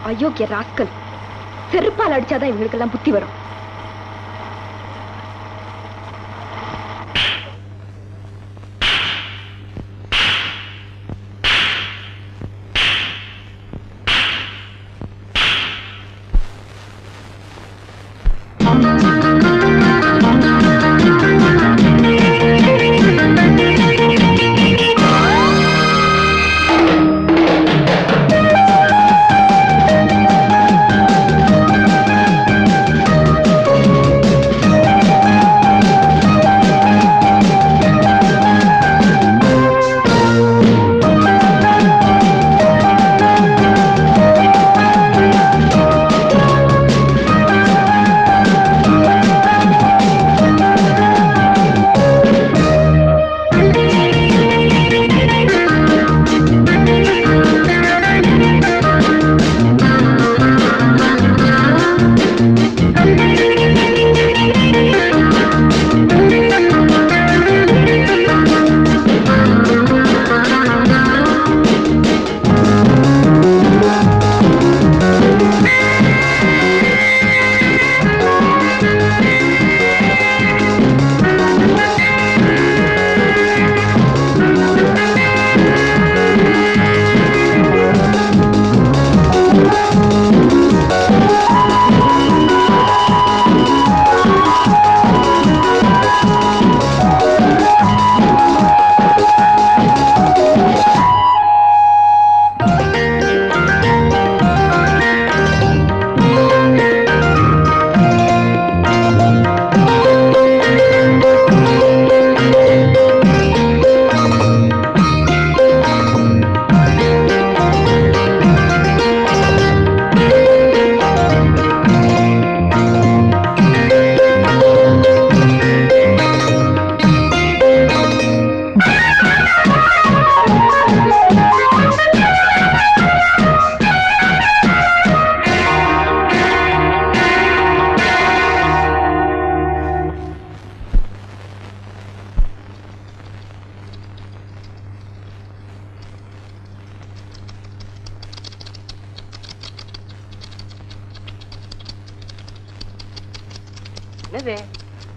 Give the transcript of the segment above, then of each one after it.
அயோக்கிய ராஸ்கல், செருப்பால் அடிச்சாதான் இவங்களுக்கெல்லாம் புத்தி வரும்.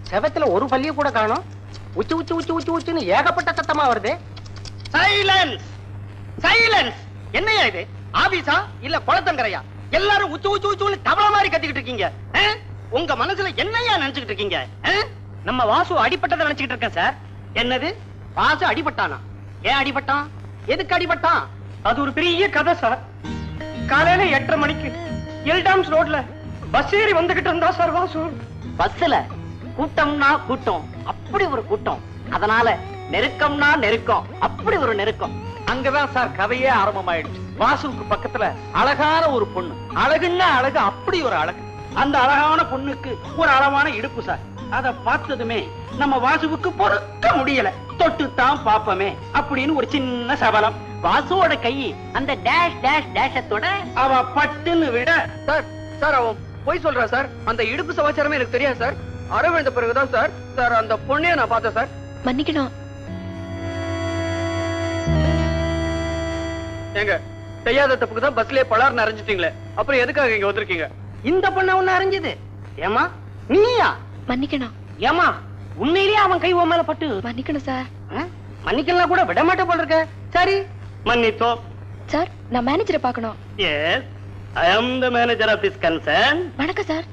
செவத்துல ஒரு பள்ளிய கூட காணோம். உச்சி உச்சி உச்சி உச்சி உச்சின்னு ஏகப்பட்ட சத்தமா வருது. Silence silence. என்னையா இது? ஆபீஸா இல்ல குளத்தங்கரையா? எல்லாரும் உச்சி உச்சி உச்சின்னு தவள மாதிரி கத்திக்கிட்டு இருக்கீங்க. உங்க மனசுல என்னையா நினைச்சுக்கிட்டு இருக்கீங்க? நம்ம வாசு அடிபட்டதை நினைச்சுக்கிட்டு இருக்கேன் சார். என்னது? வாசு அடிபட்டானா? ஏன் அடிபட்டான்? எதுக்கு அடிபட்டான்? அது ஒரு பெரிய கதை சார். காலையில 8:30 மணிக்கு எல்டாம்ஸ் ரோட்ல பஸ் ஏறி வந்துகிட்டு இருந்தா சார் வாசு. பஸ்ல கூட்டம்னா கூட்டம், அப்படி ஒரு கூட்டம். அதனால நெருக்கம்னா நெருக்கம், அப்படி ஒரு நெருக்கம். அங்கதான் சார் கதையே ஆரம்பமாயிடுச்சு. வாசுவுக்கு பக்கத்துல அழகான ஒரு பொண்ணு. அழகுன்னா அழகு, அப்படி ஒரு அழகு. அந்த அழகான பொண்ணுக்கு ஒரு அளவான இடுப்பு சார். அத பார்த்ததுமே நம்ம வாசுவுக்கு பொறுக்க முடியல. தொட்டுத்தான் பாப்பமே அப்படின்னு ஒரு சின்ன சபலம். வாசுவோட கை அந்த டேஷ் டேஷ் டேஷத்தோட அவ பட்டுன்னு விட சார் சார் அவன் போய் சொல்றா சார். அந்த இடுப்பு சமாச்சாரமே எனக்கு தெரியாது சார். அரவிந்த பிறகுதான் சார் சார் அந்த பொண்ணைய நான் பார்த்தேன் சார். மன்னிக்கணும். ஏங்க செய்யாத தப்புக்கு தான் பஸ்லயே பலார்னு அரைஞ்சிட்டீங்களே, அப்புறம் எதுக்காக இங்க வந்திருக்கீங்க? இந்த பொண்ண ஒண்ணு அரைஞ்சது ஏமா நீயா? மன்னிக்கணும். ஏமா உண்மையிலேயே அவன் கை உன் மேல பட்டு? மன்னிக்கணும் சார். மன்னிக்கலாம் கூட விட மாட்டே போல இருக்க. சரி மன்னித்தோம். சார், நான் மேனேஜரை பார்க்கணும். Yes, I am the manager of this concern. வணக்கம் சார்.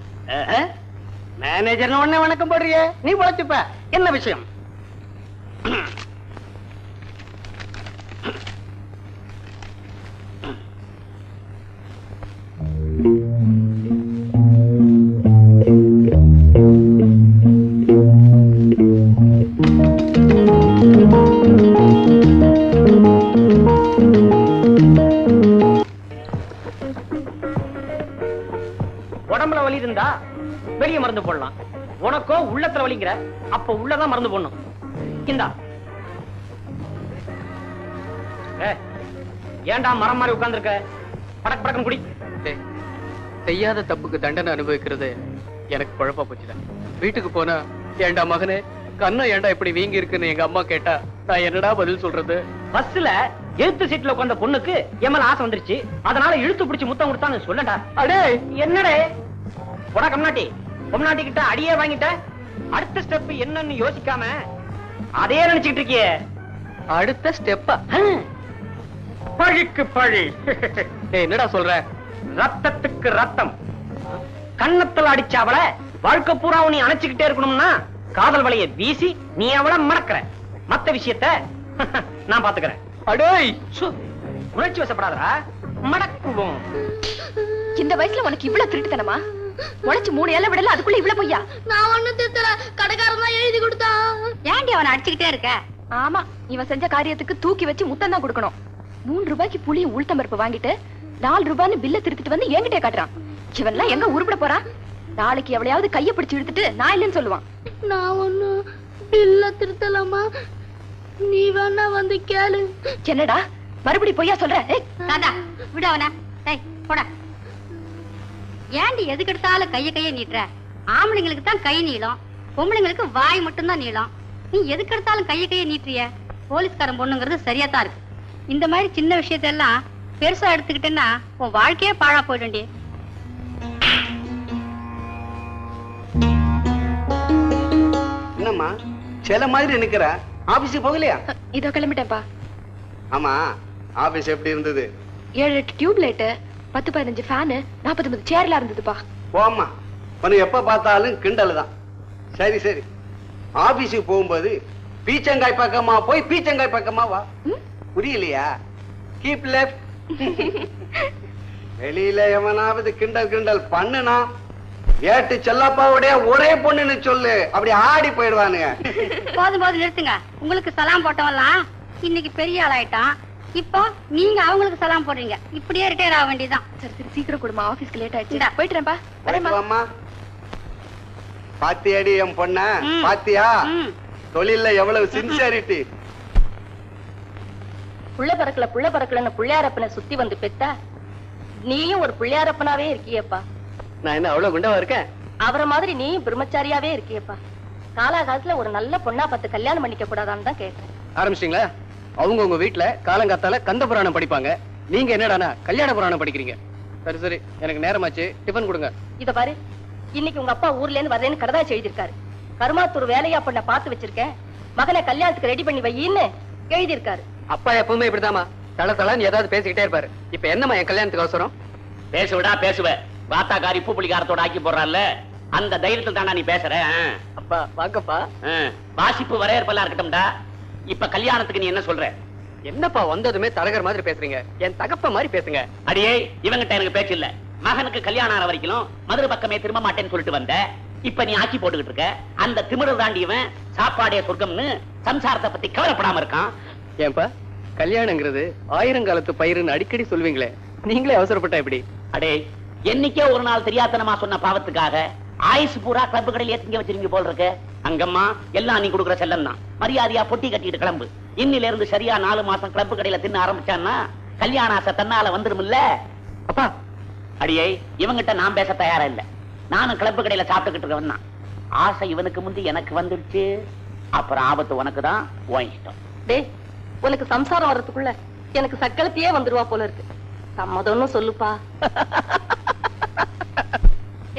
மேனேஜர் உடனே வணக்கம் போடுறிய, நீ பொழைச்சுப்ப. என்ன விஷயம்? உடம்புல வலி இருந்தா வெளிய மருந்து போடலாம். உனக்கோ உள்ளத்துல வலிங்கிற, அப்ப உள்ளதான் மருந்து போடணும். இந்தா. ஏன்டா மரம் மாதிரி உட்கார்ந்திருக்க? படக் படக்கம் குடி. செய்யாத தப்புக்கு தண்டனை அனுபவிக்கிறது எனக்கு குழப்பா போச்சுதான். வீட்டுக்கு போனா ஏண்டா மகனே கண்ணா ஏண்டா இப்படி வீங்கி இருக்குன்னு எங்க அம்மா கேட்டா நான் என்னடா பதில் சொல்றது? பஸ்ல எழுத்து சீட்ல உட்கார்ந்த பொண்ணுக்கு எம்எல் ஆசை வந்துருச்சு, அதனால இழுத்து பிடிச்சு முத்தம் கொடுத்தான்னு சொல்லடா. அடே என்னடே போடா கம்நாட்டி, பொம்நாட்டி கிட்ட அடியே வாங்கிட்ட. அடுத்த ஸ்டெப் என்னன்னு யோசிக்காம அதே நினைச்சுக்கிட்டு இருக்கியே. அடுத்த ஸ்டெப்பா? பழிக்கு பழி. என்னடா சொல்ற? ரத்தத்துக்கு ரத்தம். கண்ணத்துல அடிச்ச அவளை வாழ்க்கை பூரா நீ அணைச்சுக்கிட்டே இருக்கணும்னா காதல் வலையை வீசி நீ அவளை மறக்கிற. மத்த விஷயத்த நான் பாத்துக்கிறேன். அடேய் உணர்ச்சி வசப்படாதா, மடக்குவோம். இந்த வயசுல உனக்கு இவ்வளவு திருட்டுத்தனமா? உனச்சு 3 ஏழை விடல, அதுக்குள்ள இவ்வளவு பொய்யா? நான் ஒண்ணு திருத்தல, கடைக்காரன் தான் எழுதி கொடுத்தான். ஏன்டி அவனை அடிச்சுக்கிட்டே இருக்க? ஆமா, இவன் செஞ்ச காரியத்துக்கு தூக்கி வச்சு முத்தம் தான் கொடுக்கணும். 3 ரூபாய்க்கு புளியும் உளுத்தம்பருப்பு வாங்கிட்டு 4 ரூபான்னு பில்ல திருத்திட்டு வந்து என்கிட்ட காட்டுறான். இவன்லாம் எங்க உருப்பட போறான்? நாளைக்கு எவளையாவது கைய பிடிச்சு இழுத்துட்டு நான் இல்லைன்னு சொல்லுவான். நான் ஒண்ணு பில்ல திருத்தலாமா? நீ வேணா வந்து கேளு. என்னடா மறுபடி பொய்யா சொல்ற? தாதா விடு அவன. ஏய் போடா. ஏண்டி எதுக்கு எடுத்தாலும் கைய நீட்டுற? ஆம்பளைங்களுக்கு தான் கை நீளம், பொம்பளைங்களுக்கு வாய் மட்டும் தான் நீளம். நீ எதுக்கு எடுத்தாலும் கைய நீட்டுறிய? போலீஸ்காரன் பொண்ணுங்கிறது சரியா தான் இருக்கு. இந்த மாதிரி சின்ன விஷயத்தெல்லாம் பெருசா எடுத்துக்கிட்டேன்னா உன் வாழ்க்கையே பாழா போயிடும்டி. என்னம்மா சில மாதிரி நிக்கிற? ஆபீஸுக்கு போகலையா? இதோ கிளம்பிட்டேன்ப்பா. ஆமா, ஆபீஸ் எப்படி இருந்தது? 7-8 டியூப் லைட், 10-15 ஃபேனு, 49 சேர்ல இருந்ததுப்பா. போம்மா, உனக்கு எப்ப பார்த்தாலும் கிண்டல் தான். சரி சரி, ஆபீஸுக்கு போகும்போது பீச்சங்காய் பக்கமா போய் பீச்சங்காய் பக்கமா வா. புரியலையா? Keep left. வெளியில எவனாவது கிண்டல் கிண்டல் பண்ணுனா ஏட்டு செல்லப்பாவுடைய ஒரே பொண்ணுன்னு சொல்லு, அப்படி ஆடி போயிடுவானுங்க. போதும் போதும் நிறுத்துங்க. உங்களுக்கு சலாம் போட்டவெல்லாம் இன்னைக்கு பெரிய ஆளாயிட்டான். இப்போ நீங்க அவங்களுக்கு சலாம் போடுறீங்க. இப்படியே ரிட்டையர் ஆக வேண்டியதான். சரி சரி, சீக்கிரம் கொடுமா, ஆபீஸ்க்கு லேட் ஆயிடுச்சு. போயிட்டுறேன்ப்பா. வரேம்மா. பாத்தியாடி என் பொண்ண? பாத்தியா தொழில்ல எவ்வளவு சின்சியாரிட்டி. புள்ள பறக்கலன்னு புள்ளையாரப்பனை சுத்தி வந்து பெத்தா நீயும் ஒரு புள்ளையாரப்பனாவே இருக்கியப்பா. நான் என்ன அவ்வளவு குண்டாவா இருக்கேன்? அவரை மாதிரி நீயும் பிரம்மச்சாரியாவே இருக்கியப்பா. காலாகாலத்துல ஒரு நல்ல பொண்ணா பார்த்து கல்யாணம் பண்ணிக்க கூடாதான்னு தான் கேட்டேன். ஆரம்பிச்சிட்டீங்களா? அவங்க உங்க வீட்டுல காலங்காத்தால கந்த புராணம் படிப்பாங்க, நீங்க என்னடானா கல்யாண புராணம் படிக்கிறீங்க. சரி சரி, எனக்கு நேரமாச்சு, டிபன் கொடுங்க. இத பாரு, இன்னைக்கு உங்க அப்பா ஊர்ல இருந்து வரேன்னு கடதாச்சு எழுதியிருக்காரு. கருமாத்தூர் வேலையா பொண்ண பார்த்து வச்சிருக்கேன், மகனை கல்யாணத்துக்கு ரெடி பண்ணி வையின்னு எழுதியிருக்காரு. அப்பா எப்பவுமே இப்படிதாமா தல தலன்னு ஏதாவது பேசிக்கிட்டே இருப்பாரு. இப்ப என்னம்மா என் கல்யாணத்துக்கு அவசரம்? பேசுவிடா பேசுவ. பாத்தாக்காரி பூ புளிக்காரத்தோட ஆக்கி போடுறான்ல, அந்த தைரியத்தில் தானா நீ பேசுற? அப்பா வாங்கப்பா. வாசிப்பு வரையறுப்பெல்லாம் இருக்கட்டும்டா. இப்ப கல்யாணத்துக்கு நீ என்ன சொல்ற? என்னப்பா வந்ததுமே தரகர் மாதிரி பேசுறீங்க? என் தகப்ப மாதிரி பேசுங்க. அடியே, இவங்கிட்ட எனக்கு பேச்சு இல்ல. மகனுக்கு கல்யாணம் ஆன வரைக்கும் மதுரை பக்கமே திரும்ப மாட்டேன்னு சொல்லிட்டு வந்த, இப்ப நீ ஆக்கி போட்டுக்கிட்டு இருக்க. அந்த திமிரு தாண்டியவன் சாப்பாடே சொர்க்கம்னு சம்சாரத்தை பத்தி கவலைப்படாம இருக்கான். ஏன்பா கல்யாணங்கிறது 1000 காலத்து பயிருன்னு அடிக்கடி சொல்வீங்களே, நீங்களே அவசரப்பட்டா எப்படி? அடே, என்னைக்கே ஒரு நாள் தெரியாதனமா சொன்ன பாவத்துக்காக ஆயுசு பூரா கிளப்பு கடையில திங்க வச்சிருங்க போல் இருக்கு. அங்கம்மா எல்லாம் நீ கொடுக்குற செல்லம் தான். மரியாதையா பொட்டி கட்டிட்டு கிளம்பு. இன்னில இருந்து சரியா 4 மாசம் கிளப்பு கடையில தின்ன ஆரம்பிச்சான்னா கல்யாண ஆசை தன்னால வந்துருமில்ல. அப்பா அடியே, இவங்கிட்ட நான் பேச தயாரா இல்ல. நானும் கிளப்பு கடையில சாப்பிட்டுக்கிட்டு இருக்கவன் தான். ஆசை இவனுக்கு முந்தி எனக்கு வந்துடுச்சு, அப்புறம் ஆபத்து உனக்கு தான். உன் இஷ்டம். டேய், உனக்கு சம்சாரம் வர்றதுக்குள்ள எனக்கு சக்களத்தையே வந்துருவா போல இருக்கு. சம்மதம்னு சொல்லுப்பா.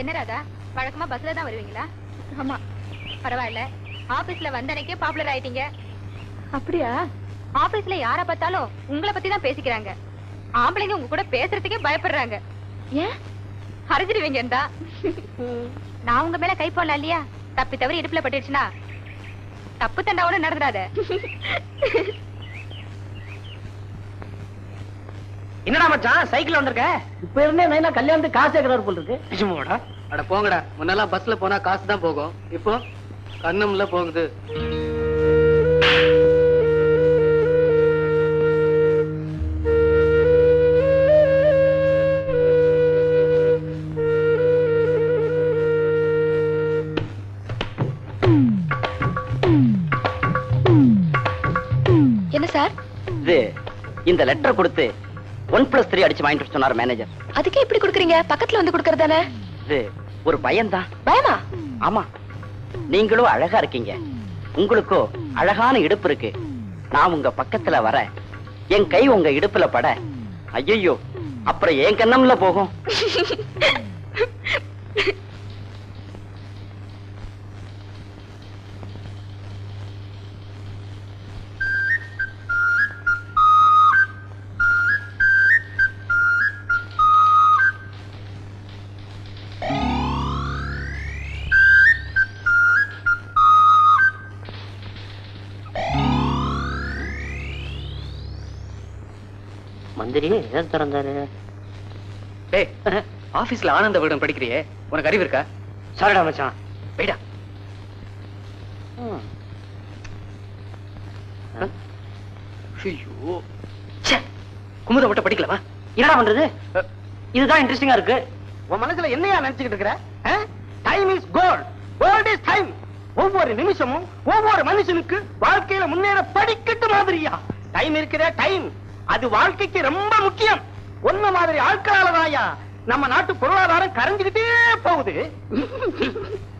என்ன ராதா, வழக்கமா பஸ்ல தான் வருவீங்களா? ஆமா, பரவாயில்ல. ஆபீஸ்ல வந்த அன்னைக்கே பாப்புலர் ஆயிட்டீங்க. அப்படியா? ஆபீஸ்ல யார பார்த்தாலும் உங்களை பத்தி தான் பேசிக்கிறாங்க. ஆம்பளைங்க உங்க கூட பேசுறதுக்கே பயப்படுறாங்க. ஏன்? அரைஞ்சிடுவீங்கடா. நான் உங்க மேல கை போடல இல்லையா? தப்பி தவறி இடுப்புல பட்டுடுச்சுன்னா தப்பு தண்டாவோட நடந்துடாத. என்னடா மச்சான் சைக்கிள் வந்திருக்க? இப்ப இருந்தே நைனா கல்யாணத்துக்கு காசு கேக்குறாரு போல இருக்கு. நிஜமாடா? அட போங்கடா. முன்னெல்லாம் பஸ்ல போனா காசு தான் போகும். இப்போ கண்ணம்ல போகுது. என்ன சார்? இது இந்த லெட்டர் கொடுத்து 1+3 அடிச்சு வாங்கிட்டு சொன்னார் மேனேஜர். அதுக்கே இப்படி குடுக்குறீங்க? பக்கத்துல வந்து குடுக்கறதானே? இது ஒரு பயம்தான். பயமா? ஆமா, நீங்களும் அழகா இருக்கீங்க, உங்களுக்கோ அழகான இடுப்பு இருக்கு. நான் உங்க பக்கத்துல வர என் கை உங்க இடுப்புல பட ஐயோ அப்புறம் என் கண்ணம்ல போகும். மந்திரி ஏன் திறந்தாரு? டேய், ஆபீஸ்ல ஆனந்த விகடன் படிக்கிறியே, உனக்கு அறிவு இருக்கா? சாரிடா மச்சான். போய்டா. ஐயோ, குமுத மட்டும் படிக்கலாமா? என்னடா பண்றது? இதுதான் இன்ட்ரெஸ்டிங்கா இருக்கு. உன் மனசுல என்னையா நினைச்சுக்கிட்டு இருக்கிற? Time is gold. Gold is time. ஒவ்வொரு நிமிஷமும் ஒவ்வொரு மனுஷனுக்கு வாழ்க்கையில முன்னேற படிக்கட்டு மாதிரியா டைம் இருக்கிற டைம். அது வாழ்க்கைக்கு ரொம்ப முக்கியம். ஒன்ன மாதிரி ஆட்களாலதாயா நம்ம நாட்டு பொருளாதாரம் கரைஞ்சுக்கிட்டே போகுது.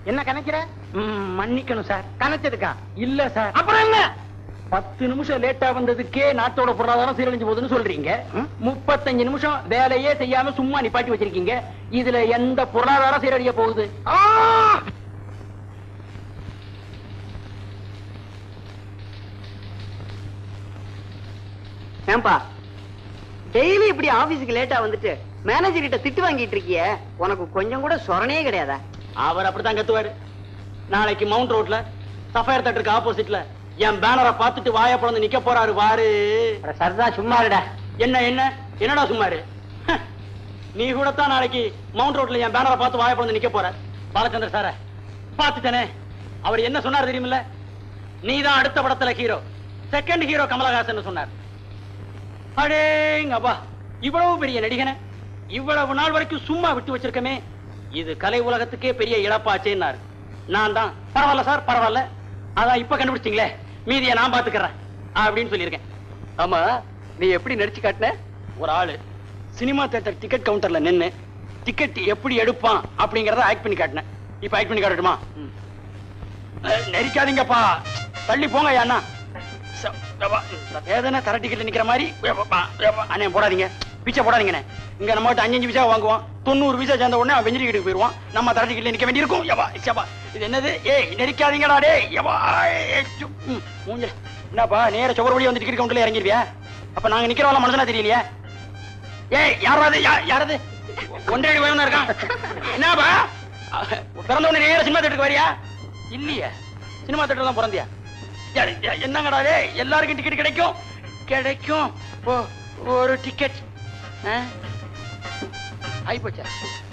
என்ன கணக்கிற? மன்னிக்கணும் சார். கணச்சதுக்கா? இல்ல சார். அப்புறம் என்ன? 10 நிமிஷம் லேட்டா வந்ததுக்கே நாட்டோட பொருளாதாரம் சீரழிஞ்சு போகுதுன்னு சொல்றீங்க. 35 நிமிஷம் வேலையே செய்யாம சும்மா நிப்பாட்டி வச்சிருக்கீங்க. இதுல எந்த பொருளாதாரம் சீரழிய போகுது? ஏன்பா டெய்லி இப்படி ஆபீஸுக்கு லேட்டா வந்துட்டு மேனேஜர் கிட்ட திட்டு வாங்கிட்டு இருக்கிய, உனக்கு கொஞ்சம் கூட சொரணே கிடையாதா? அவர் அப்படித்தான் கத்துவாரு. நாளைக்கு மவுண்ட் ரோட்ல சஃபயர் தட்டுக்கு ஆப்போசிட்ல என் பேனரை பார்த்துட்டு வாய பிறந்து நிக்க போறாரு பாரு. சரிதான், சும்மா இருடா. என்ன என்ன என்னடா சும்மாரு? நீ கூட தான் நாளைக்கு மவுண்ட் ரோட்ல என் பேனரை பார்த்து வாய பிறந்து நிக்க போற. பாலச்சந்திர சார பார்த்துட்டனே, அவர் என்ன சொன்னார் தெரியுமில்ல? நீதான் அடுத்த படத்துல ஹீரோ, செகண்ட் ஹீரோ கமலஹாசன் சொன்னார். அடேங்கப்பா, இவ்வளவு பெரிய நடிகனை இவ்வளவு நாள் வரைக்கும் சும்மா விட்டு வச்சிருக்கமே, இது கலை உலகத்துக்கே பெரிய இழப்பாச்சேன்னாரு. நான் தான் பரவாயில்ல சார் பரவாயில்ல, அதான் இப்ப கண்டுபிடிச்சிங்களே, மீதியை நான் பாத்துக்கிறேன் அப்படின்னு சொல்லியிருக்கேன். ஆமா, நீ எப்படி நடிச்சு காட்டின? ஒரு ஆளு சினிமா தியேட்டர் டிக்கெட் கவுண்டர்ல நின்னு டிக்கெட் எப்படி எடுப்பான் அப்படிங்கறத ஆக்ட் பண்ணி காட்டினேன். இப்ப ஆக்ட் பண்ணி காட்டட்டுமா? நெரிக்காதீங்கப்பா, தள்ளி போங்க அண்ணா. வேதனை தர டிக்கெட்ல நிக்கிற மாதிரி அண்ணே போடாதீங்க, பிச்சை போடாதீங்கண்ணே. இங்க நம்ம 5 விசா வாங்குவோம், 90 விசா சேர்ந்த உடனே அவன் வெஞ்சரி வீட்டுக்கு போயிருவான். நம்ம தர டிக்கெட்ல நிக்க வேண்டியிருக்கும். இது என்னது? ஏய் நெரிக்காதீங்கடா டே. என்னப்பா நேர சுவரவழி வந்து டிக்கெட் கவுண்டர்ல இறங்கிருவியா? அப்ப நாங்க நிக்கிறவங்க மனசுனா தெரியலையா? ஏய் யாராவது யாராவது ஒன்றரை வயசு இருக்கான். என்னப்பா பிறந்த உடனே நேர சினிமா தேட்டருக்கு வரியா? இல்லையா, சினிமா தேட்டர் தான் பிறந்தியா? என்னங்கடா எல்லாருக்கும் டிக்கெட் கிடைக்கும் கிடைக்கும். ஒரு டிக்கெட் ஆயிப்போச்சா?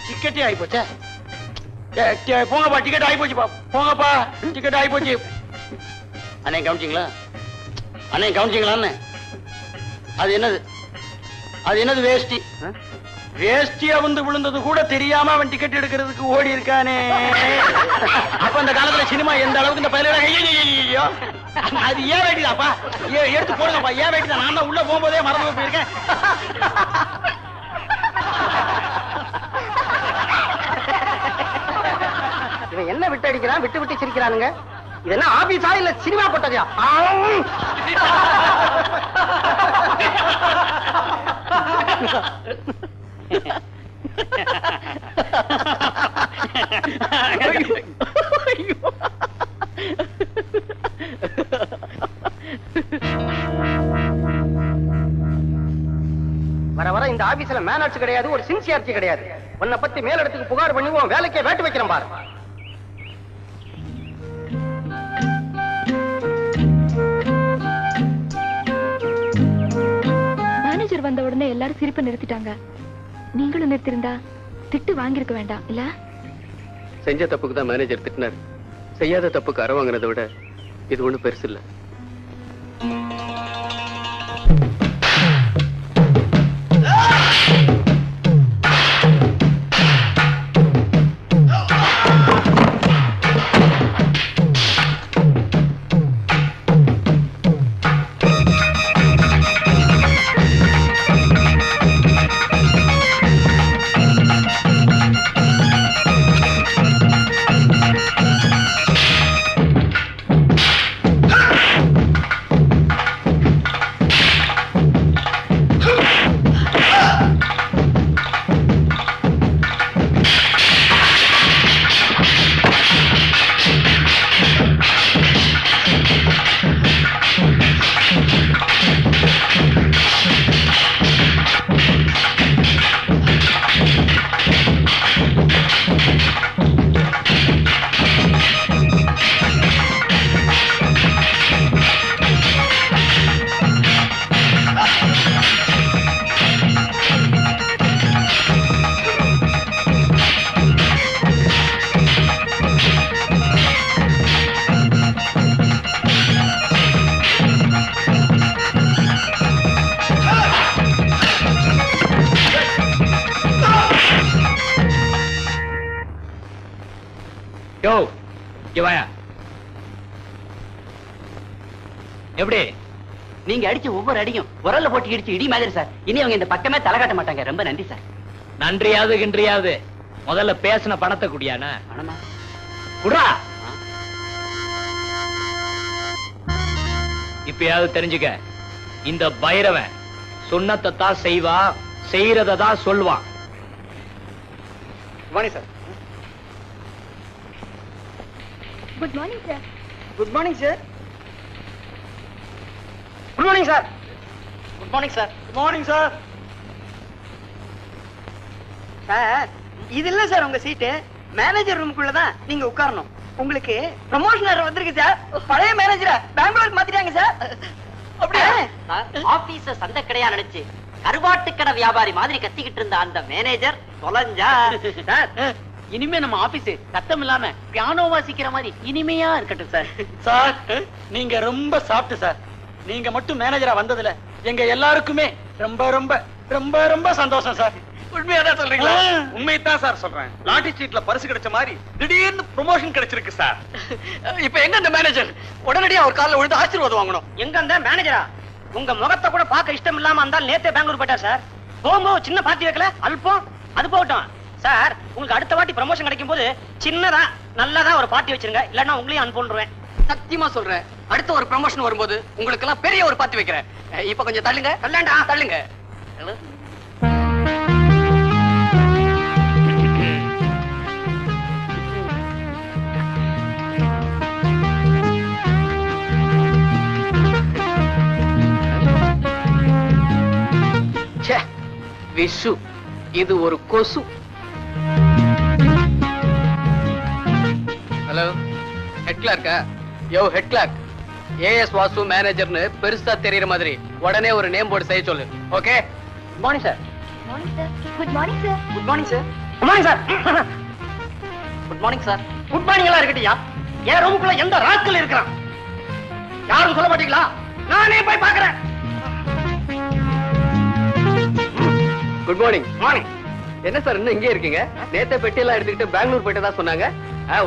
டிக்கெட்டே ஆயிப்போச்சா? போங்கப்பா, டிக்கெட் ஆயிப்போச்சுப்பா, போங்கப்பா, டிக்கெட் ஆயிப்போச்சு. அண்ணே கவனிச்சிங்களா? அண்ணே கவனிச்சிங்களா? அது என்னது? அது என்னது? வேஷ்டி. வேஷ்டியா வந்து விழுந்தது கூட தெரியாம அவன் டிக்கெட் எடுக்கிறதுக்கு ஓடி இருக்கானே. அப்ப அந்த காலத்துல சினிமா எந்த அளவுக்கு இந்த பயில அது ஏன் வேட்டிதாப்பா? எடுத்து போடுங்கப்பா, ஏன் வேட்டிதான். நான் தான் உள்ள போகும்போதே மறந்து போயிருக்கேன். இவன் என்ன விட்டு அடிக்கிறான், விட்டு விட்டு சிரிக்கிறானுங்க. இதெல்லாம் ஆபீஸா இல்ல சினிமா போட்டதா? வர வர இந்த ஆபீஸ்ல மேனர்ஸ் கிடையாது, ஒரு சின்சியாரிட்டி கிடையாது. உன்னை பத்தி மேலிடத்துக்கு புகார் பண்ணி உன் வேலைக்கே வேட்டு வைக்கிறேன் பாரு. மேனேஜர் வந்த உடனே எல்லாரும் சிரிப்பை நிறுத்திட்டாங்க. நீங்களும் நிறுத்திருந்தா திட்டு வாங்கியிருக்க வேண்டாம் இல்ல? செஞ்ச தப்புக்கு தான் மேனேஜர் திட்டினார். செய்யாத தப்புக்கு அற வாங்கினதை விட இது ஒண்ணும் பெருசு இல்ல. எப்படி நீங்க அடிச்ச ஒவ்வொரு அடியும் உரல்ல போட்டு இடிச்சு இடி மாதிரி சார். இனி அவங்க இந்த பக்கமே தலை காட்ட மாட்டாங்க. ரொம்ப நன்றி சார். நன்றியாவது கின்றியாவது முதல்ல பேசின பணத்தை குடியானா? பணமா? குடுறா. இப்பயாவது தெரிஞ்சுக்க, இந்த பைரவன் சொன்னத்தை தான் செய்வான், செய்யறத தான் சொல்வான். Sir. Good morning sir. Good morning sir. Good morning sir. Good morning sir. Good morning sir. Sir, இது இல்ல சார் உங்க சீட்டு. மேனேஜர் ரூமுக்குள்ளதான் நீங்க உட்காரணும். உங்களுக்கு ப்ரமோஷன் வந்திருக்கு சார். பழைய மேனேஜரை பெங்களூருக்கு மாத்திட்டாங்க சார். அப்படியே ஆபீஸ சந்தை கடையா நினைச்சு கருவாட்டு கடை வியாபாரி மாதிரி கத்திக்கிட்டு இருந்த அந்த மேனேஜர் தொலைஞ்சா. இனிமே நம்ம ஆபீஸ் சத்தம் இல்லாம பியானோ வாசிக்கிற மாதிரி இனிமையா இருக்கட்டும் சார். சார், நீங்க ரொம்ப சாப்பிட்டு சார். நீங்க மட்டும் மேனேஜரா வந்ததுல எங்க எல்லாருக்குமே ரொம்ப ரொம்ப ரொம்ப ரொம்ப சந்தோஷம் சார். உண்மையாதான் சொல்றீங்களா? உண்மையத்தான் சார் சொல்றேன். லாட்டரி சீட்ல பரிசு கிடைச்ச மாதிரி திடீர்னு ப்ரமோஷன் கிடைச்சிருக்கு சார். இப்ப எங்க அந்த மேனேஜர்? உடனடியா அவர் கால்ல விழுந்து ஆசீர்வாதம் வாங்கணும். எங்க அந்த மேனேஜரா? உங்க முகத்தை கூட பார்க்க இஷ்டம் இல்லாம இருந்தால் நேத்தே பெங்களூர் போயிட்டார் சார். போகும்போது சின்ன பார்ட்டி வைக்கல, அல்பம். அது போகட்டும் சார். உங்களுக்கு அடுத்த வாட்டி ப்ரமோஷன் கிடைக்கும் போது சின்னதா நல்லதா ஒரு பார்ட்டி வச்சிருங்க. இல்லன்னா உங்களையும் அனுப்பிடுறேன். சத்தியமா சொல்றேன், அடுத்த ஒரு ப்ரமோஷன் வரும்போது உங்களுக்கு எல்லாம் பெரிய ஒரு பார்ட்டி வைக்கிறேன். இப்ப கொஞ்சம் தள்ளுங்க. கல்லாண்டா தள்ளுங்க. விஷு, இது ஒரு கொசு. ஹலோ, ஹெட் கிளார்க்கா? Yo head clerk, AS Vasu மேனேஜர்னு பெருசா தெரியற மாதிரி உடனே ஒரு நேம் போர்டு செய்ய சொல்லு. Okay? Good morning sir. Morning sir. Good morning sir. Good morning sir. Good morning sir. Good morning sir. Good morning எல்லாம் இருக்கட்டியா? என் ரூமுக்குள்ள எந்த ராஸ்கல் இருக்கிறான்? யாரும் சொல்ல மாட்டீங்களா? நானே போய் பாக்குறேன். Good morning. மார்னிங். என்ன சார் இன்னும் இங்கே இருக்கீங்க? நேத்த பெட்டி எல்லாம் எடுத்துக்கிட்டு பெங்களூர் போயிட்டதா சொன்னாங்க.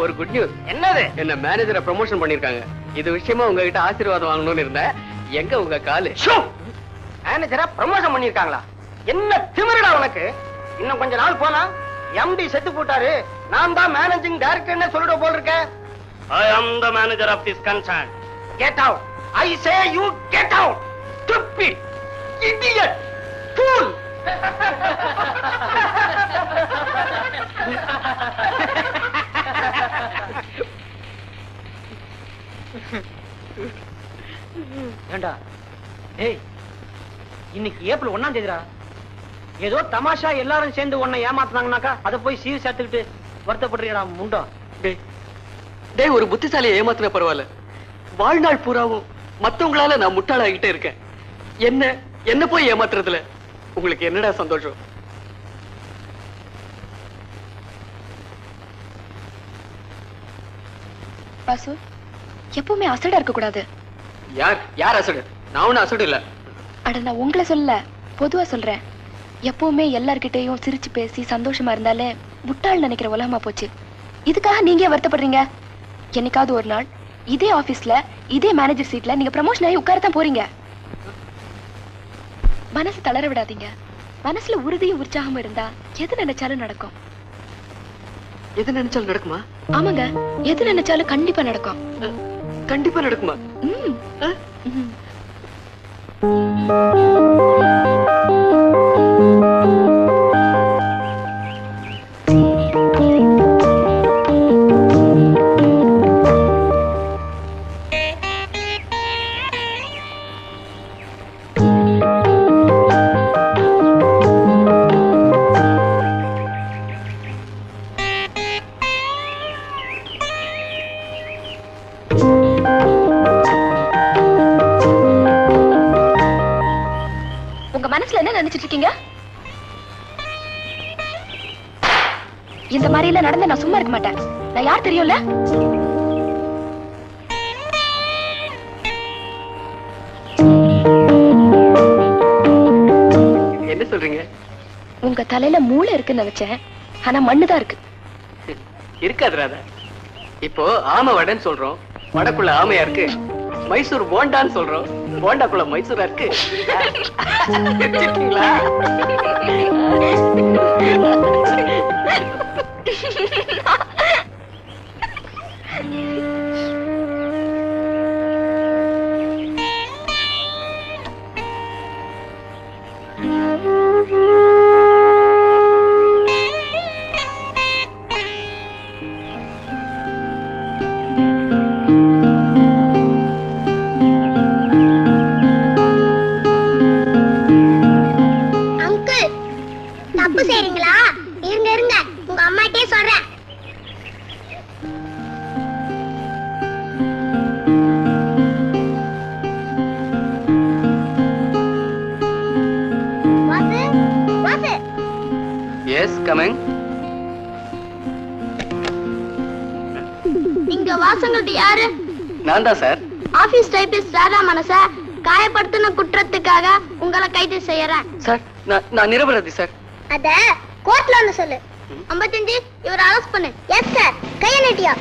ஒரு குட் நியூஸ். என்னது? என்ன மேனேஜரை ப்ரமோஷன் பண்ணிருக்காங்க. இது விஷயமா உங்ககிட்ட ஆசீர்வாதம் வாங்கணும்னு இருந்தேன். எங்க உங்க காலு? மேனேஜரா ப்ரமோஷன் பண்ணிருக்காங்களா? என்ன திமிருடா உனக்கு? இன்னும் கொஞ்ச நாள் போனா எம்டி செத்து போட்டாரு, நான் தான் மேனேஜிங் டைரக்டர்னு சொல்லிட போல் இருக்க. I am the manager of this concern. Get out. I say you get out. Stupid, idiot, fool. ஏண்டா, ஏய், இன்னைக்கு ஏப்ரல் 1ஆம் தேதிடா. ஏதோ தமாஷா எல்லாரும் சேர்ந்து உன்னை ஏமாத்துனாங்கனாக்கா அதை போய் சீர் சேர்த்துக்கிட்டு வருத்தப்படுறீடா முண்டம். டேய் ஒரு புத்திசாலியை ஏமாத்தின பரவாயில்ல, வாழ்நாள் பூராவும் மத்தவங்களால நான் முட்டாளாகிட்டே இருக்கேன். என்ன போய் ஏமாத்துறதுல உங்களுக்கு என்னடா சந்தோஷம்? வாசு, எப்பவுமே அசடா இருக்க கூடாது. யார் அசடு? நான் ஒன்னும் அசடு இல்ல. அட நான் உங்களை சொல்ல, பொதுவா சொல்றேன். எப்பவுமே எல்லார்கிட்டையும் சிரிச்சு பேசி சந்தோஷமா இருந்தாலே முட்டாள் நினைக்கிற உலகமா போச்சு. இதுக்காக நீங்க வருத்தப்படுறீங்க? என்னைக்காவது ஒரு நாள் இதே ஆபீஸ்ல இதே மேனேஜர் சீட்ல நீங்க ப்ரமோஷன் ஆகி உட்காரத்தான் போறீங்க. மனசு தளர விடாதீங்க. மனசுல உறுதியும் உற்சாகமும் இருந்தா எது நினைச்சாலும் நடக்கும். எது நினைச்சாலும் நடக்குமா? ஆமாங்க, எது நினைச்சாலும் கண்டிப்பா நடக்கும். கண்டிப்பா நடக்குமா? இந்த மாதிரி எல்லாம் நடந்து நான் சும்மா இருக்க மாட்டேன். நான் யார் தெரியும்ல? என்ன சொல்றீங்க? உங்க தலையில மூளை இருக்குன்னு நினைச்சேன், ஆனா மண்ணுதான் இருக்கு. இருக்காது ராதா. இப்போ ஆமை வடைன்னு சொல்றோம், வடக்குள்ள ஆமையா இருக்கு. மைசூர் போண்டான்னு சொல்றோம், போண்டாக்குள்ள மைசூரா இருக்கு. நான் தான் சார். ஆபீஸ் டைபிஸ்ட் ராதா மனச காயப்படுத்தின குற்றத்துக்காக உங்களை கைது செய்யறேன் சார். நான் நிரபராதி சார். அத கோர்ட்ல வந்து சொல்லு. 55 இவரை அரெஸ்ட் பண்ணு. Yes sir. கைய நீட்டியா.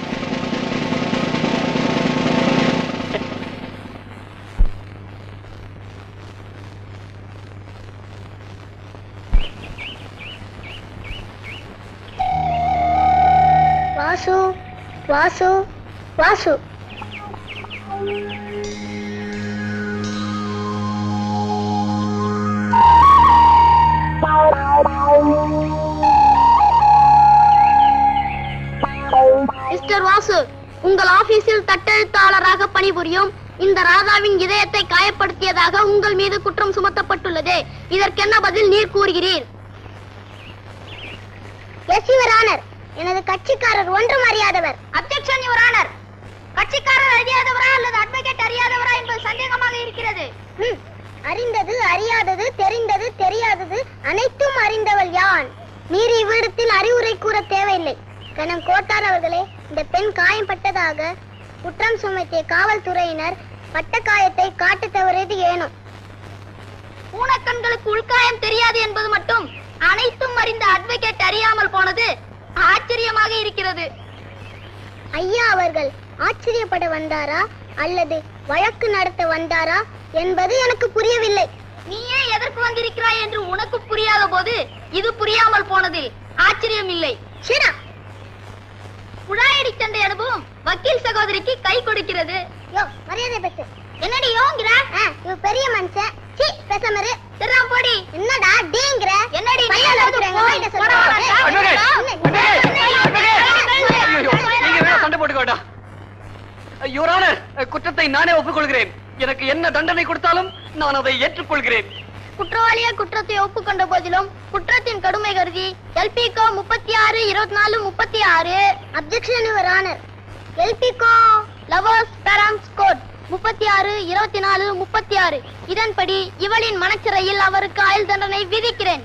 வாசு வாசு வாசு மிஸ்டர் வாசு, உங்கள் ஆபீஸில் தட்டெழுத்தாளராக பணிபுரியும் இந்த ராதாவின் இதயத்தை காயப்படுத்தியதாக உங்கள் மீது குற்றம் சுமத்தப்பட்டுள்ளது. இதற்கென்ன பதில் நீர் கூறுகிறீர்? எஸ் யுவர் ஆனர், எனது கட்சிக்காரர் ஒன்றும் அறியாதவர். Objection your honour. கட்சிக்காரர் அறியாதவரா அல்லது அட்வொகேட் அறியாதவரா என்பது சந்தேகமாக இருக்கிறது. அறிந்தது அறியாதது தெரிந்தது தெரியாதது அனைத்தும் அறிந்தவள் யான். நீர் இவ்விடத்தில் அறிவுரை கூற தேவையில்லை. கணம் கோட்டார் அவர்களே, இந்த பெண் காயம்பட்டதாக குற்றம் சுமத்திய காவல்துறையினர் பட்ட காயத்தை காட்ட தவறியது ஏனோ? பூனக்கண்களுக்கு உள்காயம் தெரியாது என்பது மட்டும் அனைத்தும் அறிந்த அட்வொகேட் அறியாமல் போனது ஆச்சரியமாக இருக்கிறது. ஐயா அவர்கள் ஆச்சரியப்பட வந்தாரா அல்லது வழக்கு நடத்த வந்தாரா என்பது எனக்கு புரியவில்லை. நீயே எதற்கு வந்திருக்கிறாய் என்று உனக்கு புரியாத போது இது புரியாமல் போனதில் ஆச்சரியம் இல்லை. குழாயடி சண்டை அனுபவம் வக்கீல் சகோதரிக்கு கை கொடுக்கிறது. மரியாதை பேசு. என்னடி யோங்கிற? இவ பெரிய மனுஷன். சீ பேசாமரு. தெராம் போடி. என்னடா டீங்கற? என்னடி நீ நடக்குறங்க? வாயில சொல்ற. நீங்க வேற சண்டை போட்டுக்கோடா. யுவர் ஆனர், குற்றத்தை நானே ஒப்புக்கொள்கிறேன். எனக்கு என்ன தண்டனை கொடுத்தாலும் நான் அதை ஏற்றுக்கொள்கிறேன். குற்றவாளியா குற்றத்தை ஒப்புக்கொண்ட போதிலும் குற்றத்தின் கடுமை கருதி LPCO 36-24-36 objection your honour. LPCO lovers parents code 36-24-36 இதன்படி இவளின் மனச்சிறையில் அவருக்கு ஆயுள் தண்டனை விதிக்கிறேன்.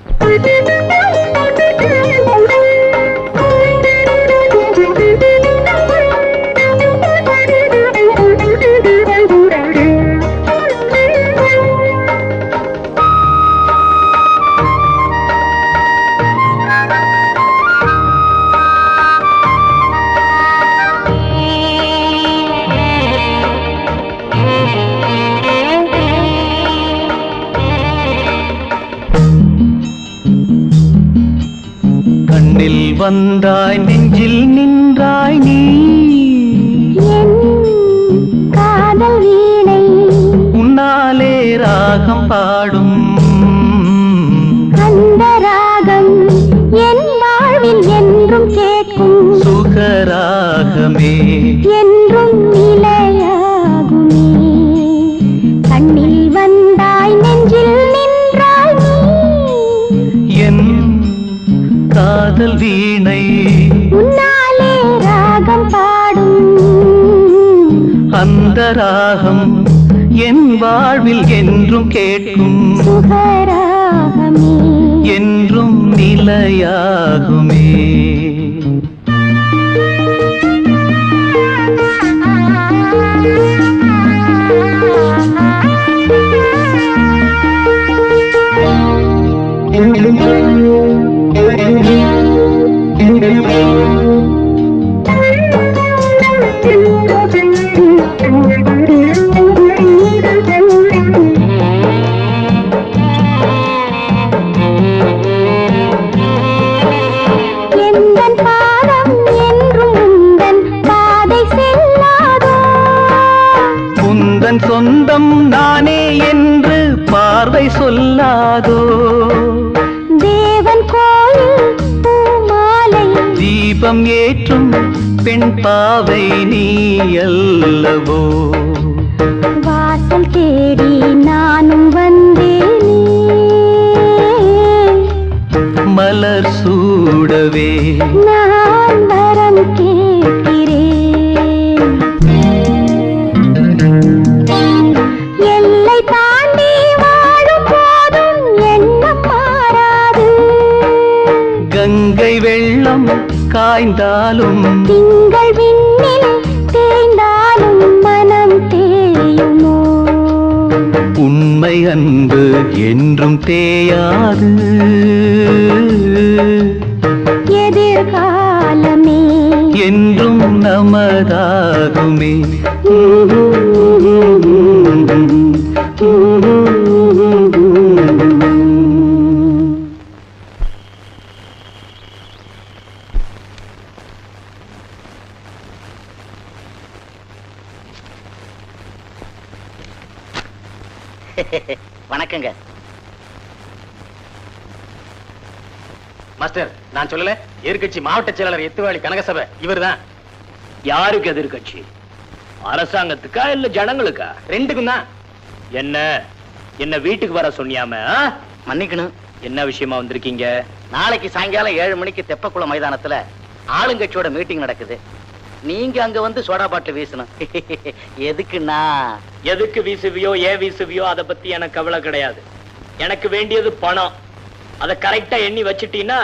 கண்ணில் வந்தாய் நெஞ்சில் நின்றாய் நீ காதல் வீணை உன்னாலே ராகம் பாடும் அந்த ராகம் என் வாழ்வில் என்றும் கேட்கும் சுகராகமே என்றும் நிலையாகுமே. கண்ணில் வந்தாய் நெஞ்சில் நின்றாய் நீ என் காதல் வீணை உன்னாலே ராகம் பாடும் அந்த ராகம் என் வாழ்வில் என்றும் கேட்கும் சுகராகமே என்றும் நிலையாகுமே. சொந்தம் நானே என்று பார்வை சொல்லாதோ தேவன் கோயில் பூமாலை தீபம் ஏற்றும் பெண் பாவை நீ அல்லவோ வாசல் தேடி நானும் வந்தேனே மலர் சூடவே நான் வரம் கேட்கிறேன். எல்லை தாண்டி வாழும் போதும் எண்ணம் மாறாது கங்கை வெள்ளம் காய்ந்தாலும் திங்கள் விண்ணில் தேய்ந்தாலும் மனம் தேயுமோ உண்மை அன்பு என்றும் தேயாது எதிர்காலமே என்றும் நமதாகுமே. வணக்கங்க மாஸ்டர். நான் சொல்லல, எதிர்கட்சி மாவட்ட செயலாளர் எத்துவாளி கனகசபை இவர்தான். யாருக்கு எதிர்கட்சி? அரசாங்கத்துக்கா இல்ல ஜனங்களுக்கா? ரெண்டுக்கும் தான். என்ன என்ன வீட்டுக்கு வர சொன்னியாம? மன்னிக்கணும். என்ன விஷயமா வந்திருக்கீங்க? நாளைக்கு சாயங்காலம் 7 மணிக்கு தெப்பக்குளம் மைதானத்துல ஆளுங்கட்சியோட மீட்டிங் நடக்குது. நீங்க அங்க வந்து சோடா பாட்டில் வீசணும். எதுக்குன்னா எதுக்கு வீசுவியோ ஏன் வீசுவியோ அதை பத்தி எனக்கு கவலை கிடையாது. எனக்கு வேண்டியது பணம். அதை கரெக்டா எண்ணி வச்சிட்டீன்னா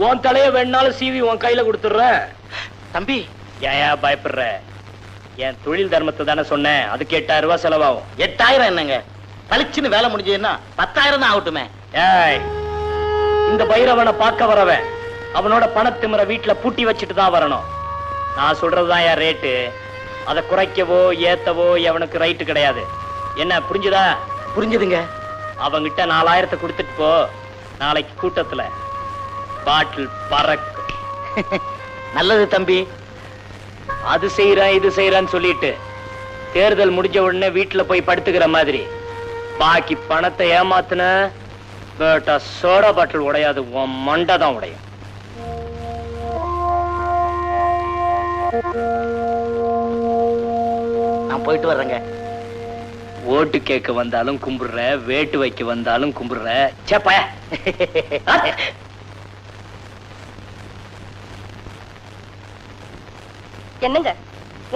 உன் தலைய வேணாலும் சீவி உன் கையில கொடுத்துடுற. தம்பி ஏன் பயப்படுற? என் தொழில் தர்மத்தை தானே சொன்னேன். அதுக்கு 8000 ரூபாய் செலவாகும். 8000 என்னங்க? பளிச்சுன்னு வேலை முடிஞ்சதுன்னா 10,000 தான் ஆகட்டுமே. ஏய், இந்த பைரவனை பார்க்க வரவன் அவனோட பணத்திமுறை வீட்டுல பூட்டி வச்சுட்டு தான் வரணும். நான் சொல்றதுதான் என் ரேட்டு. அதை குறைக்கவோ ஏத்தவோ எவனுக்கு ரைட்டு கிடையாது. என்ன புரிஞ்சுதா? புரிஞ்சுதுங்க. அவங்கிட்ட 4000 கொடுத்துட்டு போ. நாளைக்கு கூட்டத்துல பாட்டில் பறக்கும். நல்லது தம்பி. அது செய்யறேன் இது செய்யறேன்னு சொல்லிட்டு தேர்தல் முடிஞ்ச உடனே வீட்டுல போய் படுத்துக்கிற மாதிரி பாக்கி பணத்தை ஏமாத்துன கேட்டா சோடா பாட்டில் உடையாது, உன் மண்டை தான் உடையும். நான் போயிட்டு வர்றேங்க. ஓட்டு கேட்க வந்தாலும் கும்பிடுற, வேட்டு வைக்க வந்தாலும் கும்பிடுற. சேப்பா என்னங்க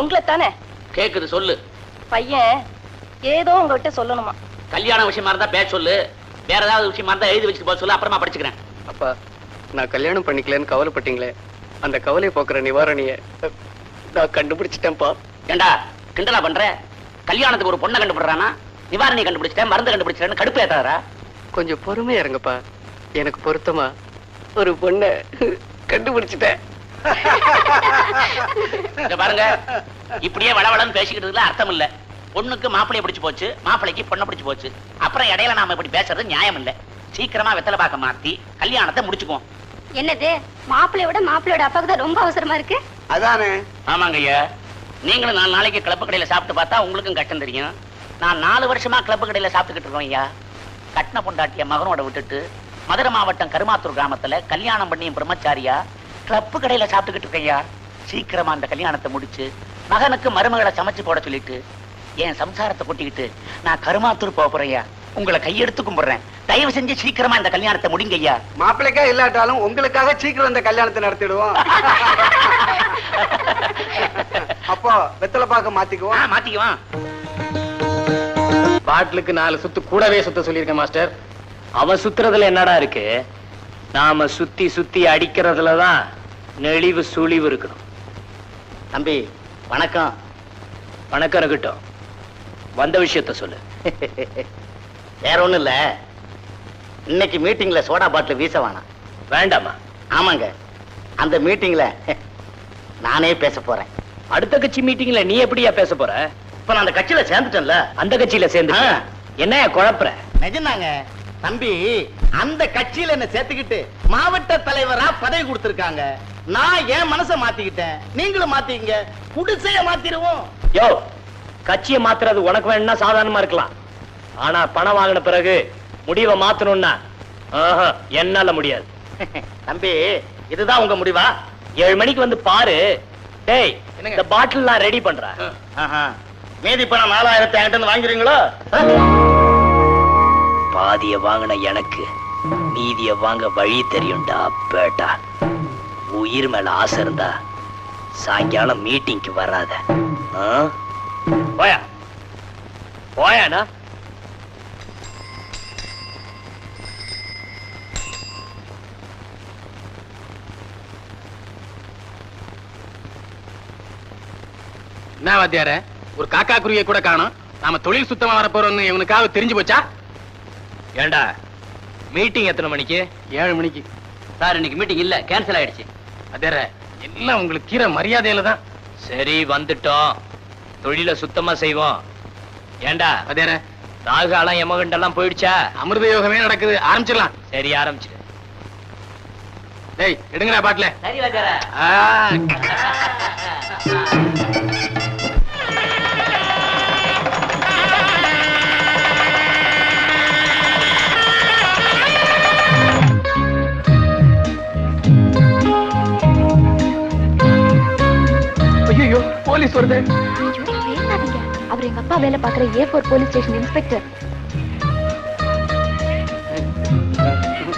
உங்களை தானே கேக்குது, சொல்லு. பையன் ஏதோ உங்ககிட்ட சொல்லணுமா? கல்யாண விஷயமா இருந்தா பேச சொல்லு, வேற ஏதாவது விஷயமா இருந்தா எழுதி வச்சுட்டு போக சொல்லு, அப்புறமா படிச்சுக்கிறேன். அப்பா, நான் கல்யாணம் பண்ணிக்கலன்னு கவலைப்பட்டீங்களே, அந்த கவலையை போக்குற நிவாரணிய நான் கண்டுபிடிச்சிட்டேன்ப்பா. ஏண்டா கிண்டலா பண்ற? கல்யாணத்துக்கு ஒரு பொண்ணை கண்டுபிடுறானா, நிவாரணி கண்டுபிடிச்சிட்டேன், மருந்து கண்டுபிடிச்சிட்டேன்னு கடுப்பு ஏத்தாதரா? கொஞ்சம் பொறுமையா இருங்கப்பா. எனக்கு பொருத்தமா ஒரு பொண்ணை கண்டுபிடிச்சிட்டேன். பாருங்க, இப்படியே வளவளன்னு பேசிக்கிட்டதுல அர்த்தம் இல்ல. பொண்ணுக்கு மாப்பிளைய பிடிச்சு போச்சு, மாப்பிளைக்கு பொண்ணை பிடிச்சு போச்சு. அப்புறம் இடையில நாம இப்படி பேசுறது நியாயம் இல்ல. சீக்கிரமா வெத்தலை பாக்க மாத்தி கல்யாணத்தை முடிச்சுக்குவோம். என்னது, மாப்பிள்ளைய விட மாப்பிள்ளையோட அப்பாவுக்கு தான் ரொம்ப அவசரமா இருக்கு. அதானே. ஆமாங்க ஐயா, நீங்களும் 4 நாளைக்கு கிளப்பு கடையில சாப்பிட்டு பார்த்தா உங்களுக்கும் கஷ்டம் தெரியும். நான் 4 வருஷமா கிளப்பு கடையில சாப்பிட்டுக்கிட்டு இருக்கோம் ஐயா. கட்டின பொண்டாட்டிய மகனோட விட்டுட்டு மதுரை மாவட்டம் கருமாத்தூர் கிராமத்துல கல்யாணம் பண்ணி பிரம்மச்சாரியா கிளப்பு கடையில சாப்பிட்டுக்கிட்டு இருக்கேன் ஐயா. சீக்கிரமா அந்த கல்யாணத்தை முடிச்சு மகனுக்கு மருமகளை சமைச்சு போட சொல்லிட்டு என் சம்சாரத்தை கொட்டிக்கிட்டு நான் கருமாத்தூர் போறேன் ஐயா. உங்களை கையெடுத்து கும்பிடுறேன், தயவு செஞ்சு சீக்கிரமா இந்த கல்யாணத்தை முடிங்க ஐயா. மாப்பிள்ளைக்கா இல்லாட்டாலும் உங்களுக்காக சீக்கிரம் இந்த கல்யாணத்தை நடத்திடுவோம். அப்போ வெத்தலை பாக்க மாத்திக்குவோம். மாத்திக்குவான். பாட்டிலுக்கு 4 சுத்து கூடவே சுத்த சொல்லியிருக்கேன் மாஸ்டர். அவன் சுத்துறதுல என்னடா இருக்கு? நாம சுத்தி சுத்தி அடிக்கிறதுலதான் நெளிவு சுழிவு இருக்கணும். தம்பி வணக்கம். வணக்கம் இருக்கட்டும், வந்த விஷயத்த சொல்லு. வேற ஒண்ணும் இல்ல, இன்னைக்கு மீட்டிங்ல சோடா பாட்டில் வீச வேணாம். வேண்டாமா? ஆமாங்க, அந்த மீட்டிங்ல நானே பேச போறேன். அடுத்த கட்சி மீட்டிங்ல நீ எப்படியா பேச போற? இப்ப நான் அந்த கட்சியில சேர்ந்துட்டேன்ல. அந்த கட்சியில சேர்ந்து என்ன குழப்பற? நிஜம்தாங்க தம்பி, அந்த கட்சியில என்ன சேர்த்துக்கிட்டு மாவட்ட தலைவரா பதவி கொடுத்திருக்காங்க. நான் என் மனசை மாத்திக்கிட்டேன், நீங்களும் மாத்திக்கங்க, குடிசைய மாத்திடுவோம். யோ, கட்சியை மாத்துறது உனக்கு வேணும்னா சாதாரணமா இருக்கலாம். ஆனா பணம் வாங்கின பிறகு முடிவை மாத்தணும்னா என்னால முடியாது. தம்பி, இதுதான் உங்க முடிவா? 7 மணிக்கு வந்து பாரு. டேய், இந்த பாட்டில் நான் ரெடி பண்றேன். மீதி பணம் 4000 என்கிட்ட வாங்குறீங்களோ? பாதிய வாங்கின எனக்கு மீதிய வாங்க வழி தெரியும்டா பேட்டா. உயிர் மேல ஆசை இருந்தா சாயங்காலம் மீட்டிங்க்கு வராத. போயா போயாண்ணா. என்ன வாத்தியார, ஒரு காக்கா குருவியை கூட காணோம். நாம தொழில் சுத்தமா வரப்போறோம்னு இவனுக்காக தெரிஞ்சு போச்சா? ஏண்டா, மீட்டிங் எத்தனை மணிக்கு? 7 மணிக்கு. சார், இன்னைக்கு மீட்டிங் இல்ல, கேன்சல் ஆயிடுச்சு. அதேற எல்லாம் உங்களுக்கு கீரை மரியாதையில தான். சரி, வந்துட்டோம், தொழில சுத்தமா செய்வோம். ஏண்டா அதேற, ராகாலம் எமகண்டெல்லாம் போயிடுச்சா? அமிர்த யோகமே நடக்குது, ஆரம்பிச்சிடலாம். சரி, ஆரம்பிச்சிடு. டேய், எடுங்கடா பாட்டில. சரி வாத்தியார. ஐயோ, போலீஸ் வருது. அவர் எங்க அப்பா வேலை பாக்குற A4 போலீஸ் ஸ்டேஷன் இன்ஸ்பெக்டர்.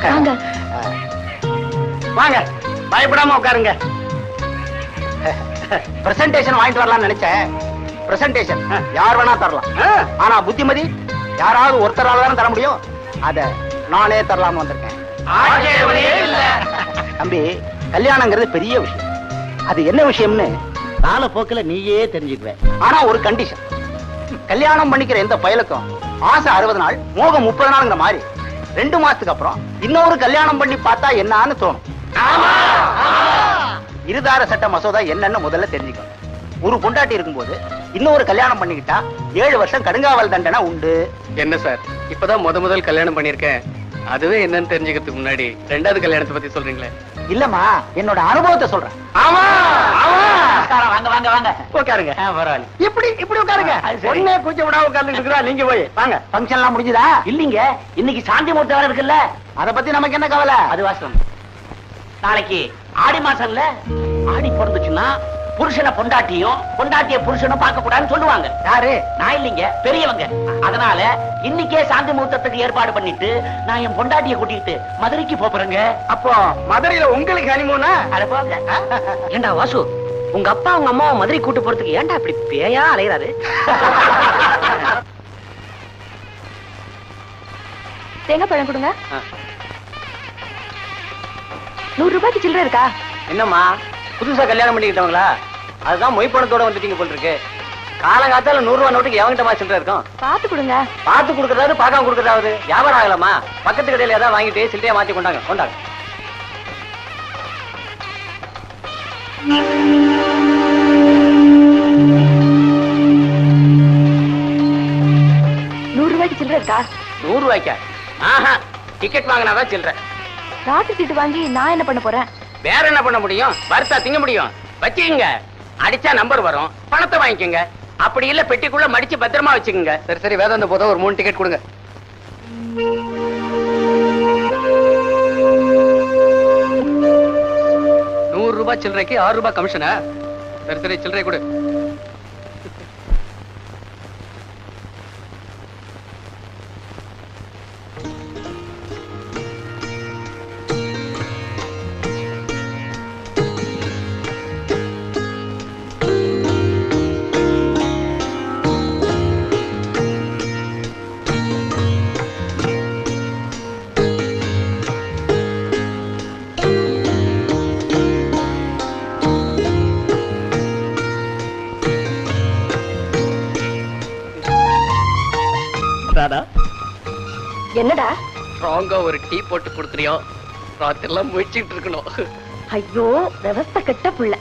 வாங்க வாங்க, பயப்படாம உட்காருங்க. பிரசன்டேஷன் வாங்கிட்டு வரலாம்னு நினைச்சேன். பிரசன்டேஷன் யார் வேணா தரலாம், ஆனா புத்திமதி யாராவது ஒருத்தரால தானே தர முடியும். அத நானே தரலாம வந்திருக்கேன். தம்பி, கல்யாணங்கிறது பெரிய விஷயம். அது என்ன விஷயம்னு காலப்போக்கில் நீயே தெரிஞ்சுக்குவேன். ஆனா ஒரு கண்டிஷன், கல்யாணம் பண்ணிக்கிற எந்த பயலுக்கும் ஆசை 60 நாள், மோகம் 30 நாளுங்கிற மாதிரி 2 மாசத்துக்கு அப்புறம் இன்னொரு கல்யாணம் பண்ணி பார்த்தா என்னன்னு தோணும். இருதார சட்ட மசோதா என்னன்னு முதல்ல தெரிஞ்சுக்கணும். ஒரு பொண்டாட்டி இருக்கும்போது இன்னொரு கல்யாணம் பண்ணிக்கிட்டா 7 வருஷம் கடுங்காவல் தண்டனை உண்டு. என்ன சார், இப்பதான் முதல் கல்யாணம் பண்ணிருக்கேன். அதுவே என்னன்னு தெரிஞ்சுக்கிறதுக்கு முன்னாடி 2வது கல்யாணத்தை பத்தி சொல்றீங்களே? இல்லம்மா, என்னோட அனுபவத்தை சொல்றேன். ஆமா ஆமா, வாங்க வாங்க வாங்க, உட்காருங்க. பரவாயில்ல, இப்படி உட்காருங்க. ஒண்ணே கூச்ச விடா உட்கார்ந்துட்டு இருக்கா. நீங்க போய் வாங்க. ஃபங்க்ஷன் எல்லாம் முடிஞ்சதா? இல்லீங்க, இன்னைக்கு சாந்தி முகூர்த்தம் வேற இருக்குல்ல. அத பத்தி நமக்கு என்ன கவலை? அது வாஸ்தவம். நாளைக்கு ஆடி மாசம்ல, ஆடி பிறந்துச்சுன்னா புருஷனை பொண்டாட்டியும் பொண்டாட்டிய புருஷனும் பார்க்க கூடாதுன்னு சொல்லுவாங்க. யாரு? நான் இல்லைங்க, பெரியவங்க. அதனால இன்னைக்கே சாந்தி முகூர்த்தத்துக்கு ஏற்பாடு பண்ணிட்டு நான் என் பொண்டாட்டிய கூட்டிட்டு மதுரைக்கு போறேங்க. அப்போ மதுரையில உங்களுக்கு ஹனிமூனா? அட போங்க. ஏண்டா வாசு, உங்க அப்பா உங்க அம்மாவை மதுரை கூட்டு போறதுக்கு ஏன்டா இப்படி பேயா அலையறாரு? தேங்காய் பழம் கொடுங்க. 100 ரூபாய்க்கு சில்லறை இருக்கா? என்னம்மா புதுசா கல்யாணம் பண்ணிக்கிட்டவங்களா? அதுதான் மொய் பணத்தோட வந்துட்டீங்க போல் இருக்கு. காலங்காத்தால 100 ரூபாய் நோட்டுக்கு எவங்கிட்டமா சில்லறை இருக்கும்? பார்த்து கொடுங்க. பார்த்து கொடுக்கறாரு, பார்க்காம கொடுக்கறாரு. வியாபாரம் ஆகலாமா? பக்கத்து கடையில ஏதாவது வாங்கிட்டு சில்லறையா மாத்தி கொண்டாங்க. கொண்டாங்க. 100 ரூபாய்க்கு சில்லறை இருக்கா? 100 ரூபாய்க்கா? ஆஹா, டிக்கெட் வாங்கினாதான் சில்லறை. ராட்டு சீட்டு வாங்கி நான் என்ன பண்ண போறேன்? வேற என்ன பண்ண முடியும்? வறுத்தா திங்க முடியும். வச்சுக்கங்க, அடிச்சா நம்பர் வரும், பணத்தை வாங்கிக்கோங்க. அப்படி இல்ல பெட்டிக்குள்ள மடிச்சு பத்திரமா வச்சுக்கோங்க. சரி சரி, வேதாந்த போதும், ஒரு 3 டிக்கெட் கொடுங்க. ரூபாய் சில்லறைக்கு 6 ரூபாய் கமிஷனா? சரி சரி, சில்லறை கொடு. என்னடா ராங்கா ஒரு டீ போட்டு கொடுத்துறியோ? ராத்திரிலாம் முயற்சிட்டு இருக்கணும். ஐயோ, விவஸ்தை கெட்ட புள்ள.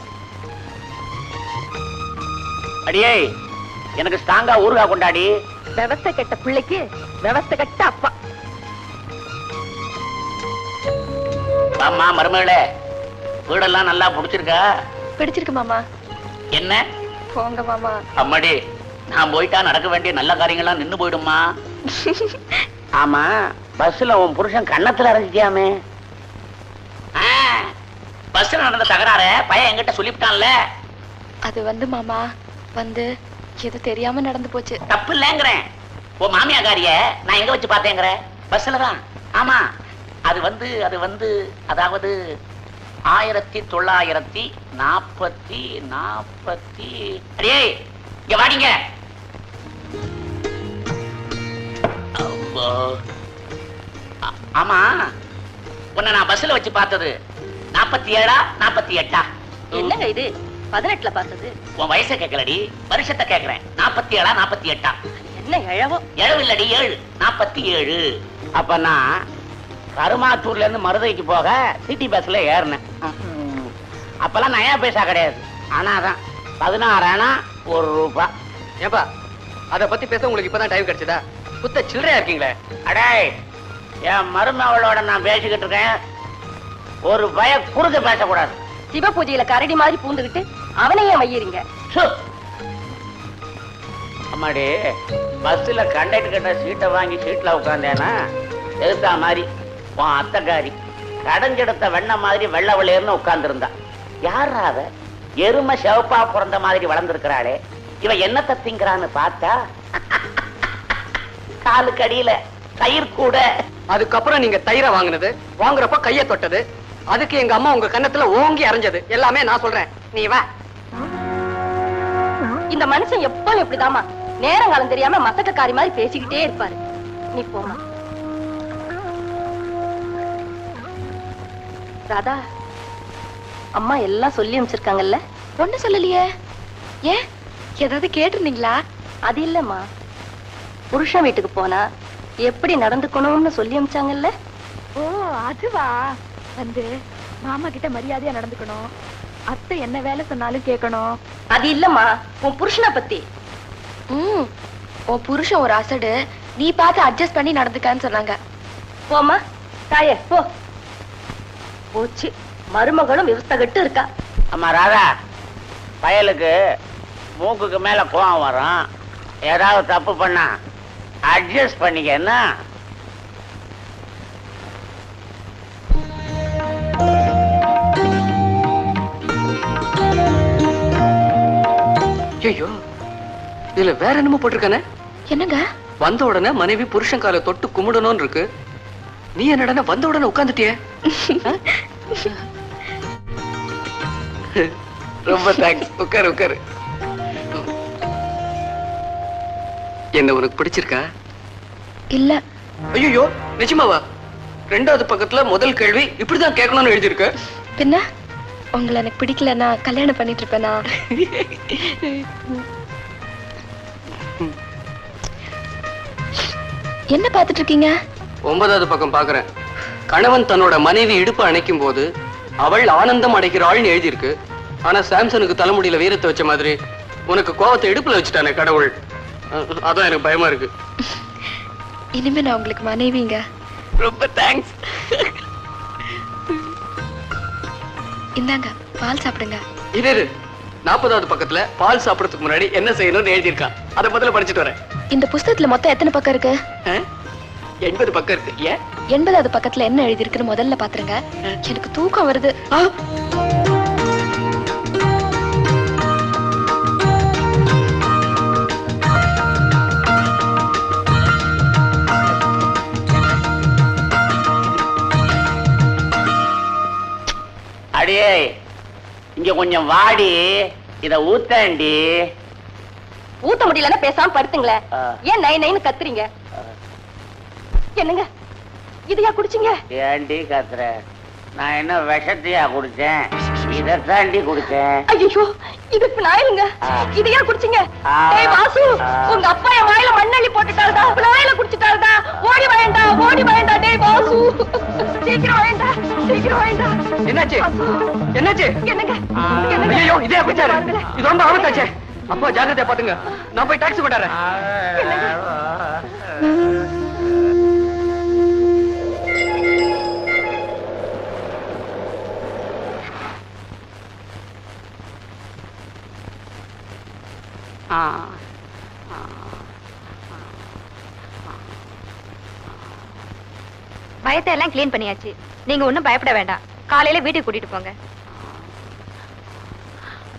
அடியே, எனக்கு ஸ்ட்ராங்கா ஊறுகா கொண்டாடி. விவஸ்தை கெட்ட பிள்ளைக்கு விவஸ்தை கெட்ட அப்பா. அம்மா மருமகளே, வீடெல்லாம் நல்லா பிடிச்சிருக்கா? பிடிச்சிருக்கு மாமா. என்ன போங்க மாமா. அம்மாடி, நான் போயிட்டா நடக்க வேண்டிய நல்ல காரியங்கள்லாம் நின்னு போயிடுமா? ஆமா, பஸ்ல உன் புருஷன் கன்னத்துல அரைஞ்சிட்டியாமே. பஸ்ல நடந்த தகராற பையன் என்கிட்ட சொல்லிவிட்டான்ல. அது வந்து மாமா, வந்து எது தெரியாம நடந்து போச்சு. தப்பு இல்லங்கிறேன். உன் மாமியாக்காரிய நான் எங்க வச்சு பார்த்தேங்கிற? பஸ்ல தான். ஆமா, அது வந்து அதாவது 1940 அடியே, இங்க வாடிங்க. ஆமா, உன்னை நான் பஸ்ல வச்சு பார்த்தது 47 48? என்னங்க இது 18ல பார்த்தது? உன் வயசை கேட்கலடி, வருஷத்தை கேட்கிறேன். 47 48? என்ன எழவோ? எழவு இல்லடி, 7 47. அப்ப நான் கருமாத்தூர்ல இருந்து மருதைக்கு போக சிட்டி பஸ்ல ஏறினேன். அப்பெல்லாம் நயா பைசா கிடையாது. ஆனாதான் 16 ஆனா 1 ரூபாய். ஏப்பா, அத பத்தி பேச உங்களுக்கு இப்பதான் டைம் கிடைச்சதா? புத்த சில்லறையா இருக்கீங்களே. அடே, என் மருமகளோட நான் பேசிக்கிட்டு இருக்கேன். ஒரு பய குறுக்க பேசக்கூடாது. சிவ பூஜையில கரடி மாதிரி பூந்துகிட்டு அவனையே வையறீங்க. அம்மாடி, பஸ்ல கண்டக்டர் கிட்ட சீட்டை வாங்கி சீட்ல உட்காந்தேனா எதிர்த்தா மாதிரி உன் அத்தைக்காரி கடைஞ்செடுத்த வெண்ண மாதிரி வெள்ள வெள்ளையர்னு உட்கார்ந்து இருந்தா. யாரா அவ? எருமை செவப்பா பிறந்த மாதிரி வளர்ந்துருக்கிறாளே, இவ என்ன தத்திங்கிறான்னு பார்த்தா காலுக்கு அடியில தயிர் கூட. அதுக்கப்புறம் நீங்க தயிரை வாங்கினது, வாங்குறப்ப கைய தொட்டது, அதுக்கு எங்க அம்மா உங்க கன்னத்துல ஓங்கி அரைஞ்சது எல்லாமே நான் சொல்றேன். நீ வா. இந்த மனுஷன் எப்பவும் எப்படிதாமா நேரங்காலம் தெரியாம மசக்கக்காரி மாதிரி பேசிக்கிட்டே இருப்பாரு. நீ போமா. ராதா, அம்மா எல்லாம் சொல்லி அனுப்பிச்சிருக்காங்கல்ல? ஒண்ணு சொல்லலையே. ஏன், ஏதாவது கேட்டிருந்தீங்களா? அது இல்லம்மா, புருஷன் வீட்டுக்கு போனா எப்படி நடந்துக்கணும்னு சொல்லி அனுப்பிச்சாங்கல்ல? ஓ, அதுவா? வந்து மாமா கிட்ட மரியாதையா நடந்துக்கணும், அத்தை என்ன வேலை சொன்னாலும் கேட்கணும். அது இல்லம்மா, உன் புருஷனை பத்தி. உன் புருஷன் ஒரு அசடு, நீ பார்த்து அட்ஜஸ்ட் பண்ணி நடந்துக்கான்னு சொன்னாங்க. போமா தாயே, போ. போச்சு, மருமகளும் விவஸ்தகட்டு இருக்கா. அம்மா ராதா, பயலுக்கு மூக்குக்கு மேல கோவம் வரும். ஏதாவது தப்பு பண்ணா அட்ஜஸ்ட் பண்ணிக்க. என்ன ஐயோ, இதுல வேற என்னமோ போட்டிருக்கானே. என்னங்க? வந்த உடனே மனைவி புருஷன் காலை தொட்டு கும்பிடணும்னு இருக்கு. நீ என்னடா வந்த உடனே உட்காந்துட்டிய? ரொம்ப தேங்க்ஸ். உட்காரு உட்காரு. என்ன உனக்கு பிடிச்சிருக்கா? இல்ல. ஐயோ, நிஜமாவா? ரெண்டாவது பக்கத்துல முதல் கேள்வி இப்படிதான் கேட்கணும்னு எழுதிருக்கு. பின்ன உங்களை எனக்கு பிடிக்கலன்னா கல்யாணம் பண்ணிட்டு இருப்பேனா? என்ன பாத்துட்டு இருக்கீங்க? 9வது பக்கம் பாக்குறேன். கணவன் தன்னோட மனைவி இடுப்பு அணைக்கும் போது அவள் ஆனந்தம் அடைகிறாள்னு எழுதியிருக்கு. ஆனா சாம்சனுக்கு தலைமுடியில வீரத்தை வச்ச மாதிரி உனக்கு கோவத்தை இடுப்புல வச்சுட்டானே கடவுள். அதான் எனக்கு பயமா இருக்கு. இனிமே நான் உங்களுக்கு மனைவிங்க. ரொம்ப தேங்க்ஸ். இந்தாங்க பால் சாப்பிடுங்க. இரு, 40வது பக்கத்துல பால் சாப்பிடறதுக்கு முன்னாடி என்ன செய்யணும்னு எழுதியிருக்கான். அதை முதல்ல படிச்சுட்டு வரேன். இந்த புஸ்தகத்துல மொத்தம் எத்தனை பக்கம் இருக்கு? 80 பக்கம் இருக்கு. ஏன்? 80வது பக்கத்துல என்ன எழுதிருக்குன்னு முதல்ல பாத்துருங்க. எனக்கு தூக்கம் வருது. அடியே, இங்க கொஞ்சம் வாடி, இத ஊத்தாண்டி. ஊத்த முடியலன்னா பேசாம படுத்துங்களேன். ஏன் நை நைன்னு கத்துறீங்க? என்னங்க இதையா குடிச்சீங்க? ஏண்டி கத்துற? நான் என்ன விஷத்தையா குடிச்சேன்? இதத்தாண்டி குடிச்சேன். ஐயோ, இது நாயிலுங்க. இதையா குடிச்சீங்க? டேய் வாசு, உங்க அப்பா என் வாயில மண்ணள்ளி போட்டுட்டாருடா. நாயில குடிச்சிட்டாருடா. ஓடி வாயேண்டா, ஓடி வாயேண்டா. டேய் வாசு, சீக்கிரம் வாயேண்டா, சீக்கிரம் வாயேண்டா. என்னாச்சு? என்னாச்சு? என்னங்க? ஐயோ, இதே குடிச்சாரு. இது ரொம்ப ஆபத்தாச்சே. அப்பா ஜாக்கிரதையா பாத்துங்க. நான் போய் டாக்ஸி கொண்டாறேன். பயத்தை எல்லாம் கிளீன் பண்ணியாச்சு. நீங்க ஒண்ணும் பயப்பட வேண்டாம். காலையில வீட்டுக்கு கூட்டிட்டு போங்க.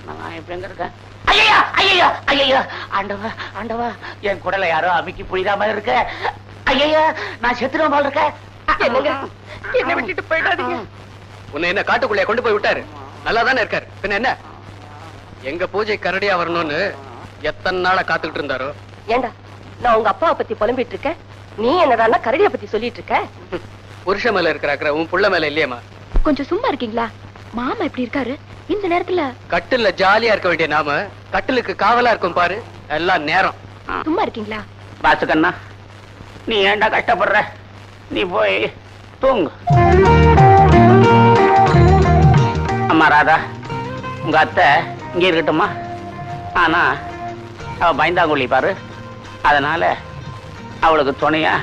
நான் எப்படிங்க இருக்கேன்? ஐயா ஐயா ஐயா, ஆண்டவா ஆண்டவா, என் குடலை யாரோ அமுக்கி புரியாம இருக்க. ஐயா, நான் செத்துடும் போல இருக்கேன். என்ன விட்டுட்டு போயிடாதீங்க. உன்னை என்ன காட்டுக்குள்ளே கொண்டு போய் விட்டாரு? நல்லா தானே இருக்காரு. பின்ன என்ன? எங்க பூஜை கரடியா வரணும்னு எத்தனை நாளா காத்துக்கிட்டு இருந்தாரோ. ஏண்டா, நான் உங்க அப்பாவை பத்தி புலம்பிட்டு இருக்கேன். நீ என்னடா கரடியை பத்தி சொல்லிட்டு இருக்க? புருஷ மேல இருக்கிற உன் புள்ள மேல இல்லையம்மா. கொஞ்சம் சும்மா இருக்கீங்களா? மாமா எப்படி இருக்காரு இந்த நேரத்துல? கட்டில்ல ஜாலியா இருக்க வேண்டிய நாம கட்டிலுக்கு காவலா இருக்கும் பாரு. எல்லாம் நேரம். சும்மா இருக்கீங்களா? பாத்துக்கண்ணா, நீ ஏண்டா கஷ்டப்படுற? நீ போய் தூங்கு. அம்மா ராதா, உங்க அத்தை இங்க இருக்கட்டுமா? ஆனா அவ பயந்தாங்குழி பாரு. அதனால அவளுக்கு துணையா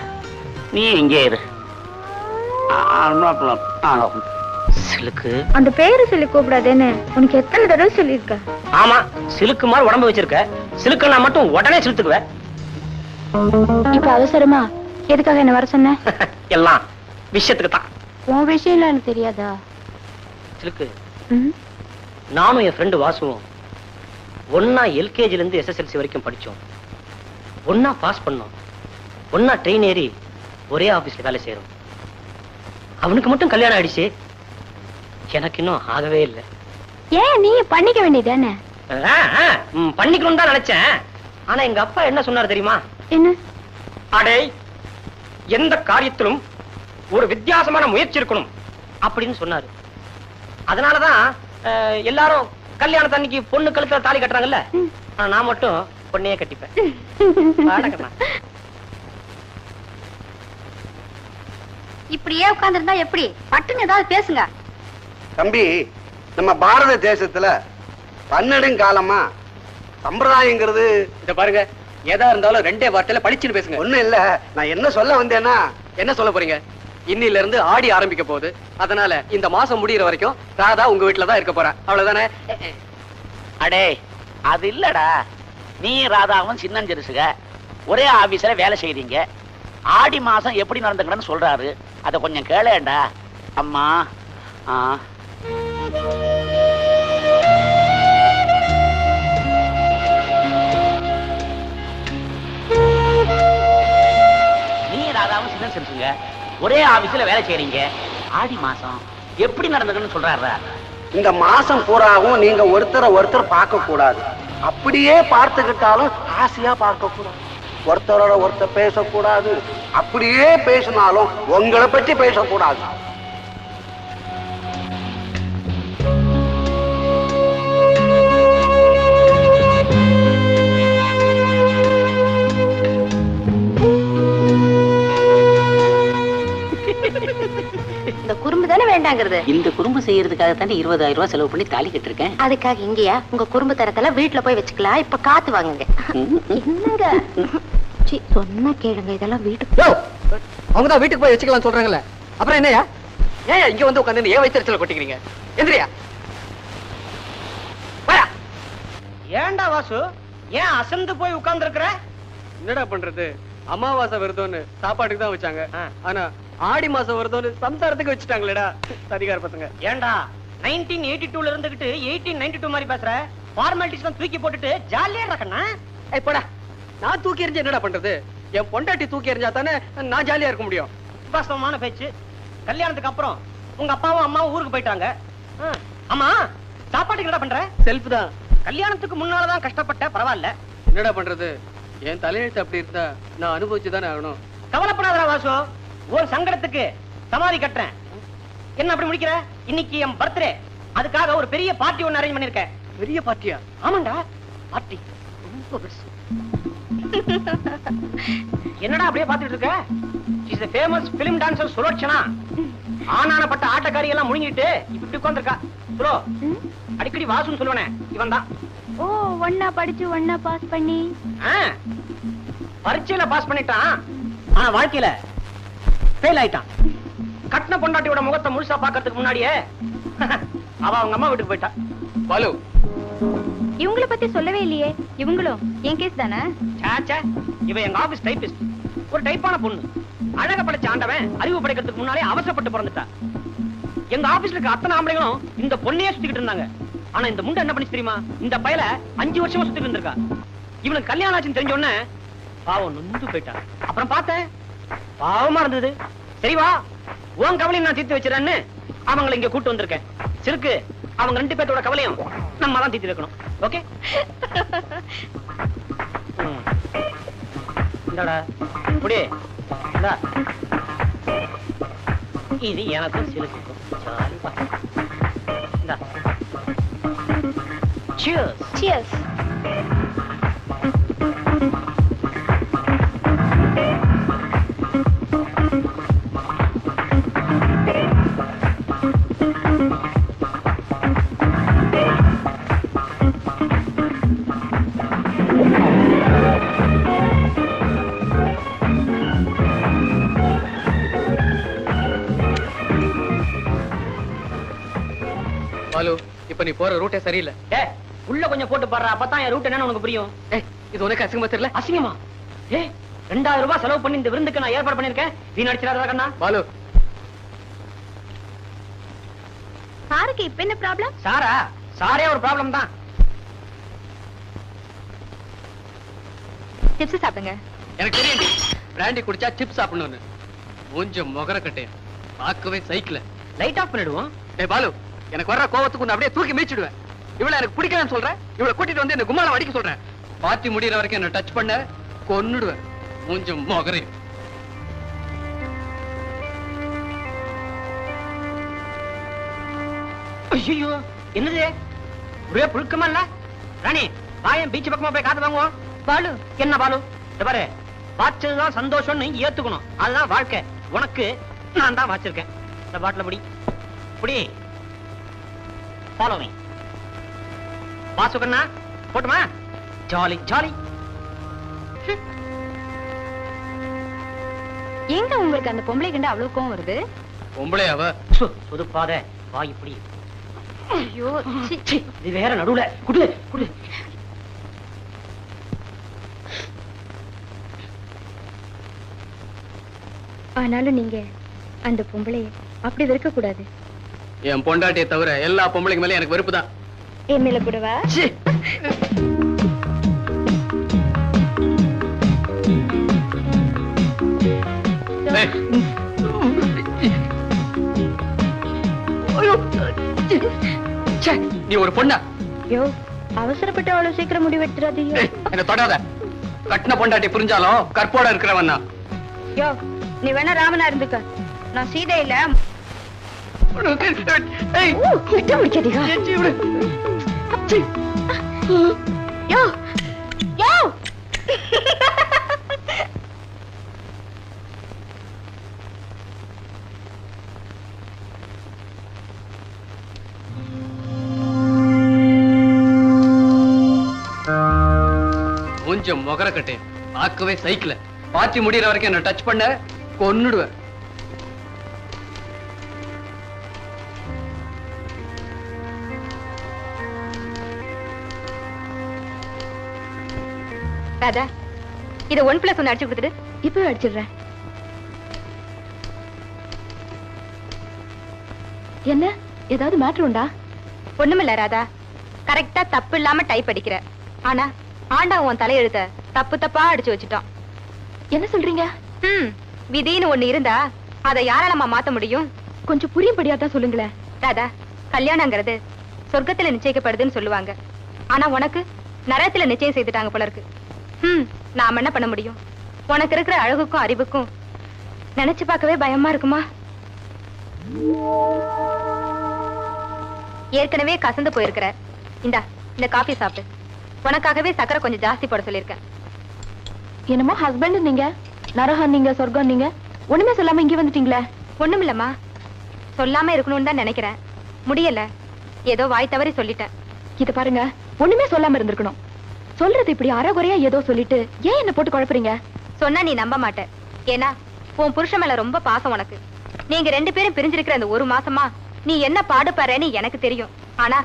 நீ இங்கே இரு. சிலுக்கு, அந்த பேரு சொல்லி கூப்பிடாதேன்னு உனக்கு எத்தனை தடவை சொல்லியிருக்க? ஆமா, சிலுக்கு மாதிரி உடம்பு வச்சிருக்க. சிலுக்கு நான் மட்டும் உடனே சிலுத்துக்குவேன். இப்ப அவசரமா எதுக்காக என்ன வர சொன்ன? எல்லாம் விஷயத்துக்கு தான். உன் விஷயம் எனக்கு தெரியாதா? சிலுக்கு, நானும் என் ஃப்ரெண்டு வாசுவும் ஒன்னா எல்கேஜில இருந்து எஸ்எஸ்எல்சி வரைக்கும் படிச்சோம். ஒன்னா பாஸ் பண்ணோம். ஒன்னா ட்ரெயின் ஏறி ஒரே ஆபீஸ்ல வேலை செய்யறோம். அவனுக்கு மட்டும் கல்யாணம் ஆயிடுச்சு, எனக்கு இன்னும் ஆகவே இல்லை. ஏன் நீ பண்ணிக்க வேண்டியதானே? பண்ணிக்கணும் தான் நினைச்சேன். ஆனா எங்க அப்பா என்ன சொன்னார் தெரியுமா? என்ன? அடே, எந்த காரியத்திலும் ஒரு வித்தியாசமான முயற்சி இருக்கணும் அப்படின்னு சொன்னாரு. அதனாலதான் எல்லாரும் கல்யாணத்தன்னைக்கு பொண்ணு கழுத்துல தாலி கட்டுறாங்கல்ல. நான் மட்டும் பொண்ணையே கட்டிப்பேன். இப்படியே உட்கார்ந்திருந்தா எப்படி? பட்டுன்னு ஏதாவது பேசுங்க. தம்பி, நம்ம பாரத தேசத்துல பன்னெடுங்காலமா சம்பிரதாயங்கிறது. இத பாருங்க, எதா இருந்தாலும் ரெண்டே வார்த்தையில படிச்சுன்னு பேசுங்க. ஒண்ணும் இல்ல, நான் என்ன சொல்ல வந்தேன்னா. என்ன சொல்ல போறீங்க? இன்னில இருந்து ஆடி ஆரம்பிக்க போகுது. அதனால இந்த மாசம் முடியற வரைக்கும் ராதா உங்க வீட்டுல தான் இருக்க போறா. அவ்வளவுதானே? அடே, அது இல்லடா. நீ ராதாவும் சின்னஞ்சிறுசுக ஒரே ஆபீஸ்ல வேலை செய்றீங்க. ஆடி மாசம் எப்படி நடந்துக்கணும்னு சொல்றாரு. அத கொஞ்சம் கேளேண்டா அம்மா. அசிஸ்டன்ஸுங்க, ஒரே ஆபீஸ்ல வேலை செய்றீங்க. ஆடி மாசம் எப்படி நடந்ததுன்னு சொல்றாரா? இந்த மாசம் பூராவும் நீங்க ஒருத்தர் பார்க்க கூடாது. அப்படியே பார்த்துக்கிட்டாலும் ஆசையா பார்க்க கூடாது. ஒருத்தரோட ஒருத்தர் பேசக்கூடாது. அப்படியே பேசினாலும் உங்களை பற்றி பேசக்கூடாது. இந்த குறும்பு தானே வேண்டாங்கிறது. இந்த குறும்பு செய்யறதுக்காக தானே 20,000 ரூபாய் செலவு பண்ணி தாலி கட்டிருக்கேன். அதுக்காக இங்கயா உங்க குறும்பு தரத்தெல்லாம் வீட்டுல போய் வச்சுக்கலாம். இப்ப காத்து வாங்குங்க. என்னங்க சொன்ன கேளுங்க. இதெல்லாம் வீட்டுக்கு அவங்கதான் வீட்டுக்கு போய் வச்சுக்கலாம் சொல்றாங்கல்ல, அப்புறம் என்னையா? ஏன் இங்க வந்து உட்காந்து ஏன் வயிற்றுல கொட்டிக்கிறீங்க? எந்திரியா. ஏன்டா வாசு, ஏன் அசந்து போய் உட்கார்ந்து இருக்கிற? என்னடா பண்றது, அமாவாசை வருதோன்னு சாப்பாட்டுக்கு தான் வச்சாங்க. ஆனா ஆடி மாசம் வருதோன்னு சம்சாரத்துக்கு வச்சுட்டாங்களேடா அதிகார பசங்க. ஏன்டா 1982ல இருந்துகிட்டு 1892 மாதிரி பேசுற? ஃபார்மாலிட்டிஸ் தூக்கி போட்டுட்டு ஜாலியா இருக்கண்ணா. போடா, நான் தூக்கி எறிஞ்சு என்னடா பண்றது? என் பொண்டாட்டி தூக்கி எறிஞ்சா தானே நான் ஜாலியா இருக்க முடியும். வாஸ்தவமான பேச்சு. கல்யாணத்துக்கு அப்புறம் உங்க அப்பாவும் அம்மாவும் ஊருக்கு போயிட்டாங்க. ஆமா, சாப்பாட்டுக்கு என்னடா பண்ற? செல்ஃப் தான். கல்யாணத்துக்கு முன்னாலதான் கஷ்டப்பட்ட, பரவாயில்ல. என்னடா பண்றது, என் தலையெழுத்து அப்படி இருந்தா நான் அனுபவிச்சுதானே ஆகணும். கவலைப்படாதடா வாசு, ஒரு சங்கடத்துக்கு சமாதி கட்டுறேன். என்ன அப்படி முடிக்கிற? இன்னைக்கு என் பர்த்டே, அதுக்காக ஒரு பெரிய பார்ட்டி ஒன்னு அரேஞ்ச் பண்ணிருக்கேன். பெரிய பார்ட்டியா? ஆமாண்டா, பார்ட்டி ரொம்ப பெருசு. என்னடா அப்படியே பாத்துட்டு இருக்க? She's a famous film dancer Sulochana. ஆனானப்பட்ட ஆட்டக்காரி எல்லாம் முழுங்கிட்டு இப்படி உட்கார்ந்திருக்கா. சுலோ, அடிக்கடி வாசுன்னு சொல்லுவானே இவன் தான். ஓ, ஒன்னா படிச்சு ஒன்னா பாஸ் பண்ணி பரீட்சையில பாஸ் பண்ணிட்டான், ஆனா வாழ்க்கையில ஃபெயில் ஆயிட்டான். கட்டின பொண்டாட்டியோட முகத்தை முழுசா பாக்கிறதுக்கு முன்னாடியே அவ அவங்க அம்மா வீட்டுக்கு போயிட்டா. பாலு, இவங்கள பத்தி சொல்லவே இல்லையே. இவங்களும் என் கேஸ் தானே? சாச்சா, இவ எங்க ஆபீஸ் டைபிஸ்ட். ஒரு டைப்பான பொண்ணு. அழக படைச்ச ஆண்டவன் அறிவு படைக்கிறதுக்கு முன்னாலே அவசரப்பட்டு பிறந்துட்டா. எங்க ஆபீஸ்ல இருக்க அத்தனை ஆம்பளைகளும் இந்த பொண்ணையே சுத்திக்கிட்டு இருந்தாங்க. ஆனா இந்த முண்டை என்ன பண்ணி தெரியுமா? இந்த பயல 5 வருஷமா சுத்திட்டு இருந்திருக்கா. இவனுக்கு கல்யாணம் ஆச்சுன்னு தெரிஞ்ச உடனே பாவம் நொந்து போயிட்டா. அப்புறம் பார்த்தேன், பாவமா இருந்தது. சரி வா, உன் கவலையும் நான் தீர்த்து வச்சிடறேன்னு அவங்களை இங்க கூட்டு வந்திருக்கேன். சிறுக்கு, அவங்க 2 பேர்த்தோட கவலையும் நம்ம தான் தீர்த்து வைக்கணும். ஓகே? இந்தாடா புடி. இந்தா, இது எனக்கும் சிலுக்கும் ஜாலி. இந்தா. Cheers. Cheers. பாலு, இப்ப நீ போற ரூட்டே சரியில்லை. உள்ள கொஞ்சம் போட்டு பாடுற, அப்பதான் என் ரூட் என்னன்னு உனக்கு புரியும். இது உனக்கு அசிங்கமா தெரியல? அசிங்கமா? 2000 ரூபாய் செலவு பண்ணி இந்த விருந்துக்கு நான் ஏற்பாடு பண்ணிருக்கேன். வீணடிச்சிடாத கண்ணா. பாலு, சாருக்கு இப்ப என்ன ப்ராப்ளம்? சாரா? சாரே ஒரு ப்ராப்ளம் தான். டிப்ஸ் சாப்பிடுங்க. எனக்கு தெரியும் பிராண்டி குடிச்சா சிப்ஸ் சாப்பிடணும்னு. மூஞ்ச முகர கட்டையா பார்க்கவே சைக்கிள் லைட் ஆஃப் பண்ணிடுவோம். பாலு, எனக்கு வர்ற கோவத்துக்கு அப்படியே தூக்கி மீச்சிடுவேன். இவ்வளவு எனக்கு பிடிக்கலன்னு சொல்றேன், இவ்வளவு கூட்டிட்டு வந்து என்ன கும்மாளம் அடிக்க சொல்றேன். பார்ட்டி முடியற வரைக்கும் என்ன டச் பண்ண கொன்னுடுவேன். மூஞ்ச முகரே. ஐயோ, என்னது ஒரே புழுக்கமா இல்ல? ராணி, வாயன் பீச் பக்கமா போய் காத்து வாங்குவோம். பாலு, என்ன பாலு? பாரு, வாச்சதுதான் சந்தோஷம்னு ஏத்துக்கணும். அதுதான் வாழ்க்கை. உனக்கு நான் தான் வாச்சிருக்கேன். இந்த பாட்டில புடி புடி. Follow me. வாசுகண்ணா, போட்டுமா? Jolly jolly. எங்க உங்களுக்கு அந்த பொம்பளை கண்டு அவ்வளவு கோவம் வருது? பொம்பளை அவ சொதுப்பாத வா. இப்படி ஐயோ, இது வேற நடுவுல குடு குடு. ஆனாலும் நீங்க அந்த பொம்பளைய அப்படி வெறுக்க கூடாது. என் பொண்டாட்டியை தவிர எல்லா பொம்பளைக்கு மேல எனக்கு வெறுப்பு தான். என் மேல கூடவா? நீ ஒரு பொண்ணா? யோ, அவசரப்பட்டு அவ்வளவு சீக்கிரம் முடிவெடுத்துறாதீங்க. என்ன தொடாத. கட்டின பொண்டாட்டி புரிஞ்சாலும் கற்போட இருக்கிறவன் தான். யோ, நீ வேணா ராமனா இருந்துக்க, நான் சீதை இல்ல. யோ யோ கொஞ்சம் முகர கட்டேன் பார்க்கவே சைக்கிள பாத்தி முடியற வரைக்கும் என்ன டச் பண்ண கொன்னுடுவேன். ராதா, இத 1+1 அடிச்சு கொடுத்துட்டு இப்பவே அடிச்சிடுறேன். என்ன, ஏதாவது மேட்டர் உண்டா? ஒண்ணுமில்ல ராதா, கரெக்டா தப்பு இல்லாம டைப் அடிக்கிற. ஆனா ஆண்டா உன் தலையெழுத்த தப்பு தப்பா அடிச்சு வச்சுட்டான். என்ன சொல்றீங்க? விதின்னு ஒண்ணு இருந்தா அதை யாராலமா மாத்த முடியும்? கொஞ்சம் புரியும்படியா தான் சொல்லுங்களேன். ராதா, கல்யாணங்கிறது சொர்க்கத்துல நிச்சயிக்கப்படுதுன்னு சொல்லுவாங்க. ஆனா உனக்கு நரகத்துல நிச்சயம் செய்துட்டாங்க போல இருக்கு. நாம என்ன பண்ண முடியும்? உனக்கு இருக்கிற அழகுக்கும் அறிவுக்கும் நினைச்சு பார்க்கவே பயமா இருக்குமா? ஏற்கனவே கசந்து போயிருக்கிற. இந்தா, இந்த காபி சாப்பிட்டு. உனக்காகவே சக்கரை கொஞ்சம் ஜாஸ்தி போட சொல்லிருக்கேன். என்னமோ ஹஸ்பண்ட் நீங்க, நரகம் நீங்க, சொர்க்கம் நீங்க, ஒண்ணுமே சொல்லாம இங்க வந்துட்டீங்களே. ஒண்ணுமில்லம்மா, சொல்லாம இருக்கணும்னு தான் நினைக்கிறேன். முடியல, ஏதோ வாய் தவறி சொல்லிட்டேன். இத பாருங்க, ஒண்ணுமே சொல்லாம இருந்திருக்கணும். சொல்றது இப்படி அறகுறையா ஏதோ சொல்லிட்டு ஏன் என்ன போட்டு குழப்பறீங்க? சொன்னா நீ நம்ப மாட்ட. ஏன்னா உன் புருஷன் மேல ரொம்ப பாசம் உனக்கு. நீங்க 2 பேரும் பிரிஞ்சிருக்கிற அந்த 1 மாசமா நீ என்ன பாடுபறேன்னு எனக்கு தெரியும். ஆனா